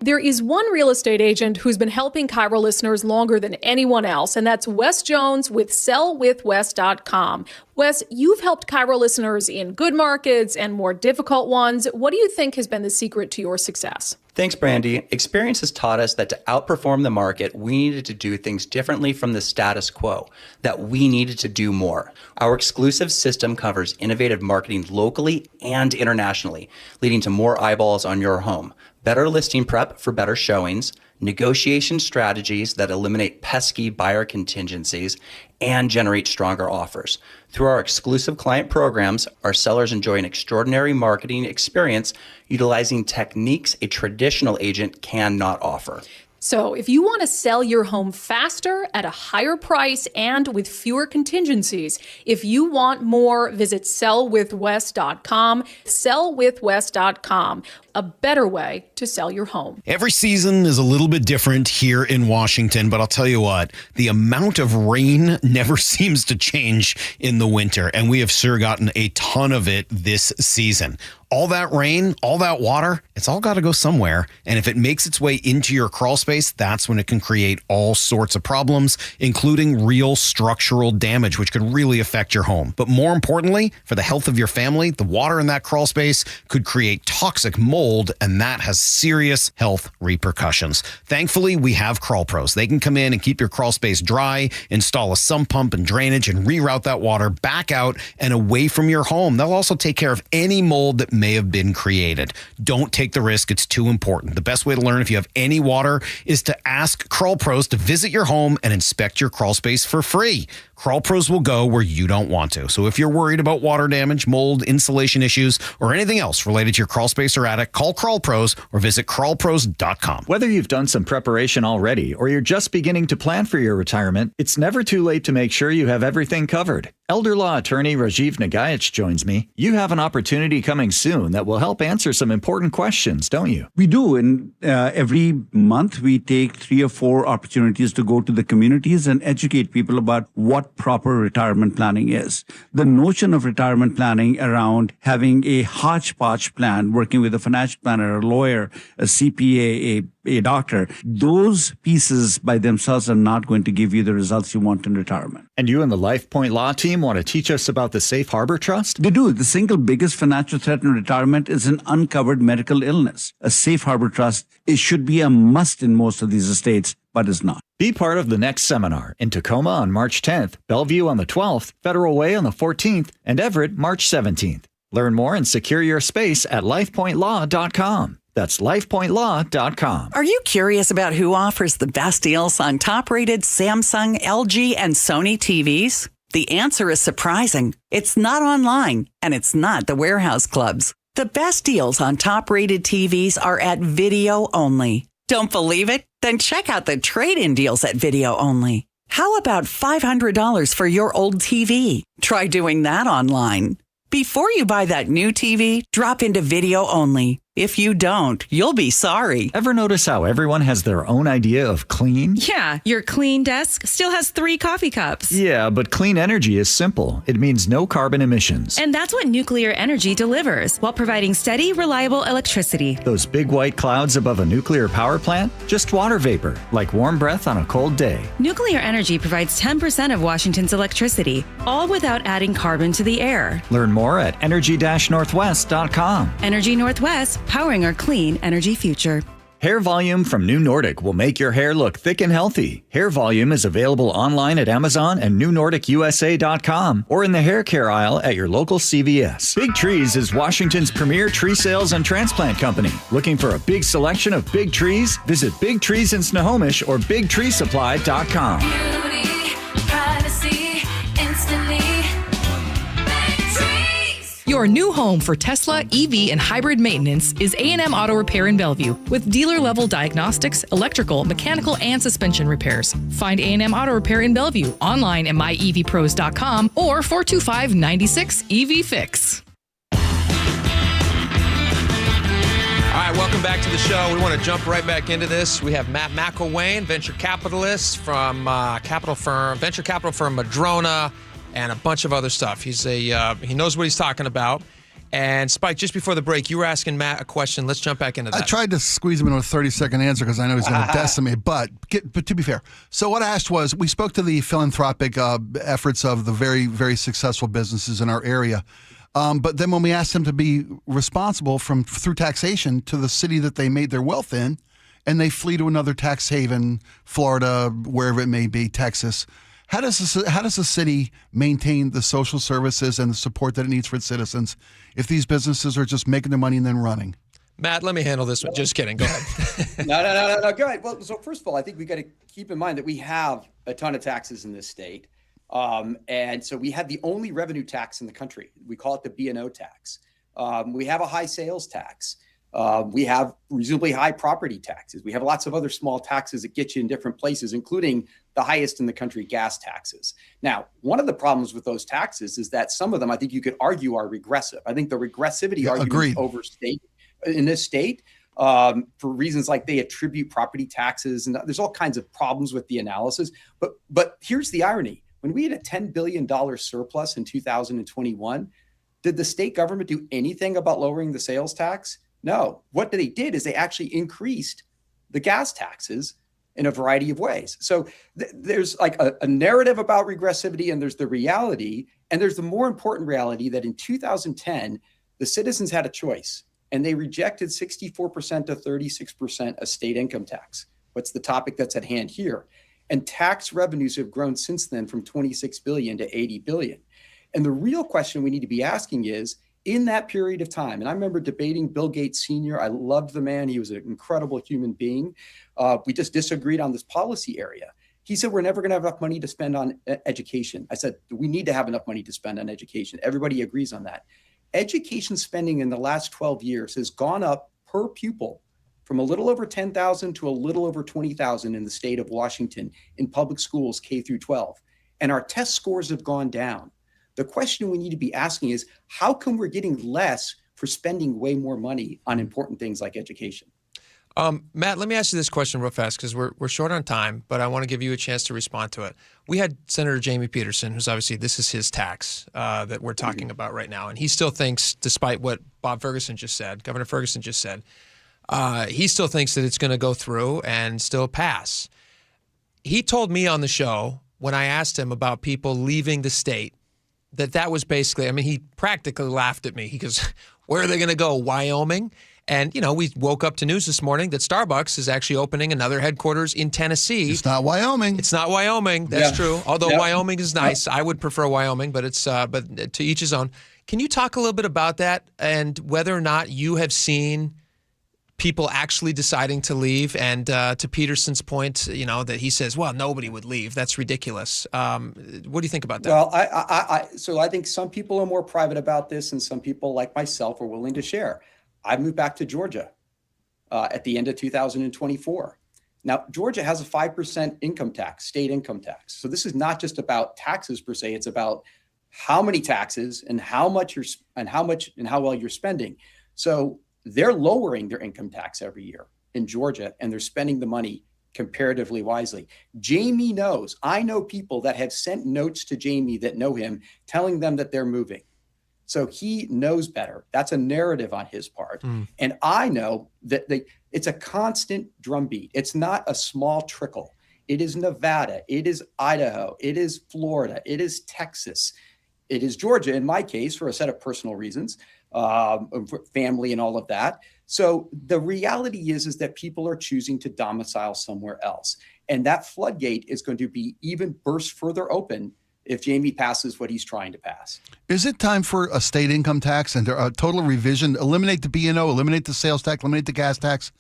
There is one real estate agent who's been helping KIRO listeners longer than anyone else, and that's Wes Jones with sellwithwes.com. Wes, you've helped KIRO listeners in good markets and more difficult ones. What do you think has been the secret to your success? Thanks, Brandy. Experience has taught us that to outperform the market, we needed to do things differently from the status quo, that we needed to do more. Our exclusive system covers innovative marketing locally and internationally, leading to more eyeballs on your home, better listing prep for better showings, negotiation strategies that eliminate pesky buyer contingencies, and generate stronger offers. Through our exclusive client programs, our sellers enjoy an extraordinary marketing experience utilizing techniques a traditional agent cannot offer. So if you want to sell your home faster at a higher price and with fewer contingencies, if you want more, visit sellwithwes.com, sellwithwes.com, a better way to sell your home. Every season is a little bit different here in Washington, but I'll tell you what, the amount of rain never seems to change in the winter, and we have sure gotten a ton of it this season. All that rain, all that water, it's all got to go somewhere. And if it makes its way into your crawl space, that's when it can create all sorts of problems, including real structural damage, which could really affect your home. But more importantly, for the health of your family, the water in that crawl space could create toxic mold, and that has serious health repercussions. Thankfully, we have Crawl Pros. They can come in and keep your crawl space dry, install a sump pump and drainage, and reroute that water back out and away from your home. They'll also take care of any mold that may have been created. Don't take the risk. It's too important. The best way to learn if you have any water is to ask Crawl Pros to visit your home and inspect your crawl space for free. Crawl Pros will go where you don't want to. So if you're worried about water damage, mold, insulation issues, or anything else related to your crawl space or attic, call Crawl Pros or visit crawlpros.com. Whether you've done some preparation already or you're just beginning to plan for your retirement, it's never too late to make sure you have everything covered. Elder law attorney Rajiv Nagayach joins me. You have an opportunity coming soon that will help answer some important questions, don't you? We do. And every month we take 3 or 4 opportunities to go to the communities and educate people about what proper retirement planning is. The notion of retirement planning around having a hodgepodge plan, working with a financial planner, a lawyer, a CPA, a doctor, those pieces by themselves are not going to give you the results you want in retirement. And you and the LifePoint Law team want to teach us about the Safe Harbor Trust? They do. The single biggest financial threat in retirement is an uncovered medical illness. A Safe Harbor Trust, it should be a must in most of these estates, but is not. Be part of the next seminar in Tacoma on March 10th, Bellevue on the 12th, Federal Way on the 14th, and Everett March 17th. Learn more and secure your space at lifepointlaw.com. That's lifepointlaw.com. Are you curious about who offers the best deals on top-rated Samsung, LG, and Sony TVs? The answer is surprising. It's not online, and it's not the warehouse clubs. The best deals on top-rated TVs are at Video Only. Don't believe it? Then check out the trade-in deals at Video Only. How about $500 for your old TV? Try doing that online. Before you buy that new TV, drop into Video Only. If you don't, you'll be sorry. Ever notice how everyone has their own idea of clean? Yeah, your clean desk still has 3 coffee cups. Yeah, but clean energy is simple. It means no carbon emissions. And that's what nuclear energy delivers, while providing steady, reliable electricity. Those big white clouds above a nuclear power plant? Just water vapor, like warm breath on a cold day. Nuclear energy provides 10% of Washington's electricity, all without adding carbon to the air. Learn more at energy-northwest.com. Energy Northwest, powering our clean energy future. Hair Volume from New Nordic will make your hair look thick and healthy. Hair Volume is available online at Amazon and newnordicusa.com or in the hair care aisle at your local CVS. Big Trees is Washington's premier tree sales and transplant company. Looking for a big selection of big trees? Visit Big Trees in Snohomish or bigtreesupply.com. Beauty, privacy, instantly. Your new home for Tesla, EV, and hybrid maintenance is A&M Auto Repair in Bellevue with dealer-level diagnostics, electrical, mechanical, and suspension repairs. Find A&M Auto Repair in Bellevue online at myevpros.com or 425-96-EV-FIX. All right, welcome back to the show. We want to jump right back into this. We have Matt McElwain, venture capitalist from venture capital firm Madrona, and a bunch of other stuff. He knows what he's talking about. And Spike, just before the break, you were asking Matt a question. Let's jump back into that. I tried to squeeze him into a 30-second answer because I know he's going to decimate. But to be fair, so what I asked was, we spoke to the philanthropic efforts of the very, very successful businesses in our area. But then when we asked them to be responsible through taxation to the city that they made their wealth in, and they flee to another tax haven, Florida, wherever it may be, Texas. How does the city maintain the social services and the support that it needs for its citizens if these businesses are just making their money and then running? Matt, let me handle this one. Just kidding. Go ahead. No. Go ahead. Well, so first of all, I think we got to keep in mind that we have a ton of taxes in this state. And so we have the only revenue tax in the country. We call it the B&O tax. We have a high sales tax. We have reasonably high property taxes. We have lots of other small taxes that get you in different places, including the highest in the country, gas taxes. Now, one of the problems with those taxes is that some of them, I think you could argue, are regressive. I think the regressivity argument is overstated in this state for reasons like they attribute property taxes, and there's all kinds of problems with the analysis. But here's the irony. When we had a $10 billion surplus in 2021, did the state government do anything about lowering the sales tax? No. What they did is they actually increased the gas taxes in a variety of ways. So there's like a narrative about regressivity, and there's the reality, and there's the more important reality that in 2010, the citizens had a choice, and they rejected 64% to 36% of state income tax. What's the topic that's at hand here? And tax revenues have grown since then from 26 billion to 80 billion. And the real question we need to be asking is, in that period of time, and I remember debating Bill Gates Sr. I loved the man. He was an incredible human being. We just disagreed on this policy area. He said, we're never going to have enough money to spend on education. I said, we need to have enough money to spend on education. Everybody agrees on that. Education spending in the last 12 years has gone up per pupil from a little over 10,000 to a little over 20,000 in the state of Washington in public schools K through 12. And our test scores have gone down. The question we need to be asking is, how come we're getting less for spending way more money on important things like education? Matt, let me ask you this question real fast because we're short on time, but I want to give you a chance to respond to it. We had Senator Jamie Peterson, who's obviously, this is his tax that we're talking about right now. And he still thinks, despite what Governor Ferguson just said, he still thinks that it's going to go through and still pass. He told me on the show when I asked him about people leaving the state, that was basically, I mean, he practically laughed at me. He goes, where are they going to go? Wyoming? And, we woke up to news this morning that Starbucks is actually opening another headquarters in Tennessee. It's not Wyoming. That's true. Although Wyoming is nice. I would prefer Wyoming, but but to each his own. Can you talk a little bit about that and whether or not you have seen people actually deciding to leave? And to Peterson's point, that he says, well, nobody would leave. That's ridiculous. What do you think about that? Well, so I think some people are more private about this, and some people like myself are willing to share. I moved back to Georgia at the end of 2024. Now, Georgia has a 5% income tax, state income tax. So this is not just about taxes per se. It's about how many taxes and how well you're spending. So they're lowering their income tax every year in Georgia, and they're spending the money comparatively wisely. Jamie knows. I know people that have sent notes to Jamie that know him, telling them that they're moving. So he knows better. That's a narrative on his part. And I know that it's a constant drumbeat. It's not a small trickle. It is Nevada. It is Idaho. It is Florida. It is Texas. It is Georgia, in my case, for a set of personal reasons, for family and all of that. So the reality is that people are choosing to domicile somewhere else. And that floodgate is going to be even burst further open if Jamie passes what he's trying to pass. Is it time for a state income tax and a total revision? Eliminate the B&O, eliminate the sales tax, eliminate the gas tax.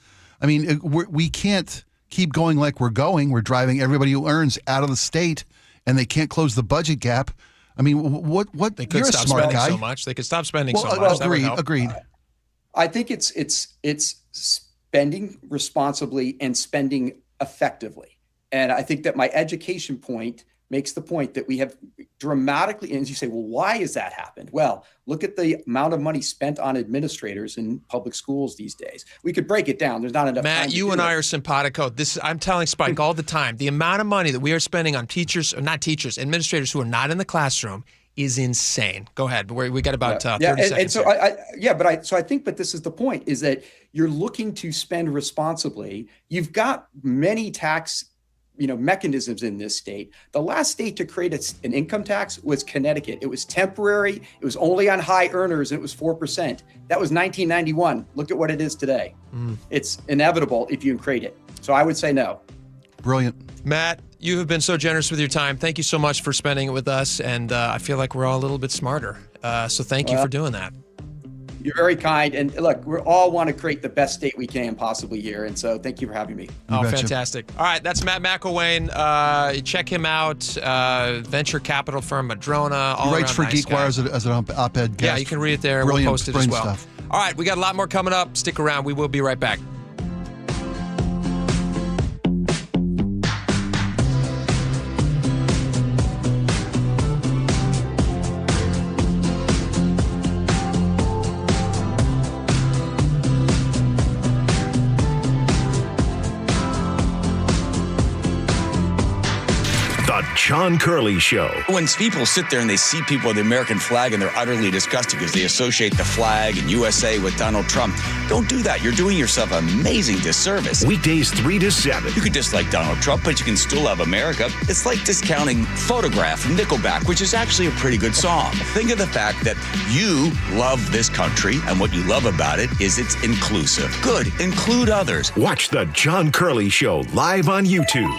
I mean, we can't keep going like we're going. We're driving everybody who earns out of the state, and they can't close the budget gap. I mean, what? They could you're stop a smart spending guy. so much. They could stop spending so much. Agreed. I think it's spending responsibly and spending effectively. And I think that my education point makes the point that we have dramatically, and you say, well, why has that happened? Well, look at the amount of money spent on administrators in public schools these days. We could break it down. There's not enough time. Matt, you and I are simpatico. I'm telling Spike all the time, the amount of money that we are spending on teachers, or not teachers, administrators who are not in the classroom is insane. Go ahead. We got about 30 seconds. And so I think, but this is the point, is that you're looking to spend responsibly. You've got many tax mechanisms in this state. The last state to create an income tax was Connecticut. It was temporary. It was only on high earners, and it was 4%. That was 1991. Look at what it is today. It's inevitable if you can create it. So I would say no. Brilliant. Matt, you have been so generous with your time. Thank you so much for spending it with us, and I feel like we're all a little bit smarter. So thank you for doing that. You're very kind. And look, we all want to create the best state we can possibly here. And so thank you for having me. Oh, fantastic. All right. That's Matt McElwain. Check him out. Venture capital firm, Madrona. He writes for GeekWire as an op-ed guest. Yeah, you can read it there. Brilliant, we'll post it as well. Stuff. All right. We got a lot more coming up. Stick around. We will be right back. John Curley Show. When people sit there and they see people with the American flag and they're utterly disgusted because they associate the flag and USA with Donald Trump, don't do that. You're doing yourself an amazing disservice. Weekdays 3 to 7. You could dislike Donald Trump, but you can still love America. It's like discounting Photograph from Nickelback, which is actually a pretty good song. Think of the fact that you love this country, and what you love about it is it's inclusive. Good. Include others. Watch the John Curley Show live on YouTube.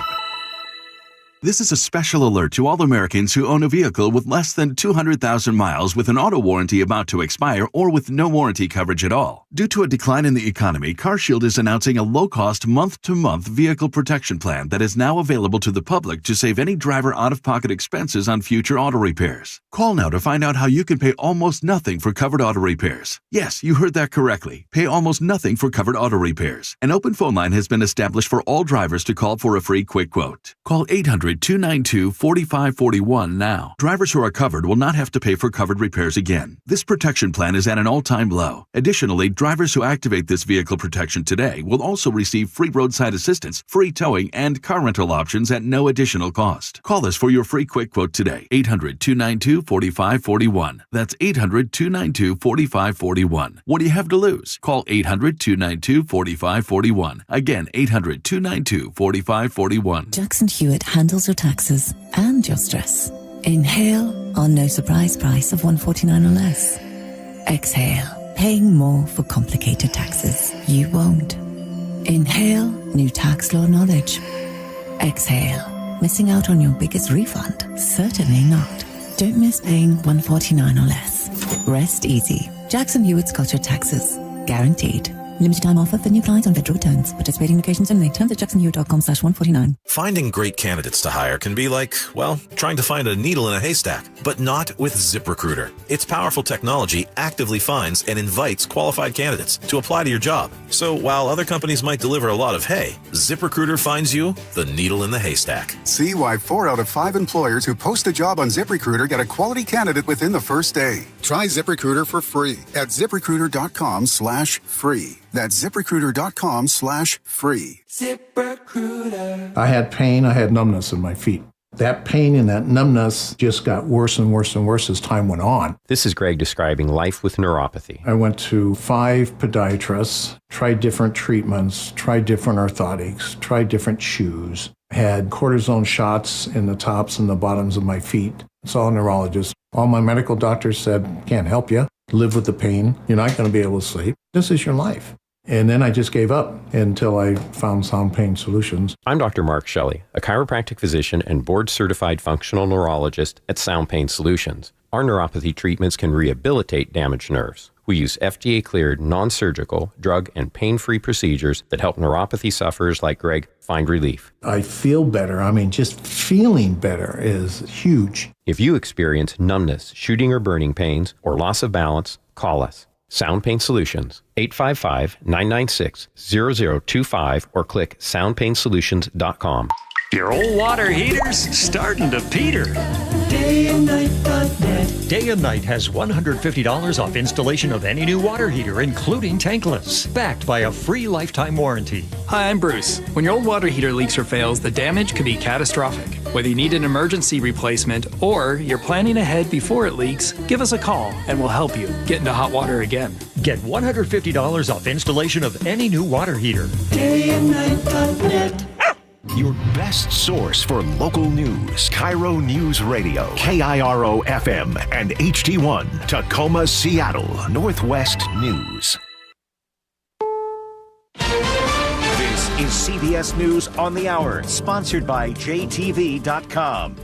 This is a special alert to all Americans who own a vehicle with less than 200,000 miles with an auto warranty about to expire or with no warranty coverage at all. Due to a decline in the economy, CarShield is announcing a low-cost month-to-month vehicle protection plan that is now available to the public to save any driver out-of-pocket expenses on future auto repairs. Call now to find out how you can pay almost nothing for covered auto repairs. Yes, you heard that correctly. Pay almost nothing for covered auto repairs. An open phone line has been established for all drivers to call for a free quick quote. Call 800-292-4541 now. Drivers who are covered will not have to pay for covered repairs again. This protection plan is at an all-time low. Additionally, drivers who activate this vehicle protection today will also receive free roadside assistance, free towing, and car rental options at no additional cost. Call us for your free quick quote today. 800-292-4541. That's 800-292-4541. What do you have to lose? Call 800-292-4541. Again, 800-292-4541. Jackson Hewitt handles your taxes and your stress. Inhale on no surprise price of $149 or less. Exhale, paying more for complicated taxes. You won't. Inhale, new tax law knowledge. Exhale, missing out on your biggest refund? Certainly not. Don't miss paying $149 or less. Rest easy. Jackson Hewitt's got your taxes. Guaranteed. Limited time offer for new clients on federal returns. Participating locations only. Terms at jacksonhewett.com/149. Finding great candidates to hire can be like, well, trying to find a needle in a haystack, but not with ZipRecruiter. Its powerful technology actively finds and invites qualified candidates to apply to your job. So while other companies might deliver a lot of hay, ZipRecruiter finds you the needle in the haystack. See why 4 out of 5 employers who post a job on ZipRecruiter get a quality candidate within the first day. Try ZipRecruiter for free at ZipRecruiter.com/free. That's ZipRecruiter.com/free. ZipRecruiter. I had pain, I had numbness in my feet. That pain and that numbness just got worse and worse and worse as time went on. This is Greg describing life with neuropathy. I went to 5 podiatrists, tried different treatments, tried different orthotics, tried different shoes, had cortisone shots in the tops and the bottoms of my feet. Saw a neurologist. All my medical doctors said, can't help you. Live with the pain. You're not going to be able to sleep. This is your life. And then I just gave up until I found Sound Pain Solutions. I'm Dr. Mark Shelley, a chiropractic physician and board-certified functional neurologist at Sound Pain Solutions. Our neuropathy treatments can rehabilitate damaged nerves. We use FDA-cleared, non-surgical, drug, and pain-free procedures that help neuropathy sufferers like Greg find relief. I feel better. I mean, just feeling better is huge. If you experience numbness, shooting or burning pains, or loss of balance, call us. Sound Pain Solutions, 855-996-0025, or click soundpainsolutions.com. Your old water heater's starting to peter. DayandNight.net. Day and Night has $150 off installation of any new water heater, including tankless, backed by a free lifetime warranty. Hi, I'm Bruce. When your old water heater leaks or fails, the damage could be catastrophic. Whether you need an emergency replacement or you're planning ahead before it leaks, give us a call and we'll help you get into hot water again. Get $150 off installation of any new water heater. DayandNight.net. Your best source for local news. KIRO Newsradio. KIRO FM and HD1. Tacoma, Seattle. Northwest News. This is CBS News on the Hour, sponsored by JTV.com.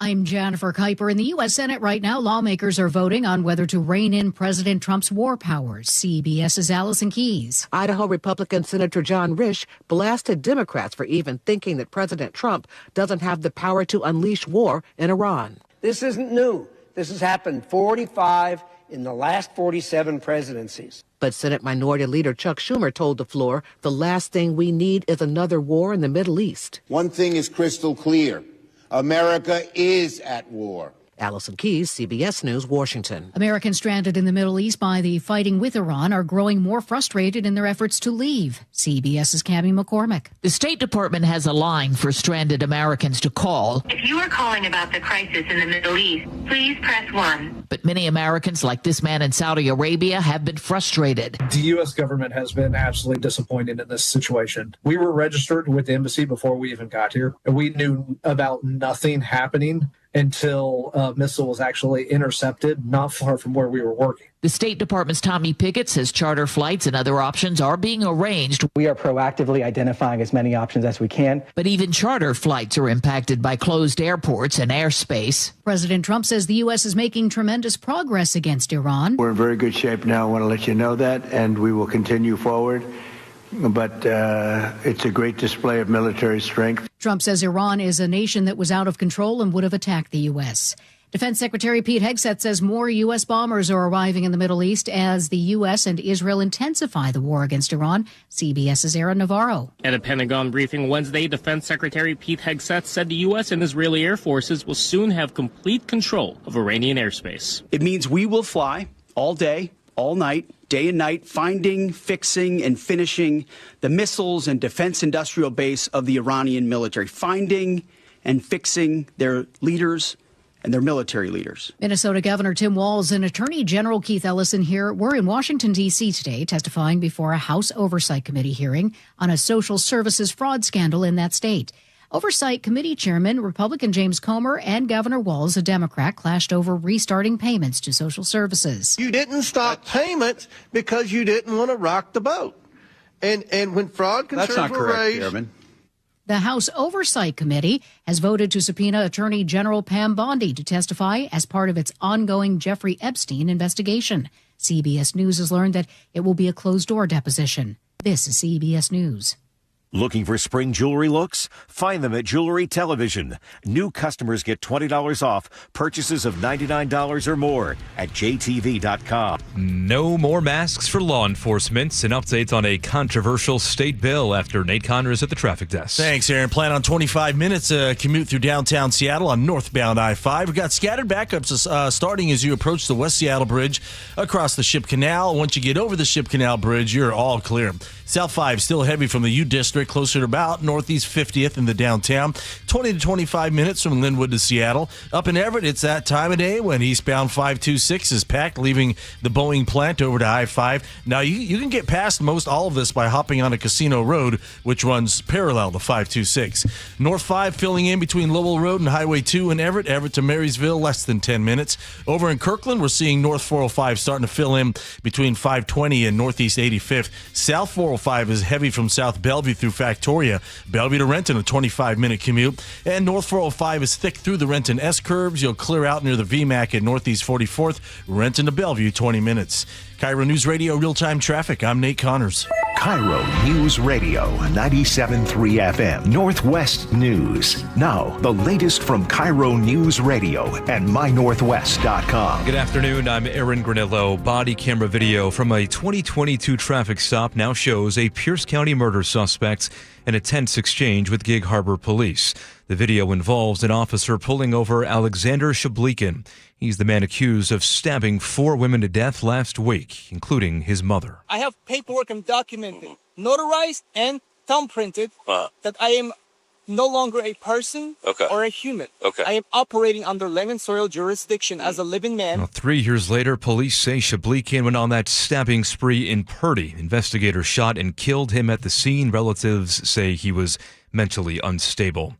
I'm Jennifer Kuiper. In the U.S. Senate right now, lawmakers are voting on whether to rein in President Trump's war powers. CBS's Allison Keyes. Idaho Republican Senator John Risch blasted Democrats for even thinking that President Trump doesn't have the power to unleash war in Iran. This isn't new. This has happened 45 in the last 47 presidencies. But Senate Minority Leader Chuck Schumer told the floor the last thing we need is another war in the Middle East. One thing is crystal clear. America is at war. Allison Keyes, CBS News, Washington. Americans stranded in the Middle East by the fighting with Iran are growing more frustrated in their efforts to leave. CBS's Cammie McCormick. The State Department has a line for stranded Americans to call. If you are calling about the crisis in the Middle East, please press 1. But many Americans, like this man in Saudi Arabia, have been frustrated. The U.S. government has been absolutely disappointed in this situation. We were registered with the embassy before we even got here, and we knew about nothing happening until a missile was actually intercepted not far from where we were working. The State Department's Tommy Pickett says charter flights and other options are being arranged. We are proactively identifying as many options as we can. But even charter flights are impacted by closed airports and airspace. President Trump says the U.S. is making tremendous progress against Iran. We're in very good shape now. I want to let you know that, and we will continue forward. But it's a great display of military strength. Trump says Iran is a nation that was out of control and would have attacked the U.S. Defense Secretary Pete Hegseth says more U.S. bombers are arriving in the Middle East as the U.S. and Israel intensify the war against Iran. CBS's Aaron Navarro. At a Pentagon briefing Wednesday, Defense Secretary Pete Hegseth said the U.S. and Israeli air forces will soon have complete control of Iranian airspace. It means we will fly all day, all night, day and night, finding, fixing, and finishing the missiles and defense industrial base of the Iranian military, finding and fixing their leaders and their military leaders. Minnesota Governor Tim Walz and Attorney General Keith Ellison here were in Washington, D.C. today testifying before a House Oversight Committee hearing on a social services fraud scandal in that state. Oversight Committee Chairman, Republican James Comer, and Governor Walz, a Democrat, clashed over restarting payments to social services. You didn't stop payments because you didn't want to rock the boat. And when fraud concerns were raised... Chairman. The House Oversight Committee has voted to subpoena Attorney General Pam Bondi to testify as part of its ongoing Jeffrey Epstein investigation. CBS News has learned that it will be a closed-door deposition. This is CBS News. Looking for spring jewelry looks? Find them at Jewelry Television. New customers get $20 off purchases of $99 or more at jtv.com. No more masks for law enforcement. An update on a controversial state bill after Nate Connors at the traffic desk. Thanks, Aaron. Plan on 25 minutes commute through downtown Seattle on northbound I-5. We've got scattered backups starting as you approach the West Seattle Bridge across the Ship Canal. Once you get over the Ship Canal Bridge, you're all clear. South 5 still heavy from the U District, closer to about Northeast 50th in the downtown. 20 to 25 minutes from Linwood to Seattle. Up in Everett, it's that time of day when eastbound 526 is packed, leaving the Boeing plant over to I-5. Now, you can get past most all of this by hopping on a Casino Road, which runs parallel to 526. North 5 filling in between Lowell Road and Highway 2 in Everett. Everett to Marysville, less than 10 minutes. Over in Kirkland, we're seeing North 405 starting to fill in between 520 and Northeast 85th. South 405 is heavy from South Bellevue through Factoria. Bellevue to Renton, a 25-minute commute. And North 405 is thick through the Renton S-curves. You'll clear out near the VMAC at Northeast 44th. Renton to Bellevue, 20 minutes. KIRO News Radio real-time traffic. I'm Nate Connors. KIRO News Radio 97.3 FM Northwest News. Now, the latest from KIRO News Radio and mynorthwest.com. Good afternoon. I'm Aaron Granillo. Body camera video from a 2022 traffic stop now shows a Pierce County murder suspect in a tense exchange with Gig Harbor police. The video involves an officer pulling over Alexander Shablikin. He's the man accused of stabbing 4 women to death last week, including his mother. I have paperwork and documented, notarized and thumbprinted that I am no longer a person or a human. I am operating under lemon soil jurisdiction as a living man. Well, 3 years later, police say Shablikin went on that stabbing spree in Purdy. Investigators shot and killed him at the scene. Relatives say he was mentally unstable.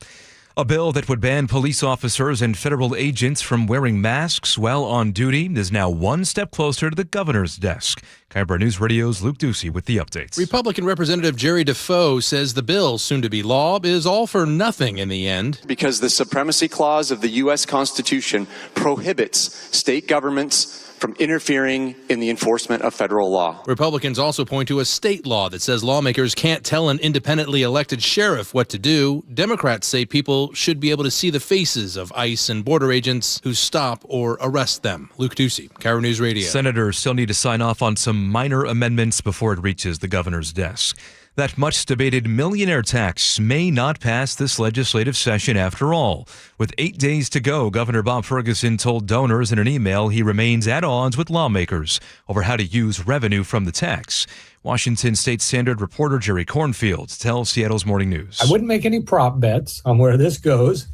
A bill that would ban police officers and federal agents from wearing masks while on duty is now one step closer to the governor's desk. KIRO News Radio's Luke Ducey with the updates. Republican Representative Jerry Defoe says the bill, soon to be law, is all for nothing in the end. Because the Supremacy Clause of the U.S. Constitution prohibits state governments from interfering in the enforcement of federal law. Republicans also point to a state law that says lawmakers can't tell an independently elected sheriff what to do. Democrats say people should be able to see the faces of ICE and border agents who stop or arrest them. Luke Ducey, KIRO News Radio. Senators still need to sign off on some minor amendments before it reaches the governor's desk. That much-debated millionaire tax may not pass this legislative session after all. With 8 days to go, Governor Bob Ferguson told donors in an email he remains at odds with lawmakers over how to use revenue from the tax. Washington State Standard reporter Jerry Cornfield tells Seattle's Morning News. I wouldn't make any prop bets on where this goes,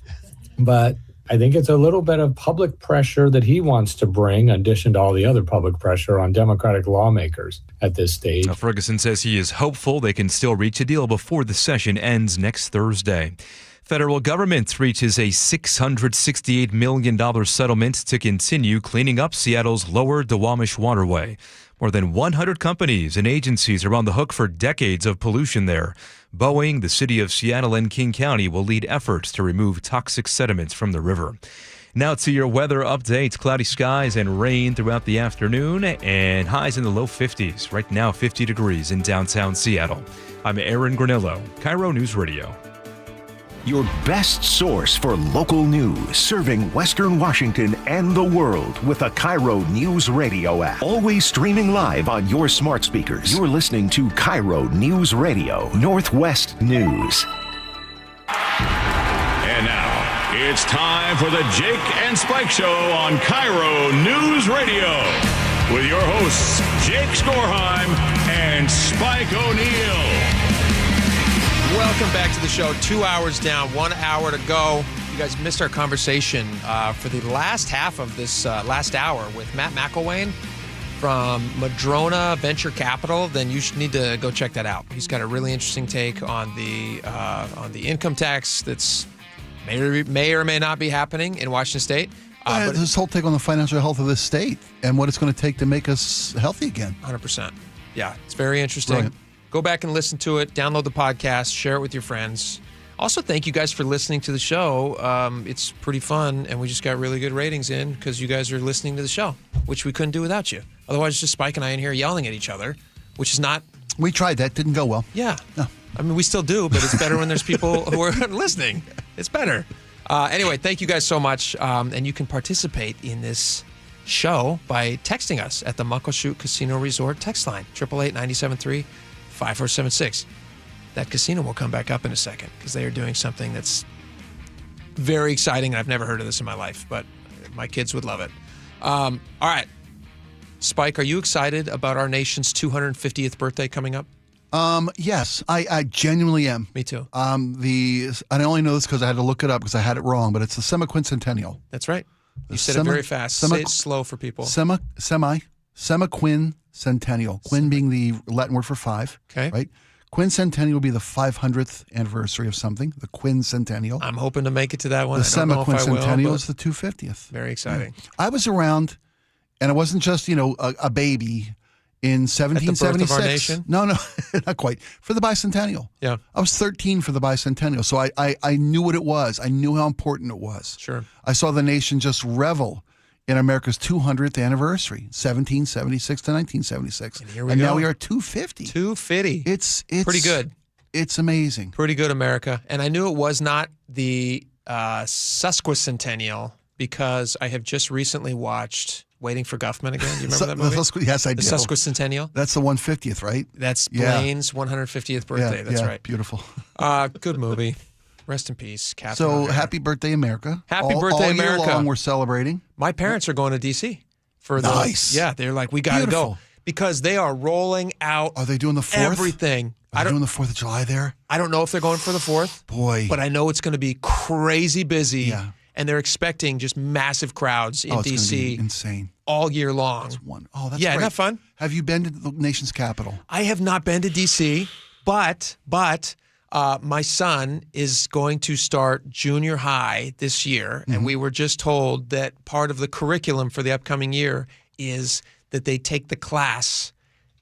but I think it's a little bit of public pressure that he wants to bring, in addition to all the other public pressure on Democratic lawmakers at this stage. Now, Ferguson says he is hopeful they can still reach a deal before the session ends next Thursday. Federal government reaches a $668 million settlement to continue cleaning up Seattle's lower Duwamish waterway. More than 100 companies and agencies are on the hook for decades of pollution there. Boeing, the city of Seattle, and King County will lead efforts to remove toxic sediments from the river. Now to your weather update. Cloudy skies and rain throughout the afternoon and highs in the low 50s. Right now, 50 degrees in downtown Seattle. I'm Aaron Granillo, KIRO News Radio. Your best source for local news, serving Western Washington and the world with the KIRO News Radio App. Always streaming live on your smart speakers. You're listening to KIRO News Radio, Northwest News. And now, it's time for the Jake and Spike Show on KIRO News Radio. With your hosts, Jake Skorheim and Spike O'Neill. Welcome back to the show. 2 hours down, 1 hour to go. You guys missed our conversation for the last half of this last hour with Matt McElwain from Madrona Venture Capital. Then you should need to go check that out. He's got a really interesting take on the income tax that's may or may not be happening in Washington State. But this whole take on the financial health of this state and what it's going to take to make us healthy again. 100%. Yeah, it's very interesting. Brilliant. Go back and listen to it. Download the podcast. Share it with your friends. Also, thank you guys for listening to the show. It's pretty fun, and we just got really good ratings in because you guys are listening to the show, which we couldn't do without you. Otherwise, just Spike and I in here yelling at each other, which is not. We tried that. Didn't go well. Yeah. No. I mean, we still do, but it's better when there's people who are listening. It's better. Anyway, thank you guys so much. And you can participate in this show by texting us at the Muckleshoot Casino Resort text line, 888-973-5476. That casino will come back up in a second because they are doing something that's very exciting. I've never heard of this in my life, but my kids would love it. All right. Spike, are you excited about our nation's 250th birthday coming up? Yes, I genuinely am. Me too. I only know this because I had to look it up because I had it wrong, but it's the semiquincentennial. That's right. You said it very fast. Say it slow for people. Semiquincentennial. Quin being the Latin word for 5. Okay. Right? Quincentennial will be the 500th anniversary of something, the quincentennial. I'm hoping to make it to that one. The semiquincentennial is the 250th. Very exciting. Yeah. I was around, and I wasn't just, a baby in 1776. At the birth of our nation? No, not quite. For the bicentennial. Yeah. I was 13 for the bicentennial, so I knew what it was. I knew how important it was. Sure. I saw the nation just revel in America's 200th anniversary, 1776 to 1976. And here we go. Now we are 250. 250. It's pretty good. It's amazing. Pretty good, America. And I knew it was not the sesquicentennial because I have just recently watched Waiting for Guffman again. Do you remember that movie? Yes, I do. The sesquicentennial? That's the 150th, right? That's Blaine's 150th birthday. That's right. Beautiful. Good movie. Rest in peace, Catherine. So O'Hara. happy birthday, America. Happy birthday, America. All year long we're celebrating. My parents are going to D.C. for Nice. Yeah, they're like, we got to go. Because they are rolling out Are they doing the 4th? everything. Are they doing the 4th of July there? I don't know if they're going for the 4th. Boy. But I know it's going to be crazy busy. Yeah. And they're expecting just massive crowds in it's D.C. gonna be insane. All year long. That's great. Yeah, isn't that fun? Have you been to the nation's capital? I have not been to D.C., but my son is going to start junior high this year, and we were just told that part of the curriculum for the upcoming year is that they take the class,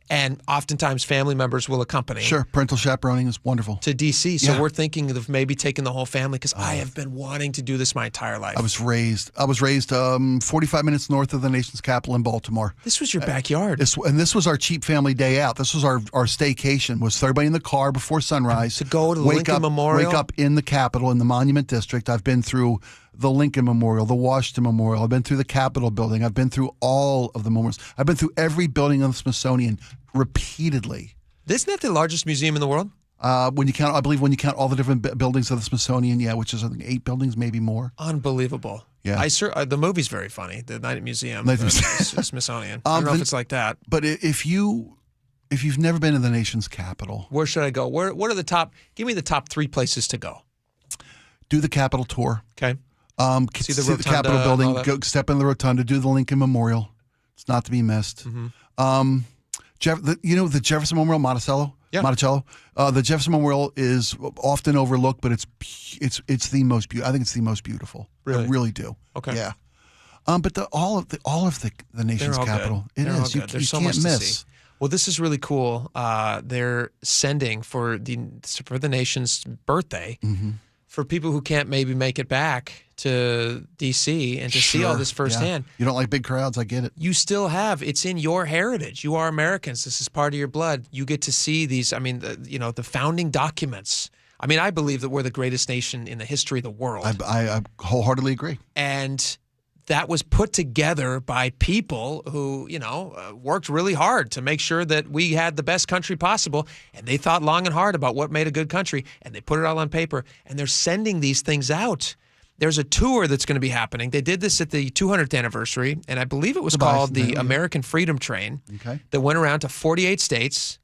and oftentimes family members will accompany. Sure, parental chaperoning is wonderful. To D.C., so Yeah. we're thinking of maybe taking the whole family because I have been wanting to do this my entire life. I was raised 45 minutes north of the nation's capital in Baltimore. This was your backyard. This was our cheap family day out. This was our staycation. Was everybody in the car before sunrise to go to the Lincoln Memorial? Wake up in the Capitol, in the Monument District. I've been through the Lincoln Memorial, the Washington Memorial. I've been through the Capitol building. I've been through all of the memorials. I've been through every building of the Smithsonian repeatedly. Isn't that the largest museum in the world? When you count all the different buildings of the Smithsonian, which is I think 8 buildings, maybe more. Unbelievable. Yeah. The movie's very funny. The Night at Museum, Smithsonian. I don't know if it's like that. But if you've never been to the nation's capital, where should I go? What are the top? Give me the top 3 places to go. Do the Capitol tour. Okay. See the Capitol building. Go step in the rotunda. Do the Lincoln Memorial. It's not to be missed. Mm-hmm. The Jefferson Memorial, Monticello. Yeah. Monticello. The Jefferson Memorial is often overlooked, but it's the most beautiful. I think it's the most beautiful. Really? I really do. Okay. Yeah. But all of the nation's capital, They're it is. All good. There's so can't much miss. to see. Well, this is really cool. They're sending for the nation's birthday for people who can't maybe make it back to D.C. and to see all this firsthand. Yeah. You don't like big crowds. I get it. You still have. It's in your heritage. You are Americans. This is part of your blood. You get to see these. I mean, the founding documents. I mean, I believe that we're the greatest nation in the history of the world. I wholeheartedly agree. And that was put together by people who, worked really hard to make sure that we had the best country possible. And they thought long and hard about what made a good country. And they put it all on paper. And they're sending these things out. There's a tour that's going to be happening. They did this at the 200th anniversary. And I believe it was called the American Freedom Train. Okay. That went around to 48 states.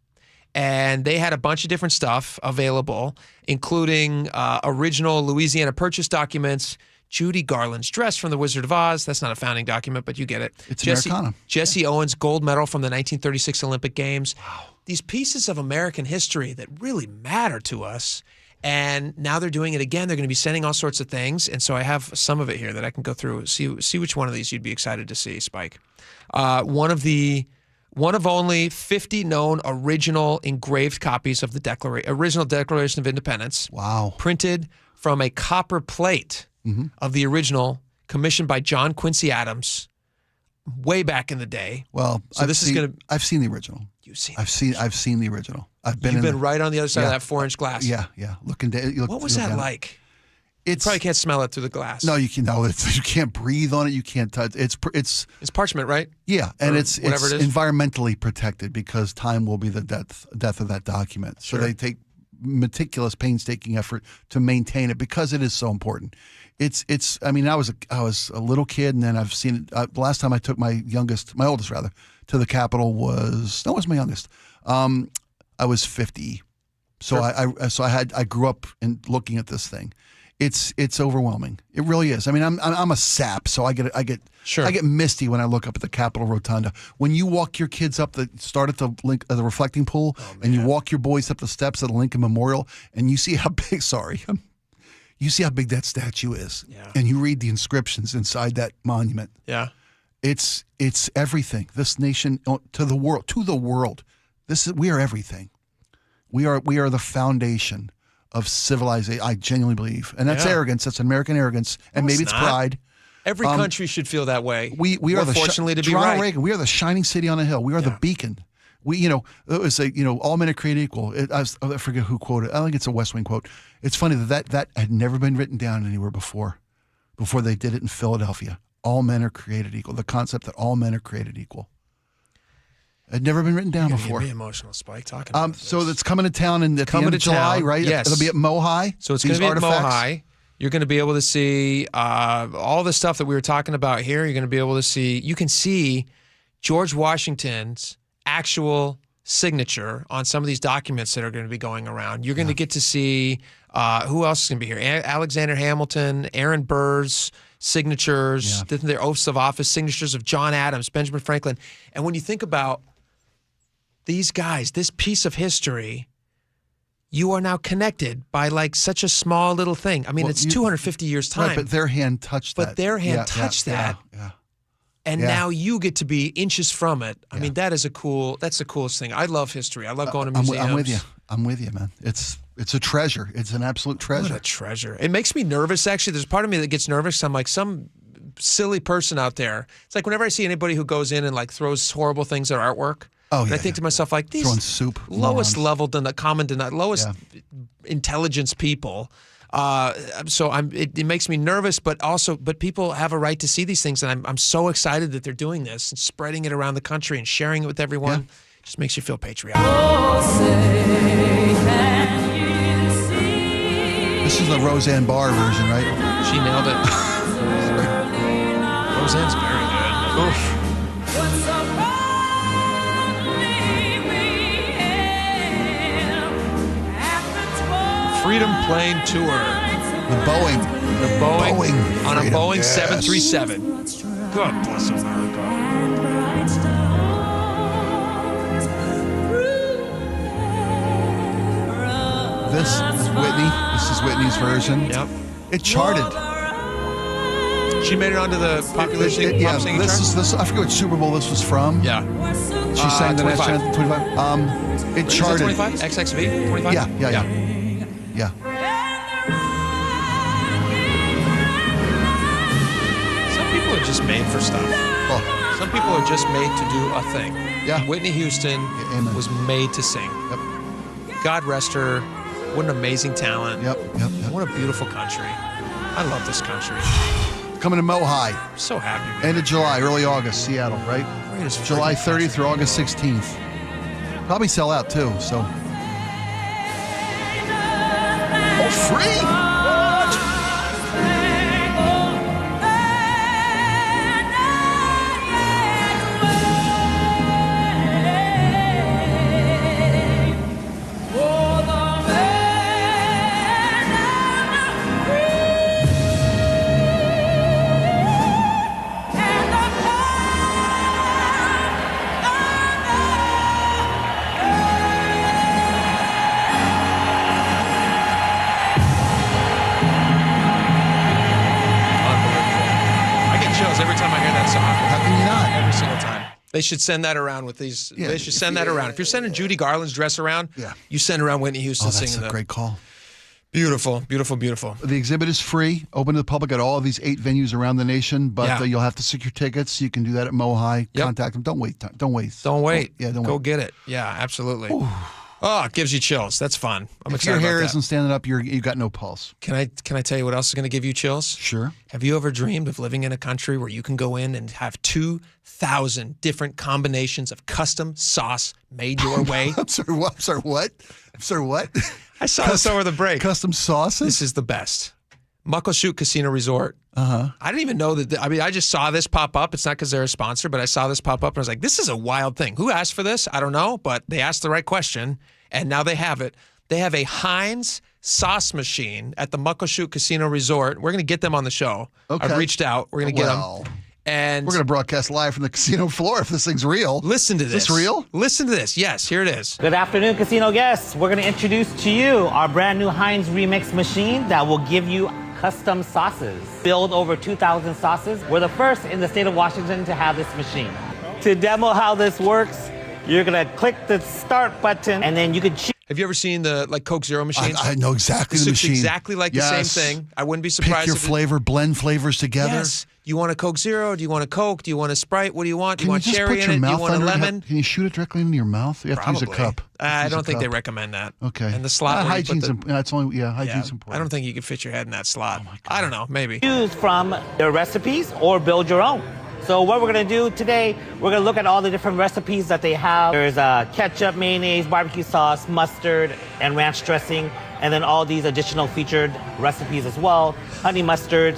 And they had a bunch of different stuff available, including original Louisiana Purchase documents, Judy Garland's dress from The Wizard of Oz. That's not a founding document, but you get it. It's Americana. Jesse Owens' gold medal from the 1936 Olympic Games. Wow. These pieces of American history that really matter to us. And now they're doing it again. They're going to be sending all sorts of things. And so I have some of it here that I can go through. See which one of these you'd be excited to see, Spike. One of only 50 known original engraved copies of the original Declaration of Independence. Wow. Printed from a copper plate of the original, commissioned by John Quincy Adams way back in the day. Well, so I've seen the original. You've seen. I've seen the original. You've been right on the other side of that 4-inch glass. Yeah. What was that like? You probably can't smell it through the glass. No, you can. No, you can't breathe on it. You can't touch. It's parchment, right? Yeah, and it's whatever it is. environmentally protected because time will be the death of that document. So they take meticulous, painstaking effort to maintain it because it is so important. It's. I mean, I was a little kid, and then I've seen it. The last time I took my oldest rather, to the Capitol was my youngest. I was 50, so sure. I grew up in looking at this thing. It's overwhelming. It really is. I mean, I'm a sap, so I get misty when I look up at the Capitol Rotunda. When you walk your kids up start at the reflecting pool, and you walk your boys up the steps of the Lincoln Memorial, and you see how big. You see how big that statue is, and you read the inscriptions inside that monument. Yeah, it's everything. This nation to the world. We are everything. We are the foundation of civilization. I genuinely believe, and that's arrogance. That's American arrogance, and maybe it's pride. Every country should feel that way. We are fortunately to be Ronald right. Reagan. We are the shining city on a hill. We are the beacon. It was all men are created equal. I forget who quoted it. I think it's a West Wing quote. It's funny that had never been written down anywhere before they did it in Philadelphia. All men are created equal. The concept that all men are created equal. It had never been written down before. Get me emotional, Spike, talking about this. So it's coming to town at the end of July, right? Yes. It'll be at Mohi. So it's going to be at Mohi. You're going to be able to see all the stuff that we were talking about here. You're going to be able to see. You can see George Washington's actual signature on some of these documents that are going to be going around. You're going to get to see who else is going to be here. Alexander Hamilton, Aaron Burr's signatures, their oaths of office, signatures of John Adams, Benjamin Franklin. And when you think about these guys, this piece of history, you are now connected by like such a small little thing. I mean, it's 250 years time. Right, but their hand touched that. But their hand touched that. Yeah. And now you get to be inches from it. I mean, that's the coolest thing. I love history. I love going to museums. I'm with you, man. It's a treasure. It's an absolute treasure. What a treasure. It makes me nervous, actually. There's part of me that gets nervous. I'm like, some silly person out there. It's like whenever I see anybody who goes in and like throws horrible things at artwork, and I think to myself, like, these throwing soup, lowest level, lowest intelligence people. So it makes me nervous, but people have a right to see these things, and I'm so excited that they're doing this and spreading it around the country and sharing it with everyone. It just makes you feel patriotic. This is the Roseanne Barr version, right? She nailed it. Roseanne's very good. Oof. Freedom Plane Tour. The Boeing on a Freedom. Boeing 737. God bless America. This is Whitney. This is Whitney's version. Yep. It charted. She made it onto the popular singing chart? I forget what Super Bowl this was from. Yeah. She sang the national anthem 25. It charted. Is that 25? XXV? 25? Yeah. Some people are just made for stuff. Oh. Some people are just made to do a thing. Yeah. Whitney Houston was made to sing. Yep. God rest her. What an amazing talent. Yep. What a beautiful country. I love this country. Coming to Mohi. I'm so happy. End of July, early August, Seattle, right? July 30th through August 16th. Probably sell out too, so. Oh, free? They should send that around with these. They should send that around. If you're sending Judy Garland's dress around, you send around Whitney Houston singing that's a great call. Beautiful, beautiful, beautiful. The exhibit is free, open to the public at all of these 8 venues around the nation, but Yeah. you'll have to secure tickets. You can do that at Mohai. Yep. Contact them. Don't wait. Don't wait. Don't wait. Don't Go wait. get it. Yeah, absolutely. Oh, it gives you chills. That's fun. I'm If excited your hair about that. isn't standing up, you got no pulse. Can I tell you what else is going to give you chills? Sure. Have you ever dreamed of living in a country where you can go in and have 2,000 different combinations of custom sauce made your way? I'm sorry, what? I'm sorry, what? I saw this over the break. Custom sauces? This is the best. Muckleshoot Casino Resort. Uh-huh. I didn't even know that. I just saw this pop up. It's not because they're a sponsor, but I saw this pop up and I was like, this is a wild thing. Who asked for this? I don't know, but they asked the right question, and now they have it. They have a Heinz sauce machine at the Muckleshoot Casino Resort. We're going to get them on the show. Okay. I've reached out. We're going to get them. And we're going to broadcast live from the casino floor if this thing's real. Listen to this. Is this real? Listen to this. Yes, here it is. Good afternoon, casino guests. We're going to introduce to you our brand new Heinz Remix machine that will give you custom sauces. Build over 2,000 sauces. We're the first in the state of Washington to have this machine. To demo how this works, you're going to click the start button and then you can choose. Have you ever seen the Coke Zero machines? I know exactly This the looks machine. exactly like the same thing. I wouldn't be surprised. Pick your if it- flavor, blend flavors together. Yes. Do you want a Coke Zero? Do you want a Coke? Do you want a Sprite? What do you want? Do you want just cherry put in your it? Do you mouth want a under it? lemon? Can you shoot it directly into your mouth? You have to use a cup. I don't think they recommend. recommend that. Okay. And the slot. where you put hygiene's the- that's only hygiene's I important. don't think you could fit your head in that slot. I don't know. Maybe. Choose from their recipes or build your own. So what we're going to do today, we're going to look at all the different recipes that they have. There's ketchup, mayonnaise, barbecue sauce, mustard, and ranch dressing, and then all these additional featured recipes as well. Honey mustard,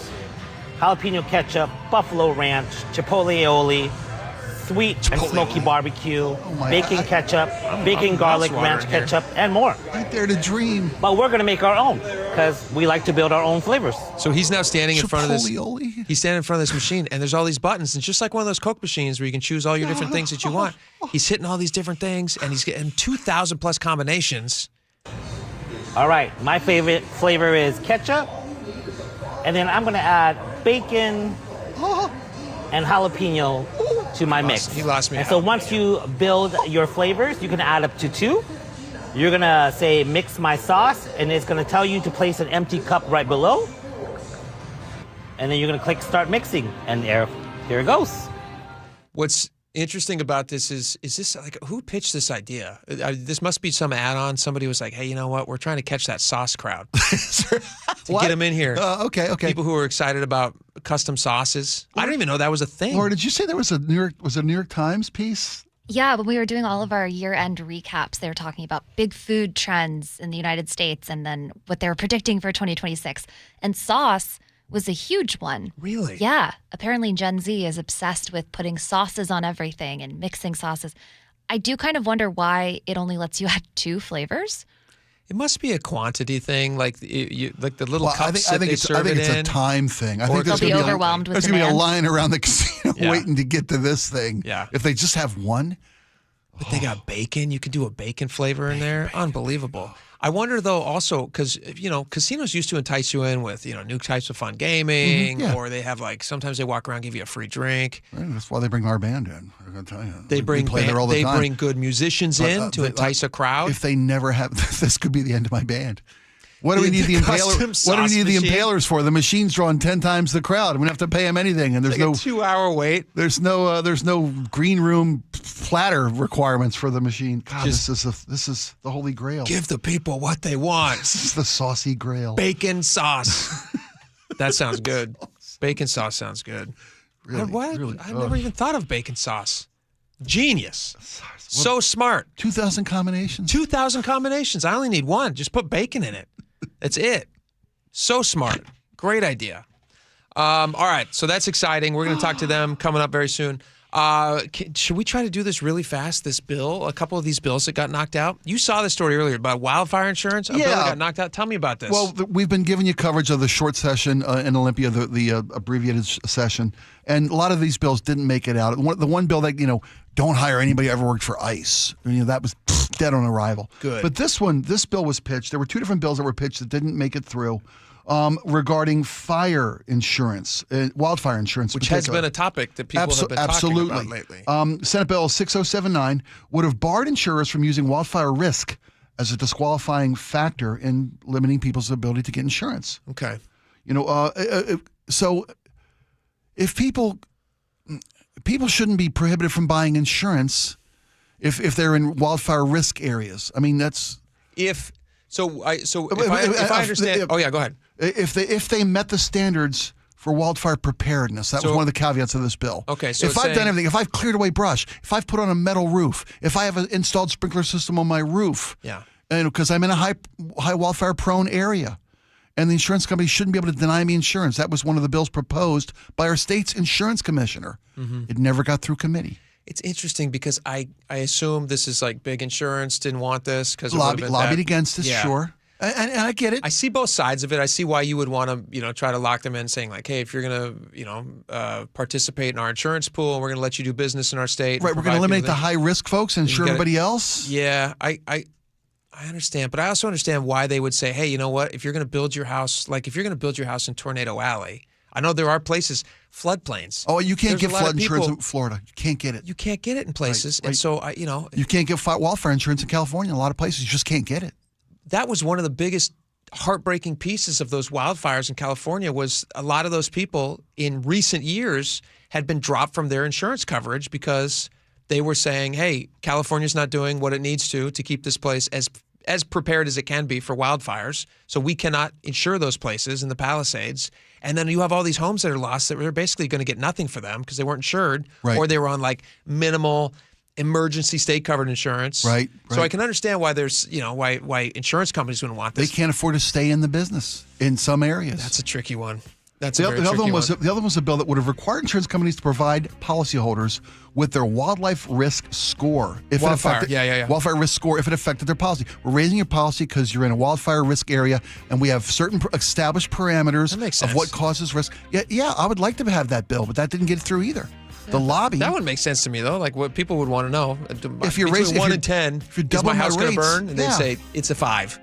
jalapeno ketchup, buffalo ranch, chipotle aioli, sweet and smoky barbecue, bacon ketchup, bacon garlic ranch ketchup, and more. Right there to dream. But we're going to make our own because we like to build our own flavors. So he's now standing in front of this. Chipotle-oli? He's standing in front of this machine, and there's all these buttons. And just like one of those Coke machines where you can choose all your different things that you want, he's hitting all these different things, and he's getting 2,000 plus combinations. All right, my favorite flavor is ketchup, and then I'm going to add bacon and jalapeno to my mix. He lost me. And so once you build your flavors, you can add up to 2. You're going to say mix my sauce, and it's going to tell you to place an empty cup right below. And then you're going to click start mixing, and here it goes. What's interesting about this is this like who pitched this idea? This must be some add-on. Somebody was like, "Hey, you know what? We're trying to catch that sauce crowd to get them in here." Okay. People who are excited about custom sauces. I didn't even know that was a thing. Laura, did you say there was a New York Times piece? Yeah, when we were doing all of our year-end recaps, they were talking about big food trends in the United States and then what they were predicting for 2026. And sauce was a huge one. Really? Yeah. Apparently Gen Z is obsessed with putting sauces on everything and mixing sauces. I do kind of wonder why it only lets you add 2 flavors. It must be a quantity thing, like like the little cups I think they serve it it's in. a time thing. I Or think they'll be overwhelmed with there's going to be a demand. line around the casino Yeah. waiting to get to this thing. Yeah. If they just have one. But they got bacon. You could do a bacon flavor in there. Unbelievable. I wonder, though, also, because, casinos used to entice you in with, new types of fun gaming, or they have, sometimes they walk around and give you a free drink. Right, that's why they bring our band in. I'm going to tell you. They We play there all the they time. bring good musicians in to entice a crowd. If they never have, this could be the end of my band. What do we need the custom impaler? What do we sauce need the machine? impalers for? The machine's drawing 10 times the crowd. We don't have to pay them anything, and there's like no a 2-hour wait. There's no green room platter requirements for the machine. God, this is the holy grail. Give the people what they want. This is the saucy grail. Bacon sauce. That sounds good. Bacon sauce sounds good. Really, really. I never even thought of bacon sauce. Genius. So smart. 2,000 combinations. 2,000 combinations. I only need one. Just put bacon in it. That's it. So smart. Great idea. All right. So that's exciting. We're going to talk to them coming up very soon. Should we try to do this really fast? This bill, a couple of these bills that got knocked out. You saw the story earlier about wildfire insurance. A bill that got knocked out. Tell me about this. Well, we've been giving you coverage of the short session in Olympia, the abbreviated session, and a lot of these bills didn't make it out. The one bill that don't hire anybody who ever worked for ICE. That was dead on arrival. Good. But this bill was pitched. There were 2 different bills that were pitched that didn't make it through. Regarding fire insurance, wildfire insurance, which has been a topic that people have been talking about lately. Senate Bill 6079 would have barred insurers from using wildfire risk as a disqualifying factor in limiting people's ability to get insurance. Okay. So if people shouldn't be prohibited from buying insurance if they're in wildfire risk areas. I mean, that's if I understand. Oh yeah, go ahead. If they met the standards for wildfire preparedness, that was one of the caveats of this bill. Okay, so if I've done everything, if I've cleared away brush, if I've put on a metal roof, if I have an installed sprinkler system on my roof, and because I'm in a high wildfire prone area. And the insurance company shouldn't be able to deny me insurance. That was one of the bills proposed by our state's insurance commissioner. Mm-hmm. It never got through committee. It's interesting because I assume this is like big insurance didn't want this because lobbied against this, sure. And I get it. I see both sides of it. I see why you would want to, try to lock them in, saying like, hey, if you're going to, participate in our insurance pool, we're going to let you do business in our state. Right, we're going to eliminate the high risk folks and insure everybody else. Yeah, I understand, but I also understand why they would say, hey, you know what? If you're going to build your house, in Tornado Alley, I know there are places, floodplains. Oh, you can't get flood insurance in Florida. You can't get it. You can't get it in places. Right. And so, you can't get wildfire insurance in California. A lot of places, you just can't get it. That was one of the biggest heartbreaking pieces of those wildfires in California was a lot of those people in recent years had been dropped from their insurance coverage because they were saying, hey, California's not doing what it needs to keep this place as prepared as it can be for wildfires. So we cannot insure those places in the Palisades. And then you have all these homes that are lost that are basically going to get nothing for them because they weren't insured or they were on like minimal emergency state covered insurance. Right. So I can understand why there's, why insurance companies wouldn't want this. They can't afford to stay in the business in some areas. That's a tricky one. The other one was a bill that would have required insurance companies to provide policyholders with their wildlife risk score. Wildfire risk score if it affected their policy. We're raising your policy because you're in a wildfire risk area, and we have certain established parameters of what causes risk. Yeah, I would like to have that bill, but that didn't get through either. The lobby. That would make sense to me, though. Like what people would want to know. If you're raising 1 in 10, is my house going to burn? And they say it's a 5.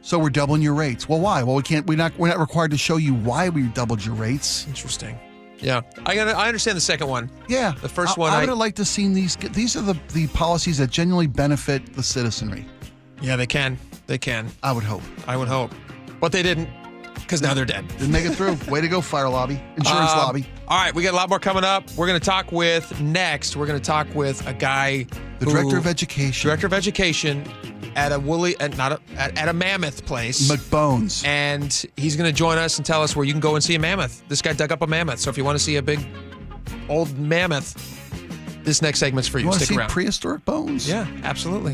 So we're doubling your rates. Well, why? Well, we're not required to show you why we doubled your rates. Interesting. Yeah, I understand the second one. Yeah, the first one. I would have liked to see these. These are the policies that genuinely benefit the citizenry. Yeah, they can. I would hope. But they didn't, because now they're dead. Didn't make it through. Way to go, fire lobby, insurance lobby. All right, we got a lot more coming up. We're going to talk with a guy, Director of Education at a mammoth place, McBones, and he's going to join us and tell us where you can go and see a mammoth. This guy dug up a mammoth, so if you want to see a big old mammoth, this next segment's for you. Stick around. Prehistoric bones? Yeah, absolutely.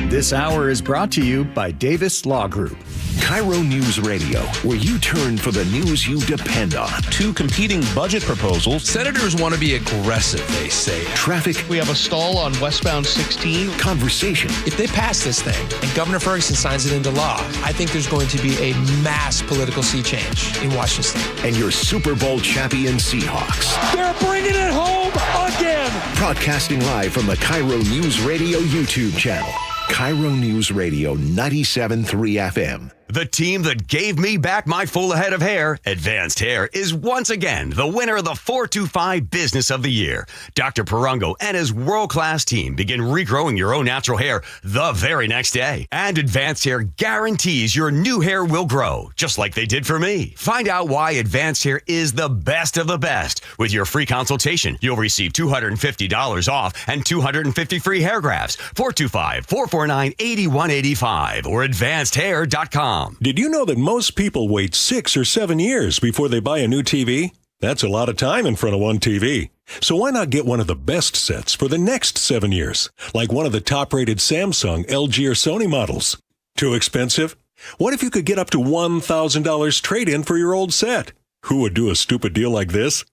This hour is brought to you by Davis Law Group. KIRO News Radio, where you turn for the news you depend on. 2 competing budget proposals. Senators want to be aggressive, they say. Traffic. We have a stall on westbound 16. Conversation. If they pass this thing and Governor Ferguson signs it into law, I think there's going to be a mass political sea change in Washington State. And your Super Bowl champion Seahawks. They're bringing it home again. Broadcasting live from the KIRO News Radio YouTube channel. KIRO News Radio 97.3 FM. The team that gave me back my full head of hair, Advanced Hair, is once again the winner of the 425 Business of the Year. Dr. Perongo and his world-class team begin regrowing your own natural hair the very next day. And Advanced Hair guarantees your new hair will grow, just like they did for me. Find out why Advanced Hair is the best of the best. With your free consultation, you'll receive $250 off and 250 free hair grafts. 425-449-8185 or advancedhair.com. Did you know that most people wait 6 or 7 years before they buy a new TV? That's a lot of time in front of one TV. So why not get one of the best sets for the next 7 years, like one of the top-rated Samsung, LG, or Sony models? Too expensive? What if you could get up to $1,000 trade-in for your old set? Who would do a stupid deal like this?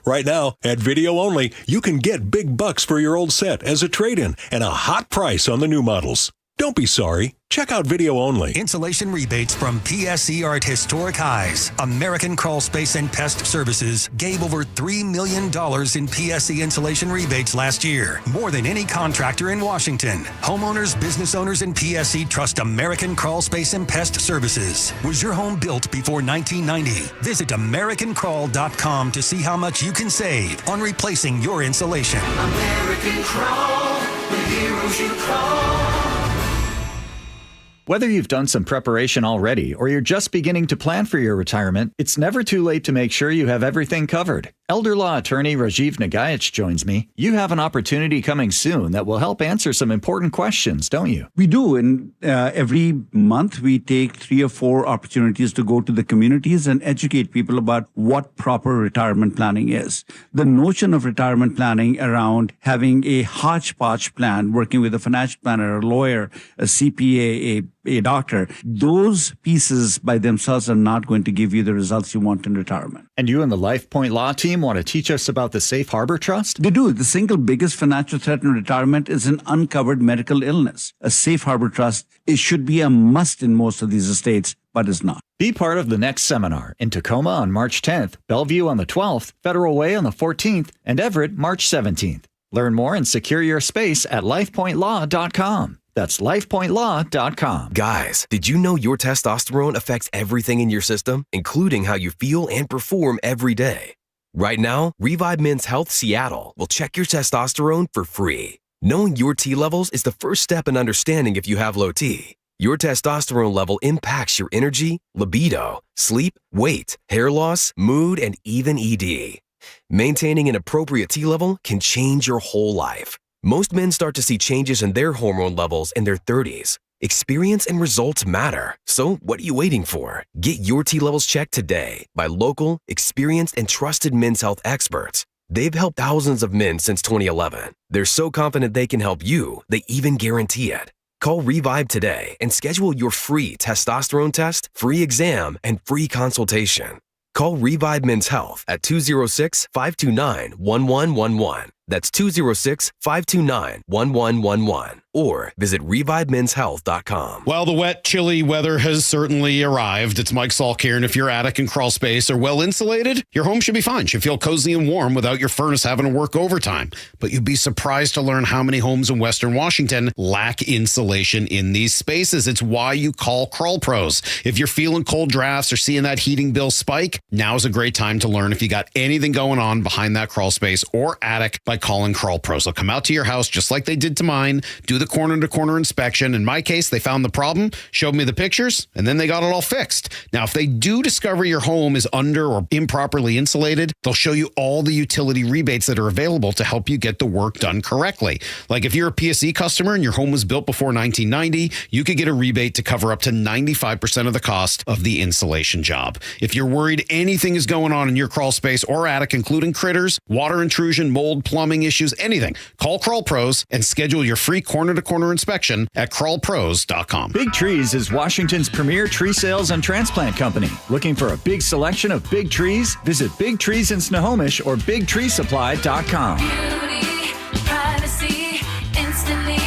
Right now, at Video Only, you can get big bucks for your old set as a trade-in and a hot price on the new models. Don't be sorry. Check out video only. Insulation rebates from PSE are at historic highs. American Crawl Space and Pest Services gave over $3 million in PSE insulation rebates last year, more than any contractor in Washington. Homeowners, business owners, and PSE trust American Crawl Space and Pest Services. Was your home built before 1990? Visit AmericanCrawl.com to see how much you can save on replacing your insulation. American Crawl, the heroes you call. Whether you've done some preparation already or you're just beginning to plan for your retirement, it's never too late to make sure you have everything covered. Elder law attorney Rajiv Nagayach joins me. You have an opportunity coming soon that will help answer some important questions, don't you? We do. And every month we take 3 or 4 opportunities to go to the communities and educate people about what proper retirement planning is. The notion of retirement planning around having a hodgepodge plan, working with a financial planner, a lawyer, a CPA, a doctor, those pieces by themselves are not going to give you the results you want in retirement. And you and the LifePoint Law team want to teach us about the Safe Harbor Trust? They do. The single biggest financial threat in retirement is an uncovered medical illness. A Safe Harbor Trust, it should be a must in most of these estates, but it's not. Be part of the next seminar in Tacoma on March 10th, Bellevue on the 12th, Federal Way on the 14th, and Everett March 17th. Learn more and secure your space at lifepointlaw.com. That's lifepointlaw.com. Guys, did you know your testosterone affects everything in your system, including how you feel and perform every day? Right now, Revive Men's Health Seattle will check your testosterone for free. Knowing your T levels is the first step in understanding if you have low T. Your testosterone level impacts your energy, libido, sleep, weight, hair loss, mood, and even ED. Maintaining an appropriate T level can change your whole life. Most men start to see changes in their hormone levels in their 30s. Experience and results matter. So what are you waiting for? Get your T levels checked today by local, experienced, and trusted men's health experts. They've helped thousands of men since 2011. They're so confident they can help you, they even guarantee it. Call Revive today and schedule your free testosterone test, free exam, and free consultation. Call Revive Men's Health at 206-529-1111. That's 206-529-1111. Or visit ReviveMen'sHealth.com. Well, the wet, chilly weather has certainly arrived. It's Mike Salk here, and if your attic and crawl space are well insulated, your home should be fine. Should feel cozy and warm without your furnace having to work overtime. But you'd be surprised to learn how many homes in Western Washington lack insulation in these spaces. It's why you call Crawl Pros. If you're feeling cold drafts or seeing that heating bill spike, now's a great time to learn if you got anything going on behind that crawl space or attic by calling Crawl Pros. They'll come out to your house just like they did to mine, do the corner-to-corner inspection. In my case, they found the problem, showed me the pictures, and then they got it all fixed. Now, if they do discover your home is under or improperly insulated, they'll show you all the utility rebates that are available to help you get the work done correctly. Like if you're a PSE customer and your home was built before 1990, you could get a rebate to cover up to 95% of the cost of the insulation job. If you're worried anything is going on in your crawl space or attic, including critters, water intrusion, mold, plumbing issues, anything, call Crawl Pros and schedule your free corner-to-corner inspection at crawlpros.com. Big Trees is Washington's premier tree sales and transplant company. Looking for a big selection of big trees? Visit Big Trees in Snohomish or BigTreeSupply.com. Beauty, privacy, instantly.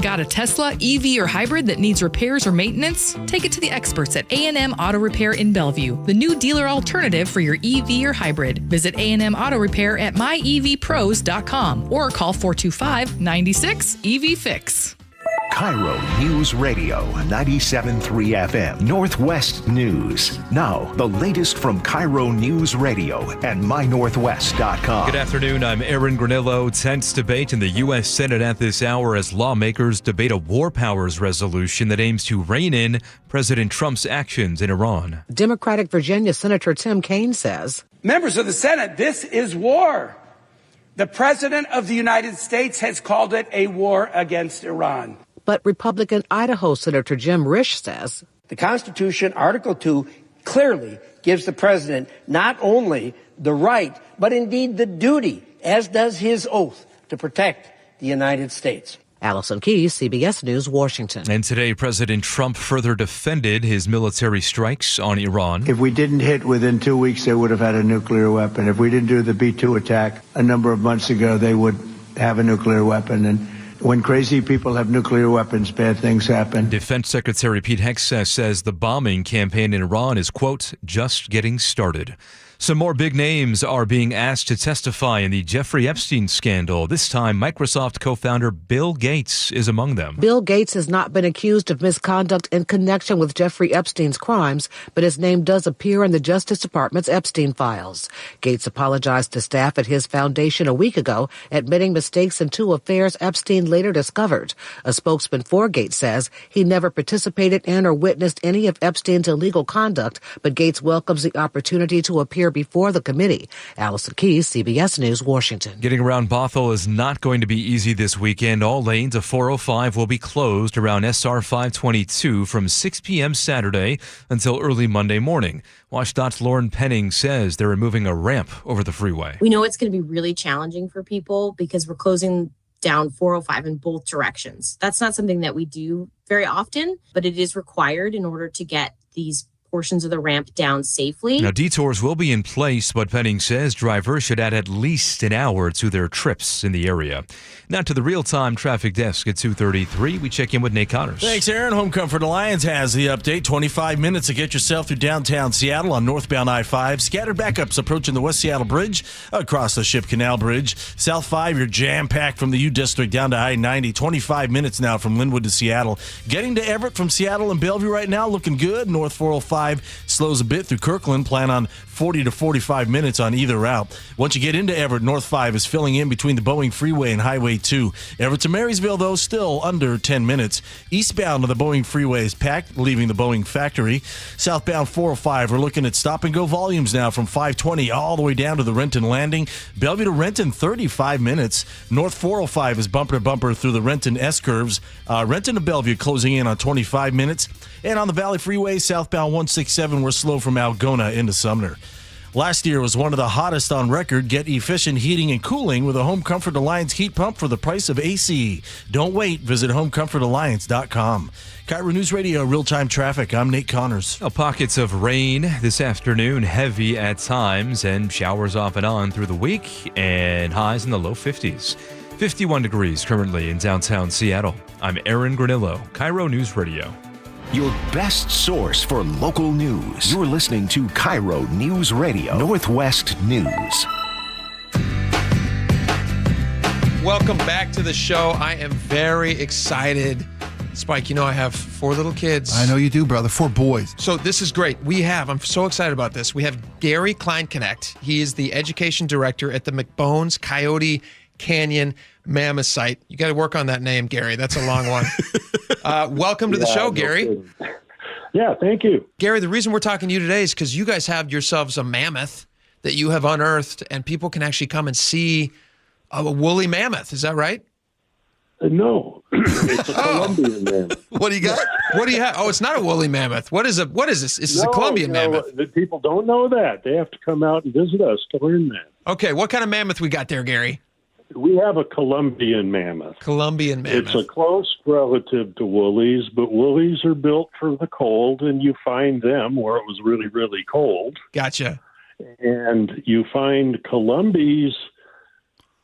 Got a Tesla, EV, or hybrid that needs repairs or maintenance? Take it to the experts at A&M Auto Repair in Bellevue, the new dealer alternative for your EV or hybrid. Visit A&M Auto Repair at myevpros.com or call 425-96-EV-FIX. KIRO News Radio 97.3 FM Northwest News. Now, the latest from KIRO News Radio and mynorthwest.com. Good afternoon. I'm Aaron Granillo. Tense debate in the U.S. Senate at this hour as lawmakers debate a war powers resolution that aims to rein in President Trump's actions in Iran. Democratic Virginia Senator Tim Kaine says, members of the Senate, this is war. The President of the United States has called it a war against Iran. But Republican Idaho Senator Jim Risch says the Constitution, Article 2, clearly gives the president not only the right, but indeed the duty, as does his oath, to protect the United States. Allison Keyes, CBS News, Washington. And today, President Trump further defended his military strikes on Iran. If we didn't hit within 2 weeks, they would have had a nuclear weapon. If we didn't do the B-2 attack a number of months ago, they would have a nuclear weapon. And When crazy people have nuclear weapons, bad things happen. Defense Secretary Pete Hegseth says the bombing campaign in Iran is, quote, just getting started. Some more big names are being asked to testify in the Jeffrey Epstein scandal. This time, Microsoft co-founder Bill Gates is among them. Bill Gates has not been accused of misconduct in connection with Jeffrey Epstein's crimes, but his name does appear in the Justice Department's Epstein files. Gates apologized to staff at his foundation a week ago, admitting mistakes in 2 affairs Epstein later discovered. A spokesman for Gates says he never participated in or witnessed any of Epstein's illegal conduct, but Gates welcomes the opportunity to appear before the committee. Allison Keyes, CBS News, Washington. Getting around Bothell is not going to be easy this weekend. All lanes of 405 will be closed around SR 522 from 6 p.m. Saturday until early Monday morning. WashDOT's Lauren Penning says they're removing a ramp over the freeway. We know it's going to be really challenging for people because we're closing down 405 in both directions. That's not something that we do very often, but it is required in order to get these portions of the ramp down safely. Now, detours will be in place, but Penning says drivers should add at least an hour to their trips in the area. Now to the real-time traffic desk at 2:33. We check in with Nate Connors. Thanks, Aaron. Home Comfort Alliance has the update. 25 minutes to get yourself through downtown Seattle on northbound I-5. Scattered backups approaching the West Seattle Bridge, across the Ship Canal Bridge. South 5, you're jam-packed from the U-District down to I-90. 25 minutes now from Linwood to Seattle. Getting to Everett from Seattle and Bellevue right now, looking good. North 405 slows a bit through Kirkland. Plan on 40 to 45 minutes on either route. Once you get into Everett, North 5 is filling in between the Boeing Freeway and Highway 2. Everett to Marysville, though, still under 10 minutes. Eastbound of the Boeing Freeway is packed, leaving the Boeing factory. Southbound 405, we're looking at stop-and-go volumes now from 520 all the way down to the Renton Landing. Bellevue to Renton, 35 minutes. North 405 is bumper-to-bumper through the Renton S-curves. Renton to Bellevue closing in on 25 minutes. And on the Valley Freeway, southbound 167, we're slow from Algona into Sumner. Last year was one of the hottest on record. Get efficient heating and cooling with a Home Comfort Alliance heat pump for the price of AC. Don't wait. Visit HomeComfortAlliance.com. KIRO News Radio, real-time traffic. I'm Nate Connors. Pockets of rain this afternoon, heavy at times, and showers off and on through the week, and highs in the low 50s. 51 degrees currently in downtown Seattle. I'm Aaron Granillo, KIRO News Radio. Your best source for local news. You're listening to KIRO News Radio, Northwest News. Welcome back to the show. I am very excited. Spike, you know I have 4 little kids. I know you do, brother. 4 boys. So this is great. I'm so excited about this. We have Gary Klein Connect. He is the education director at the McBones Coyote Canyon Mammoth Site. You got to work on that name, Gary. That's a long one. Welcome to the show, Gary. Yeah, thank you. Gary, the reason we're talking to you today is because you guys have yourselves a mammoth that you have unearthed, and people can actually come and see a woolly mammoth. Is that right? No, it's a Colombian mammoth. What do you got? What do you have? Oh, it's not a woolly mammoth. What is this? This is a Colombian mammoth. The people don't know that. They have to come out and visit us to learn that. Okay, what kind of mammoth we got there, Gary? We have a Colombian mammoth. Colombian mammoth. It's a close relative to woolies, but woolies are built for the cold, and you find them where it was really, really cold. Gotcha. And you find Columbies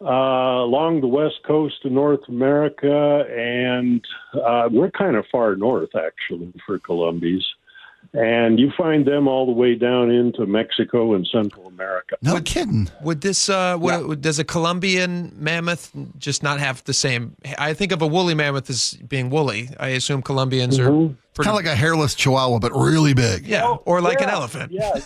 along the west coast of North America, and we're kind of far north, actually, for Columbies. And you find them all the way down into Mexico and Central America. No kidding. Would this, does a Colombian mammoth just not have the same? I think of a woolly mammoth as being woolly. I assume Colombians are kind of like a hairless chihuahua, but really big. Yeah, or like an elephant. Yeah,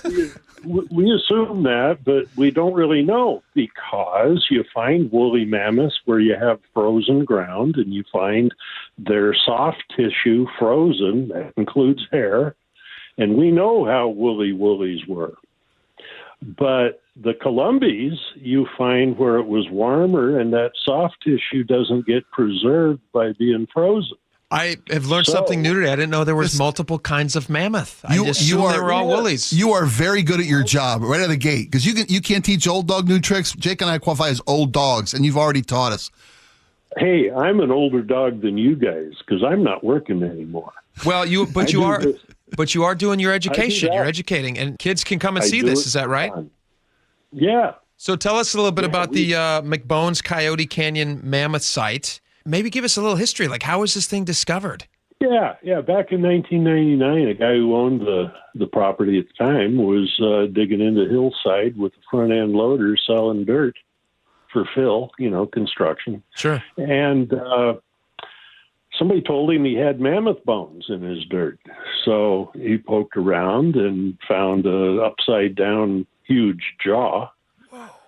we assume that, but we don't really know, because you find woolly mammoths where you have frozen ground, and you find their soft tissue frozen. That includes hair. And we know how woolly woolies were. But the Columbies, you find where it was warmer, and that soft tissue doesn't get preserved by being frozen. I have learned something new today. I didn't know there was multiple kinds of mammoth. I just assumed they were all woolies. You are very good at your job right out of the gate, because you can't teach old dog new tricks. Jake and I qualify as old dogs, and you've already taught us. Hey, I'm an older dog than you guys, because I'm not working anymore. Well, you are doing your education. You're educating, and kids can come and see this. Is that right? Yeah. So tell us a little bit about the McBones Coyote Canyon Mammoth Site. maybe give us a little history. Like, how was this thing discovered? Yeah. Back in 1999, a guy who owned the property at the time was digging into hillside with a front end loader selling dirt for fill, construction. Sure. And somebody told him he had mammoth bones in his dirt. So he poked around and found a upside down huge jaw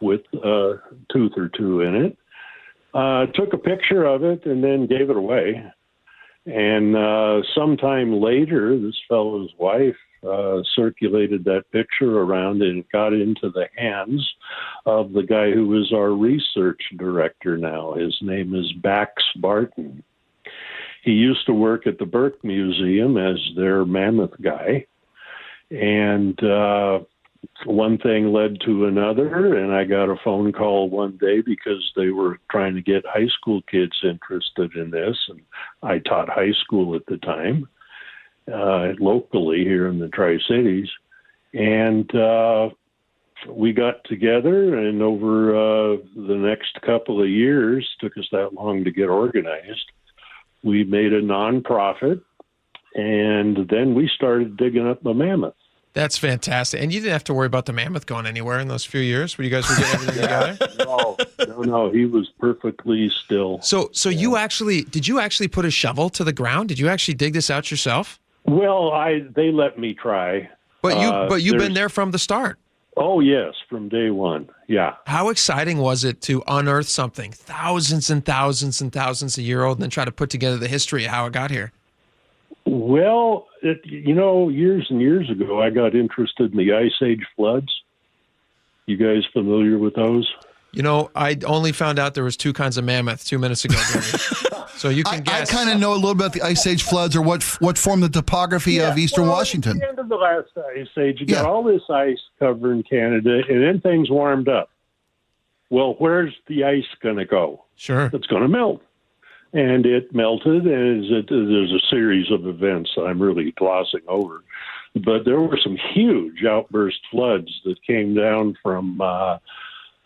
with a tooth or two in it. Took a picture of it and then gave it away. And sometime later, this fellow's wife circulated that picture around, and it got into the hands of the guy who is our research director now. His name is Bax Barton. He used to work at the Burke Museum as their mammoth guy. And one thing led to another, and I got a phone call one day because they were trying to get high school kids interested in this, and I taught high school at the time, locally here in the Tri-Cities, and we got together, and over the next couple of years, took us that long to get organized, we made a nonprofit, and then we started digging up the mammoth. That's fantastic. And you didn't have to worry about the mammoth going anywhere in those few years when you guys were getting everything together? No, he was perfectly still. So did you actually put a shovel to the ground? Did you actually dig this out yourself? Well, they let me try. But you've been there from the start. Oh, yes, from day one. Yeah. How exciting was it to unearth something thousands and thousands and thousands of years old and then try to put together the history of how it got here? Well, years and years ago, I got interested in the Ice Age floods. You guys familiar with those? I only found out there was two kinds of mammoth 2 minutes ago, Gary. So you can guess. I kind of know a little about the Ice Age floods, or what formed the topography of eastern Washington. At the end of the last Ice Age, you got all this ice covering Canada, and then things warmed up. Well, where's the ice going to go? Sure. It's going to melt. And it melted, and there's a series of events that I'm really glossing over. But there were some huge outburst floods that came down from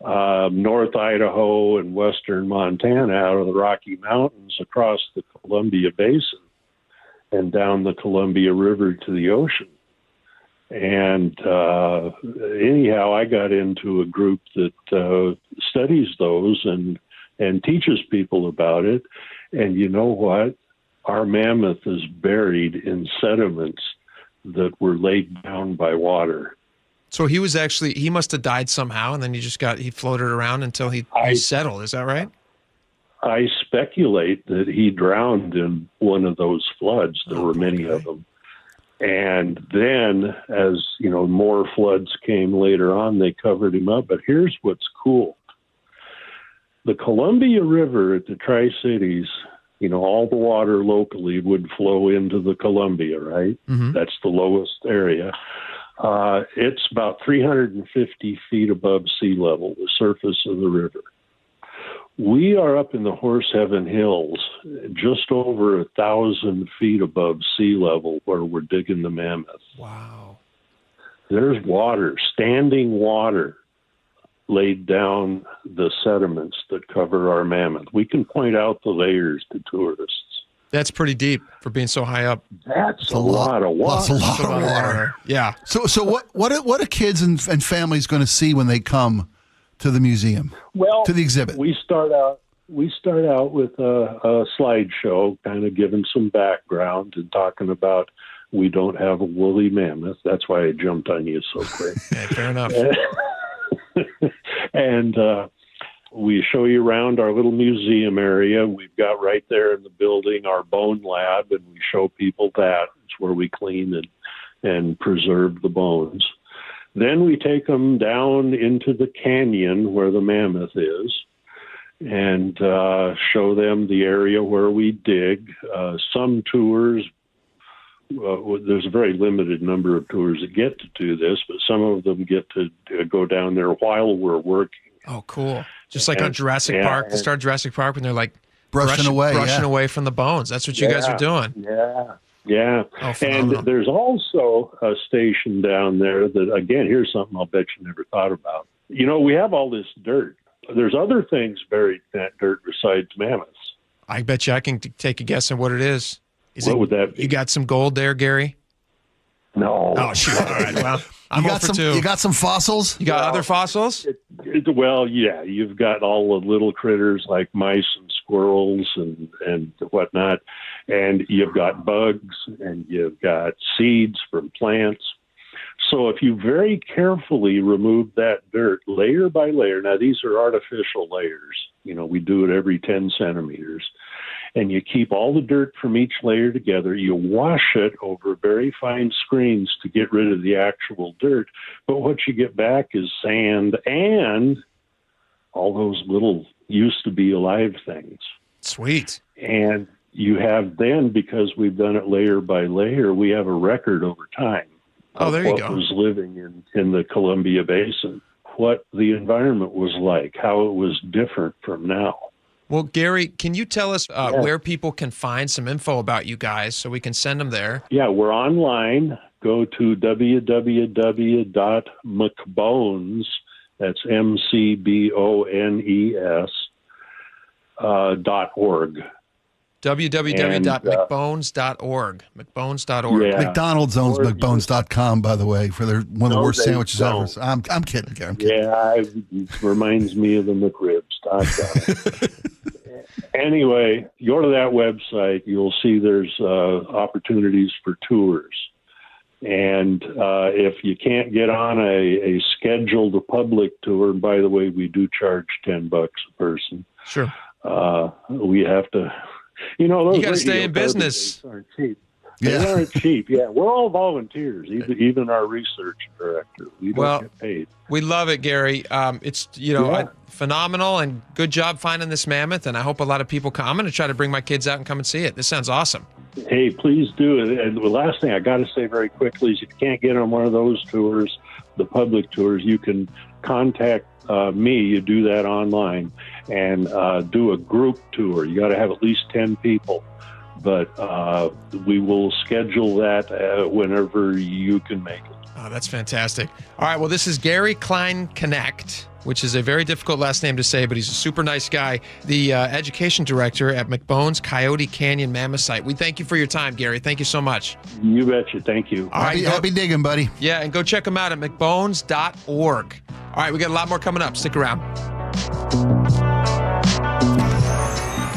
North Idaho and western Montana out of the Rocky Mountains across the Columbia Basin and down the Columbia River to the ocean. And anyhow, I got into a group that studies those and teaches people about it. And you know what? Our mammoth is buried in sediments that were laid down by water. So he must have died somehow, and then he floated around until he settled. Is that right? I speculate that he drowned in one of those floods. There were many of them. And then as, more floods came later on, they covered him up. But here's what's cool. The Columbia River at the Tri-Cities, all the water locally would flow into the Columbia, right? Mm-hmm. That's the lowest area. It's about 350 feet above sea level, the surface of the river. We are up in the Horseheaven Hills, just over 1,000 feet above sea level, where we're digging the mammoth. Wow. There's water, standing water, laid down the sediments that cover our mammoth. We can point out the layers to tourists. That's pretty deep for being so high up. That's a lot of water. That's a lot of water. Yeah. So what are kids and families going to see when they come to the museum? Well, to the exhibit. We start out with a slideshow, kind of giving some background and talking about we don't have a woolly mammoth. That's why I jumped on you so quick. Yeah, fair enough. And we show you around our little museum area. We've got right there in the building our bone lab, and we show people that. It's where we clean and preserve the bones. Then we take them down into the canyon where the mammoth is and show them the area where we dig. Some tours, there's a very limited number of tours that get to do this, but some of them get to go down there while we're working. Oh, cool. Just like on Jurassic Park, the start of Jurassic Park when they're like brushing away from the bones. That's what you guys are doing. Yeah. Oh, and there's also a station down there that, again, here's something I'll bet you never thought about. We have all this dirt. There's other things buried in that dirt besides mammoths. I bet you I can take a guess on what it is. What would that be? You got some gold there, Gary? No. Oh, shoot. All right. Well, I'm you got over some. 2. You got some fossils. You got other fossils? Well, yeah, you've got all the little critters like mice and squirrels and whatnot, and you've got bugs, and you've got seeds from plants. So if you very carefully remove that dirt layer by layer, now these are artificial layers. We do it every 10 centimeters. And you keep all the dirt from each layer together. You wash it over very fine screens to get rid of the actual dirt. But what you get back is sand and all those little used to be alive things. Sweet. And you have then, because we've done it layer by layer, we have a record over time. Oh, there you what go. was living in the Columbia Basin, what the environment was like, how it was different from now. Well, Gary, can you tell us where people can find some info about you guys so we can send them there? Yeah, we're online. Go to www.mcbones, that's MCBONES, .org. www.mcbones.org. McBones.org. Yeah. McDonald's owns McBones.com, by the way, for one of the worst sandwiches ever. I'm kidding, Gary. I'm kidding. Yeah, it reminds me of the McRibs.com. Anyway, go to that website. You'll see there's opportunities for tours. And if you can't get on a scheduled public tour, and by the way, we do charge $10 a person. Sure. We have to, those you got to stay in business. Aren't cheap. They aren't cheap. Yeah, we're all volunteers, even our research director. We don't get paid. We love it, Gary. It's phenomenal, and good job finding this mammoth. And I hope a lot of people come. I'm going to try to bring my kids out and come and see it. This sounds awesome. Hey, please do it. And the last thing I got to say very quickly is, if you can't get on one of those tours, the public tours, you can contact me. You do that online and do a group tour. You got to have at least 10 people. But we will schedule that whenever you can make it. Oh, that's fantastic. All right, well, this is Gary Klein Connect, which is a very difficult last name to say, but he's a super nice guy, the education director at McBones Coyote Canyon Mammoth Site. We thank you for your time, Gary. Thank you so much. You betcha. Thank you. All right, happy digging, buddy. Yeah, and go check him out at mcbones.org. All right, we got a lot more coming up. Stick around.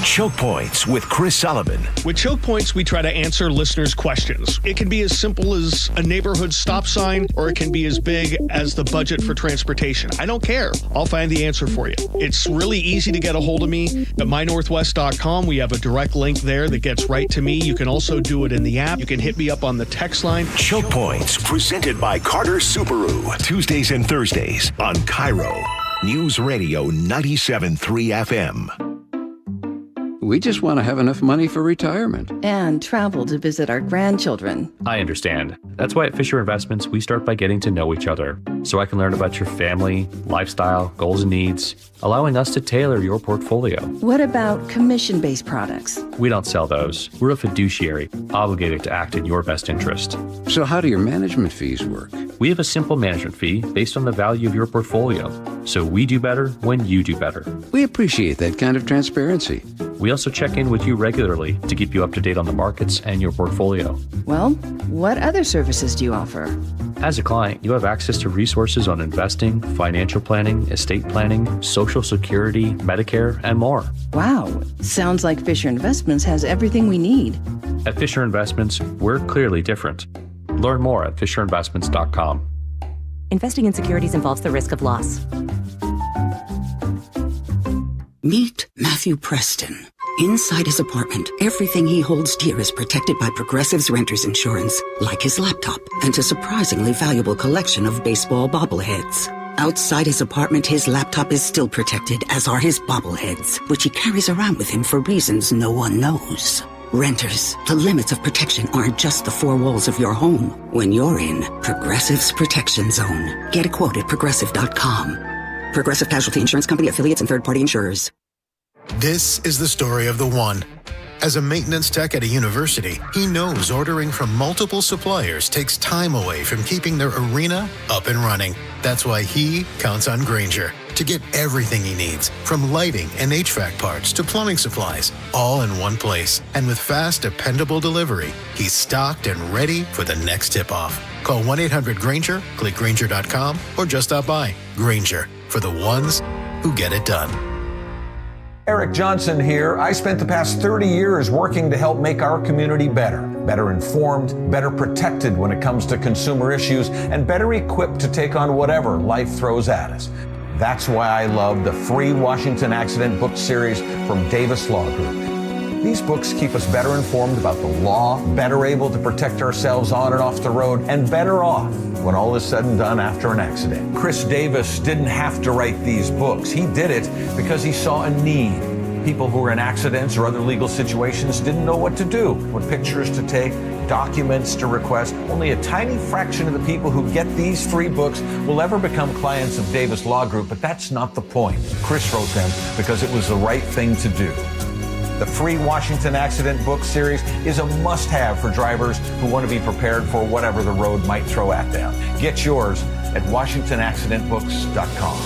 Choke Points with Chris Sullivan. With Choke Points, we try to answer listeners' questions. It can be as simple as a neighborhood stop sign, or it can be as big as the budget for transportation. I don't care. I'll find the answer for you. It's really easy to get a hold of me at mynorthwest.com. We have a direct link there that gets right to me. You can also do it in the app. You can hit me up on the text line. Choke Points, presented by Carter Subaru. Tuesdays and Thursdays on KIRO Newsradio 97.3 FM. We just want to have enough money for retirement. And travel to visit our grandchildren. I understand. That's why at Fisher Investments, we start by getting to know each other, so I can learn about your family, lifestyle, goals and needs, allowing us to tailor your portfolio. What about commission-based products? We don't sell those. We're a fiduciary, obligated to act in your best interest. So how do your management fees work? We have a simple management fee based on the value of your portfolio, so we do better when you do better. We appreciate that kind of transparency. We also check in with you regularly to keep you up to date on the markets and your portfolio. Well, what other services do you offer? As a client, you have access to resources on investing, financial planning, estate planning, Social Security, Medicare, and more. Wow, sounds like Fisher Investments has everything we need. At Fisher Investments, we're clearly different. Learn more at FisherInvestments.com. Investing in securities involves the risk of loss. Meet Matthew Preston. Inside his apartment, everything he holds dear is protected by Progressive's Renter's Insurance, like his laptop and a surprisingly valuable collection of baseball bobbleheads. Outside his apartment, his laptop is still protected, as are his bobbleheads, which he carries around with him for reasons no one knows. Renters, the limits of protection aren't just the four walls of your home. When you're in Progressive's Protection Zone, get a quote at Progressive.com. Progressive Casualty Insurance Company, affiliates, and third-party insurers. This is the story of the one. As a maintenance tech at a university, he knows ordering from multiple suppliers takes time away from keeping their arena up and running. That's why he counts on Grainger to get everything he needs, from lighting and HVAC parts to plumbing supplies, all in one place. And with fast, dependable delivery, he's stocked and ready for the next tip-off. Call 1-800-GRAINGER, click Grainger.com, or just stop by. Grainger, for the ones who get it done. Eric Johnson here. I spent the past 30 years working to help make our community better informed, better protected when it comes to consumer issues, and better equipped to take on whatever life throws at us. That's why I love the free Washington Accident book series from Davis Law Group. These books keep us better informed about the law, better able to protect ourselves on and off the road, and better off when all is said and done after an accident. Chris Davis didn't have to write these books. He did it because he saw a need. People who were in accidents or other legal situations didn't know what to do, what pictures to take, documents to request. Only a tiny fraction of the people who get these free books will ever become clients of Davis Law Group, but that's not the point. Chris wrote them because it was the right thing to do. The free Washington Accident book series is a must-have for drivers who want to be prepared for whatever the road might throw at them. Get yours at WashingtonAccidentBooks.com.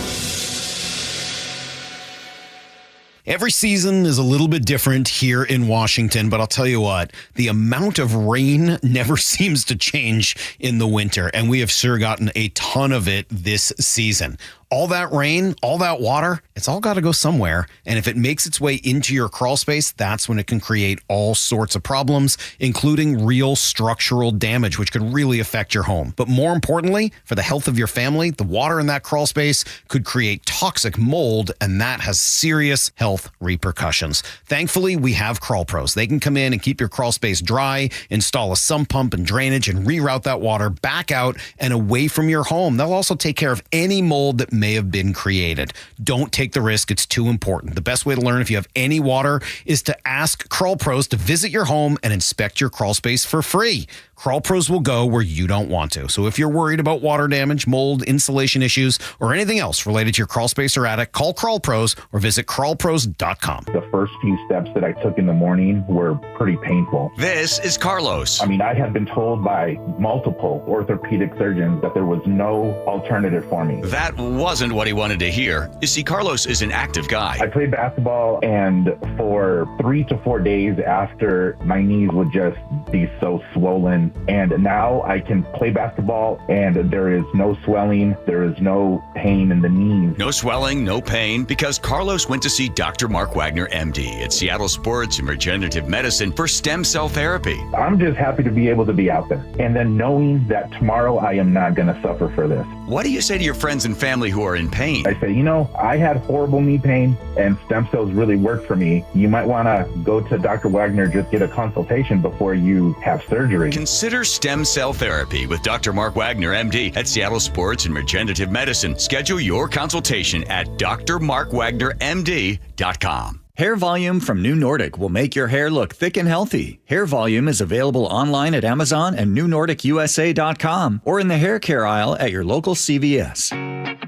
Every season is a little bit different here in Washington, but I'll tell you what, the amount of rain never seems to change in the winter, and we have sure gotten a ton of it this season. All that rain, all that water, it's all got to go somewhere. And if it makes its way into your crawl space, that's when it can create all sorts of problems, including real structural damage, which could really affect your home. But more importantly, for the health of your family, the water in that crawl space could create toxic mold, and that has serious health repercussions. Thankfully, we have Crawl Pros. They can come in and keep your crawl space dry, install a sump pump and drainage, and reroute that water back out and away from your home. They'll also take care of any mold that may have been created. Don't take the risk. It's too important. The best way to learn if you have any water is to ask Crawl Pros to visit your home and inspect your crawl space for free. Crawl Pros will go where you don't want to. So if you're worried about water damage, mold, insulation issues, or anything else related to your crawl space or attic, call Crawl Pros or visit crawlpros.com. The first few steps that I took in the morning were pretty painful. This is Carlos. I mean, I had been told by multiple orthopedic surgeons that there was no alternative for me. That wasn't what he wanted to hear. You see, Carlos is an active guy. I played basketball, and for 3 to 4 days after, my knees would just be so swollen. And now I can play basketball, and there is no swelling. There is no pain in the knees. No swelling, no pain, because Carlos went to see Dr. Mark Wagner, MD, at Seattle Sports and Regenerative Medicine for stem cell therapy. I'm just happy to be able to be out there. And then knowing that tomorrow I am not going to suffer for this. What do you say to your friends and family who are in pain? I say, you know, I had horrible knee pain, and stem cells really work for me. You might want to go to Dr. Wagner, just get a consultation before you have surgery. Consider stem cell therapy with Dr. Mark Wagner, MD, at Seattle Sports and Regenerative Medicine. Schedule your consultation at drmarkwagnermd.com. Hair Volume from New Nordic will make your hair look thick and healthy. Hair Volume is available online at Amazon and newnordicusa.com or in the hair care aisle at your local CVS.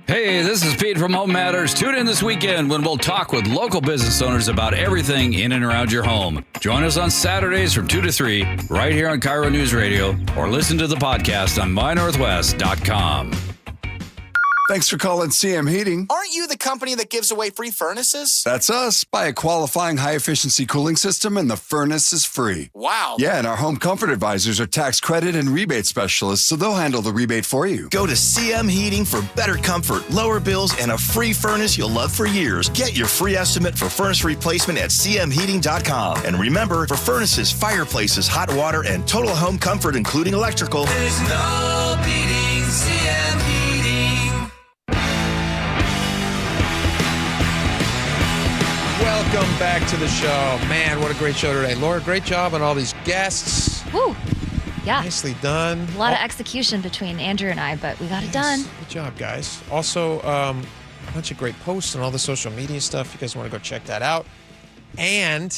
Hey, this is Pete from Home Matters. Tune in this weekend when we'll talk with local business owners about everything in and around your home. Join us on Saturdays from 2 to 3 right here on KIRO News Radio or listen to the podcast on mynorthwest.com. Thanks for calling CM Heating. Aren't you the company that gives away free furnaces? That's us. Buy a qualifying high-efficiency cooling system and the furnace is free. Wow. Yeah, and our home comfort advisors are tax credit and rebate specialists, so they'll handle the rebate for you. Go to CM Heating for better comfort, lower bills, and a free furnace you'll love for years. Get your free estimate for furnace replacement at cmheating.com. And remember, for furnaces, fireplaces, hot water, and total home comfort, including electrical, there's no beating CM Heating. Welcome back to the show. Man, what a great show today. Laura, great job on all these guests. Woo. Yeah. Nicely done. A lot of execution between Andrew and I, but we got it done. Good job, guys. Also, a bunch of great posts and all the social media stuff. You guys want to go check that out. And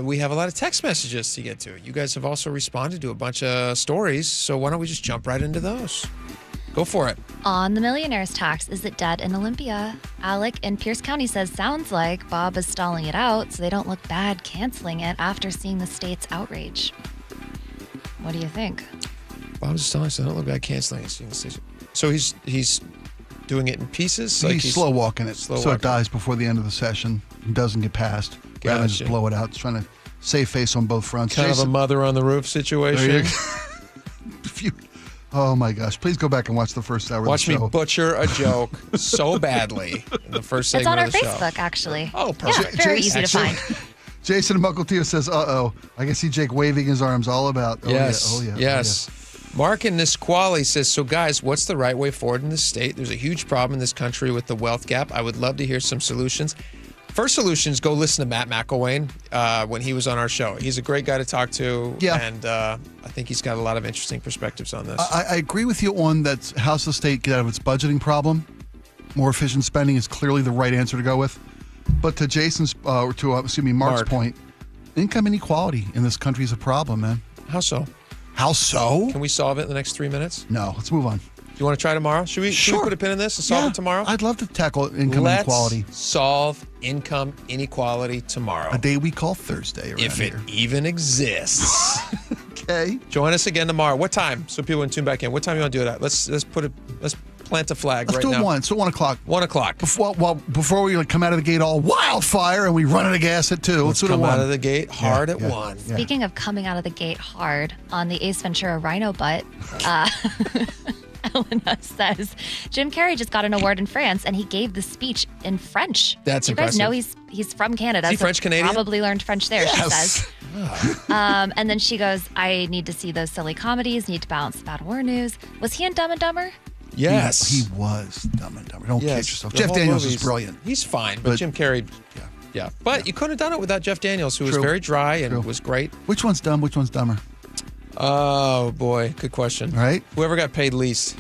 we have a lot of text messages to get to. You guys have also responded to a bunch of stories, so why don't we just jump right into those? Go for it. On the millionaire's tax, is it dead in Olympia? Alec in Pierce County says, sounds like Bob is stalling it out so they don't look bad canceling it after seeing the state's outrage. What do you think? Bob is stalling so they don't look bad canceling it. So he's doing it in pieces? He's slow walking it, so it dies before the end of the session and doesn't get passed. Rather than just blow it out. It's trying to save face on both fronts. Kind of a mother on the roof situation. Oh my gosh! Please go back and watch the first hour. Watch of the show. me butcher a joke so badly in the first It's segment on our of the show. Facebook, actually. Oh, perfect. Yeah, very easy to find. Jason and Muckleteo says, "Uh-oh, I can see Jake waving his arms all about." Oh, Yes. Yeah. Oh, yeah. Yes. Oh, yeah. Mark in Nisqually says, so guys, what's the right way forward in this state? There's a huge problem in this country with the wealth gap. I would love to hear some solutions. First solution is go listen to Matt McElwain when he was on our show. He's a great guy to talk to. Yeah. And I think he's got a lot of interesting perspectives on this. I agree with you on that. House of State get out of its budgeting problem. More efficient spending is clearly the right answer to go with. But to Mark's point, income inequality in this country is a problem, man. How so? How so? Can we solve it in the next 3 minutes? No, let's move on. Do you want to try tomorrow? Should we put a pin in this and solve it tomorrow? I'd love to tackle income inequality. Let's solve income inequality tomorrow. A day we call Thursday around if it here. even exists. Okay. Join us again tomorrow. What time? So people can tune back in. What time you want to do it at? Let's plant a flag Let's right do it now. once. So 1 o'clock. 1 o'clock. Before we come out of the gate all wildfire and we run out of gas at 2. Let's do it at come 1. out of the gate hard at 1. Speaking of coming out of the gate hard, on the Ace Ventura Rhino butt, Elena says, Jim Carrey just got an award in France and he gave the speech in French. That's you guys impressive. know he's from Canada. Is he so French-Canadian? Probably learned French there, she says. And then she goes, I need to see those silly comedies, need to balance the bad war news. Was he in Dumb and Dumber? Yes. He was Dumb and Dumber. Don't kid yourself. The Jeff whole Daniels movie's- is brilliant. He's fine, but Jim Carrey, yeah. But you couldn't have done it without Jeff Daniels, who was very dry and was great. Which one's dumb? Which one's dumber? Oh, boy. Good question. Right? Whoever got paid least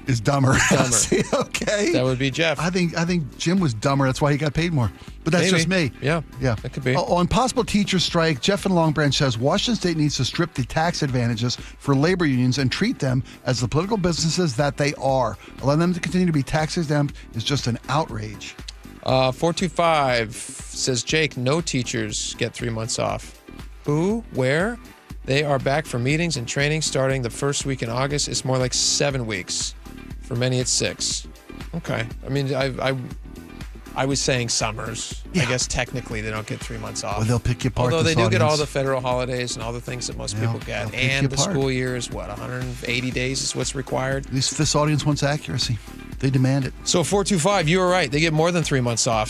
is dumber. Dumber. See, okay. That would be Jeff. I think Jim was dumber. That's why he got paid more. But that's Maybe. just me. Yeah. Yeah. That could be. On possible teacher strike, Jeff in Long Branch says Washington State needs to strip the tax advantages for labor unions and treat them as the political businesses that they are. Allowing them to continue to be tax exempt is just an outrage. 425 says, Jake, no teachers get 3 months off. Who? Where? They are back for meetings and training starting the first week in August. It's more like 7 weeks. For many, it's 6. Okay. I mean, I was saying summers. I guess technically they don't get 3 months off. Well, they'll pick you apart. Although they this do get all audience. the federal holidays and all the things that most people they'll get. pick you And the apart. school year is, 180 days is what's required. This audience wants accuracy. They demand it. So 425, you were right. They get more than 3 months off.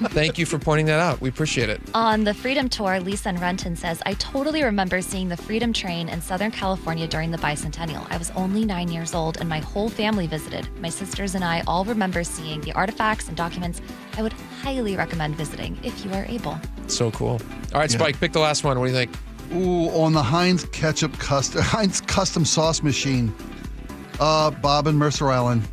Thank you for pointing that out. We appreciate it. On the Freedom Tour, Lisa in Renton says, I totally remember seeing the Freedom Train in Southern California during the bicentennial. I was only 9 years old and my whole family visited. My sisters and I all remember seeing the artifacts and documents. I would highly recommend visiting if you are able. So cool. All right, Spike, pick the last one. What do you think? Ooh, on the Heinz custom sauce machine. Bob and Mercer Island,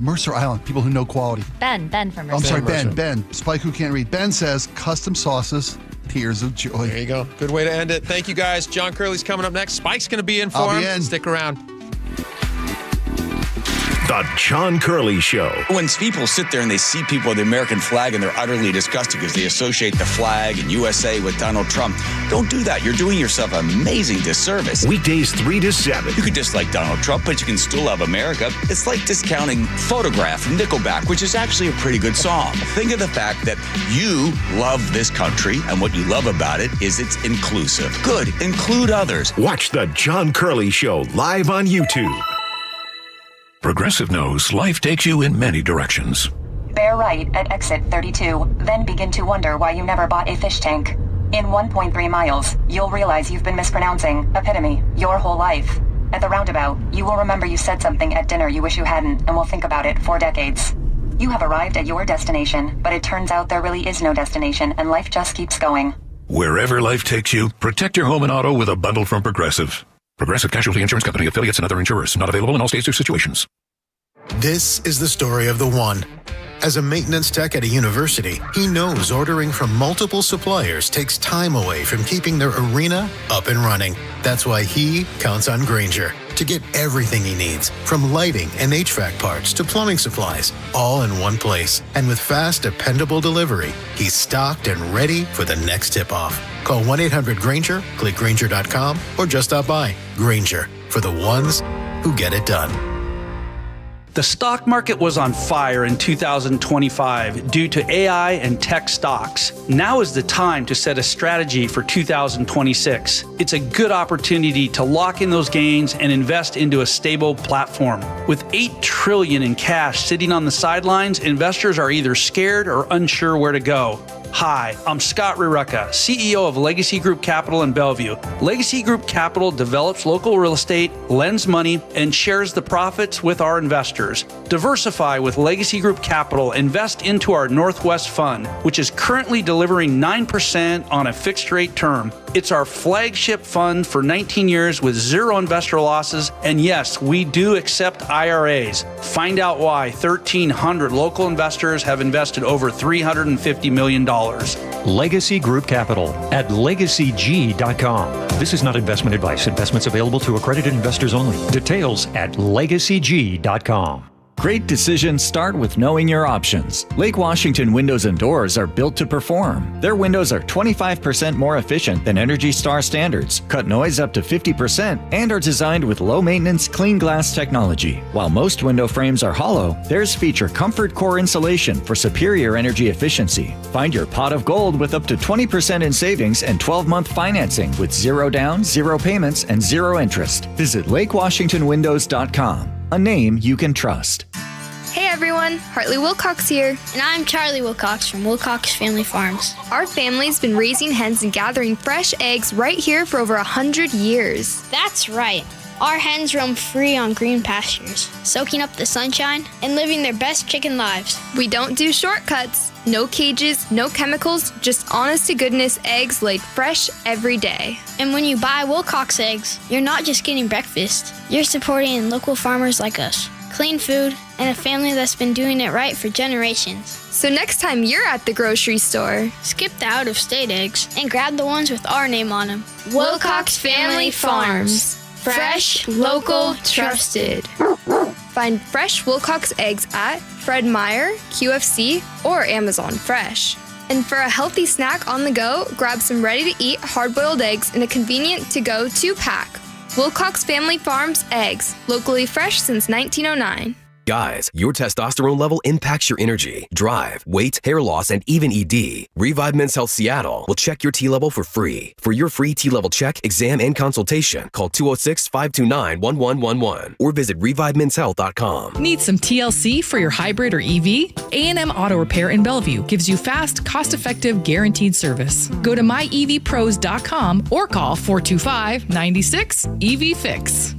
people who know quality. Ben from Mercer. I'm sorry, Ben. Spike, who can't read. Ben says, custom sauces, tears of joy. There you go. Good way to end it. Thank you, guys. John Curley's coming up next. Spike's going to be in for I'll him. be in. Stick around. The John Curley Show. When people sit there and they see people with the American flag and they're utterly disgusted because they associate the flag and USA with Donald Trump, don't do that. You're doing yourself an amazing disservice. Weekdays 3 to 7. You could dislike Donald Trump, but you can still love America. It's like discounting Photograph from Nickelback, which is actually a pretty good song. Think of the fact that you love this country, and what you love about it is it's inclusive. Good. Include others. Watch The John Curley Show live on YouTube. Progressive knows life takes you in many directions. Bear right at exit 32, then begin to wonder why you never bought a fish tank. In 1.3 miles, you'll realize you've been mispronouncing epitome your whole life. At the roundabout, you will remember you said something at dinner you wish you hadn't and will think about it for decades. You have arrived at your destination, but it turns out there really is no destination and life just keeps going. Wherever life takes you, protect your home and auto with a bundle from Progressive. Progressive Casualty Insurance Company, affiliates, and other insurers. Not available in all states or situations. This is the story of the one. As a maintenance tech at a university, he knows ordering from multiple suppliers takes time away from keeping their arena up and running. That's why he counts on Grainger to get everything he needs, from lighting and HVAC parts to plumbing supplies, all in one place. And with fast, dependable delivery, he's stocked and ready for the next tip-off. Call 1-800-GRAINGER, click Grainger.com, or just stop by. Grainger, for the ones who get it done. The stock market was on fire in 2025 due to AI and tech stocks. Now is the time to set a strategy for 2026. It's a good opportunity to lock in those gains and invest into a stable platform. With $8 trillion in cash sitting on the sidelines, investors are either scared or unsure where to go. Hi, I'm Scott Rurecka, CEO of Legacy Group Capital in Bellevue. Legacy Group Capital develops local real estate, lends money, and shares the profits with our investors. Diversify with Legacy Group Capital. Invest into our Northwest Fund, which is currently delivering 9% on a fixed rate term. It's our flagship fund for 19 years with zero investor losses. And yes, we do accept IRAs. Find out why 1,300 local investors have invested over $350 million. Legacy Group Capital at legacyg.com. This is not investment advice. Investments available to accredited investors only. Details at legacyg.com. Great decisions start with knowing your options. Lake Washington Windows and Doors are built to perform. Their windows are 25% more efficient than Energy Star standards, cut noise up to 50%, and are designed with low-maintenance clean glass technology. While most window frames are hollow, theirs feature Comfort Core insulation for superior energy efficiency. Find your pot of gold with up to 20% in savings and 12-month financing with zero down, zero payments, and zero interest. Visit LakeWashingtonWindows.com. A name you can trust. Hey everyone, Hartley Wilcox here. And I'm Charlie Wilcox from Wilcox Family Farms. Our family's been raising hens and gathering fresh eggs right here for over 100 years. That's right. Our hens roam free on green pastures, soaking up the sunshine and living their best chicken lives. We don't do shortcuts. No cages, no chemicals, just honest-to-goodness eggs laid fresh every day. And when you buy Wilcox eggs, you're not just getting breakfast. You're supporting local farmers like us. Clean food and a family that's been doing it right for generations. So next time you're at the grocery store, skip the out-of-state eggs and grab the ones with our name on them. Wilcox Family Farms. Fresh, local, trusted. Find fresh Wilcox eggs at Fred Meyer, QFC, or Amazon Fresh. And for a healthy snack on the go, grab some ready-to-eat hard-boiled eggs in a convenient to-go 2-pack. Wilcox Family Farms eggs, locally fresh since 1909. Guys, your testosterone level impacts your energy, drive, weight, hair loss, and even ED. Revive Men's Health Seattle will check your T level for free. For your free T level check, exam, and consultation, call 206-529-1111 or visit revivemenshealth.com. Need some TLC for your hybrid or EV? A&M Auto Repair in Bellevue gives you fast, cost-effective, guaranteed service. Go to myevpros.com or call 425-96-EV-FIX.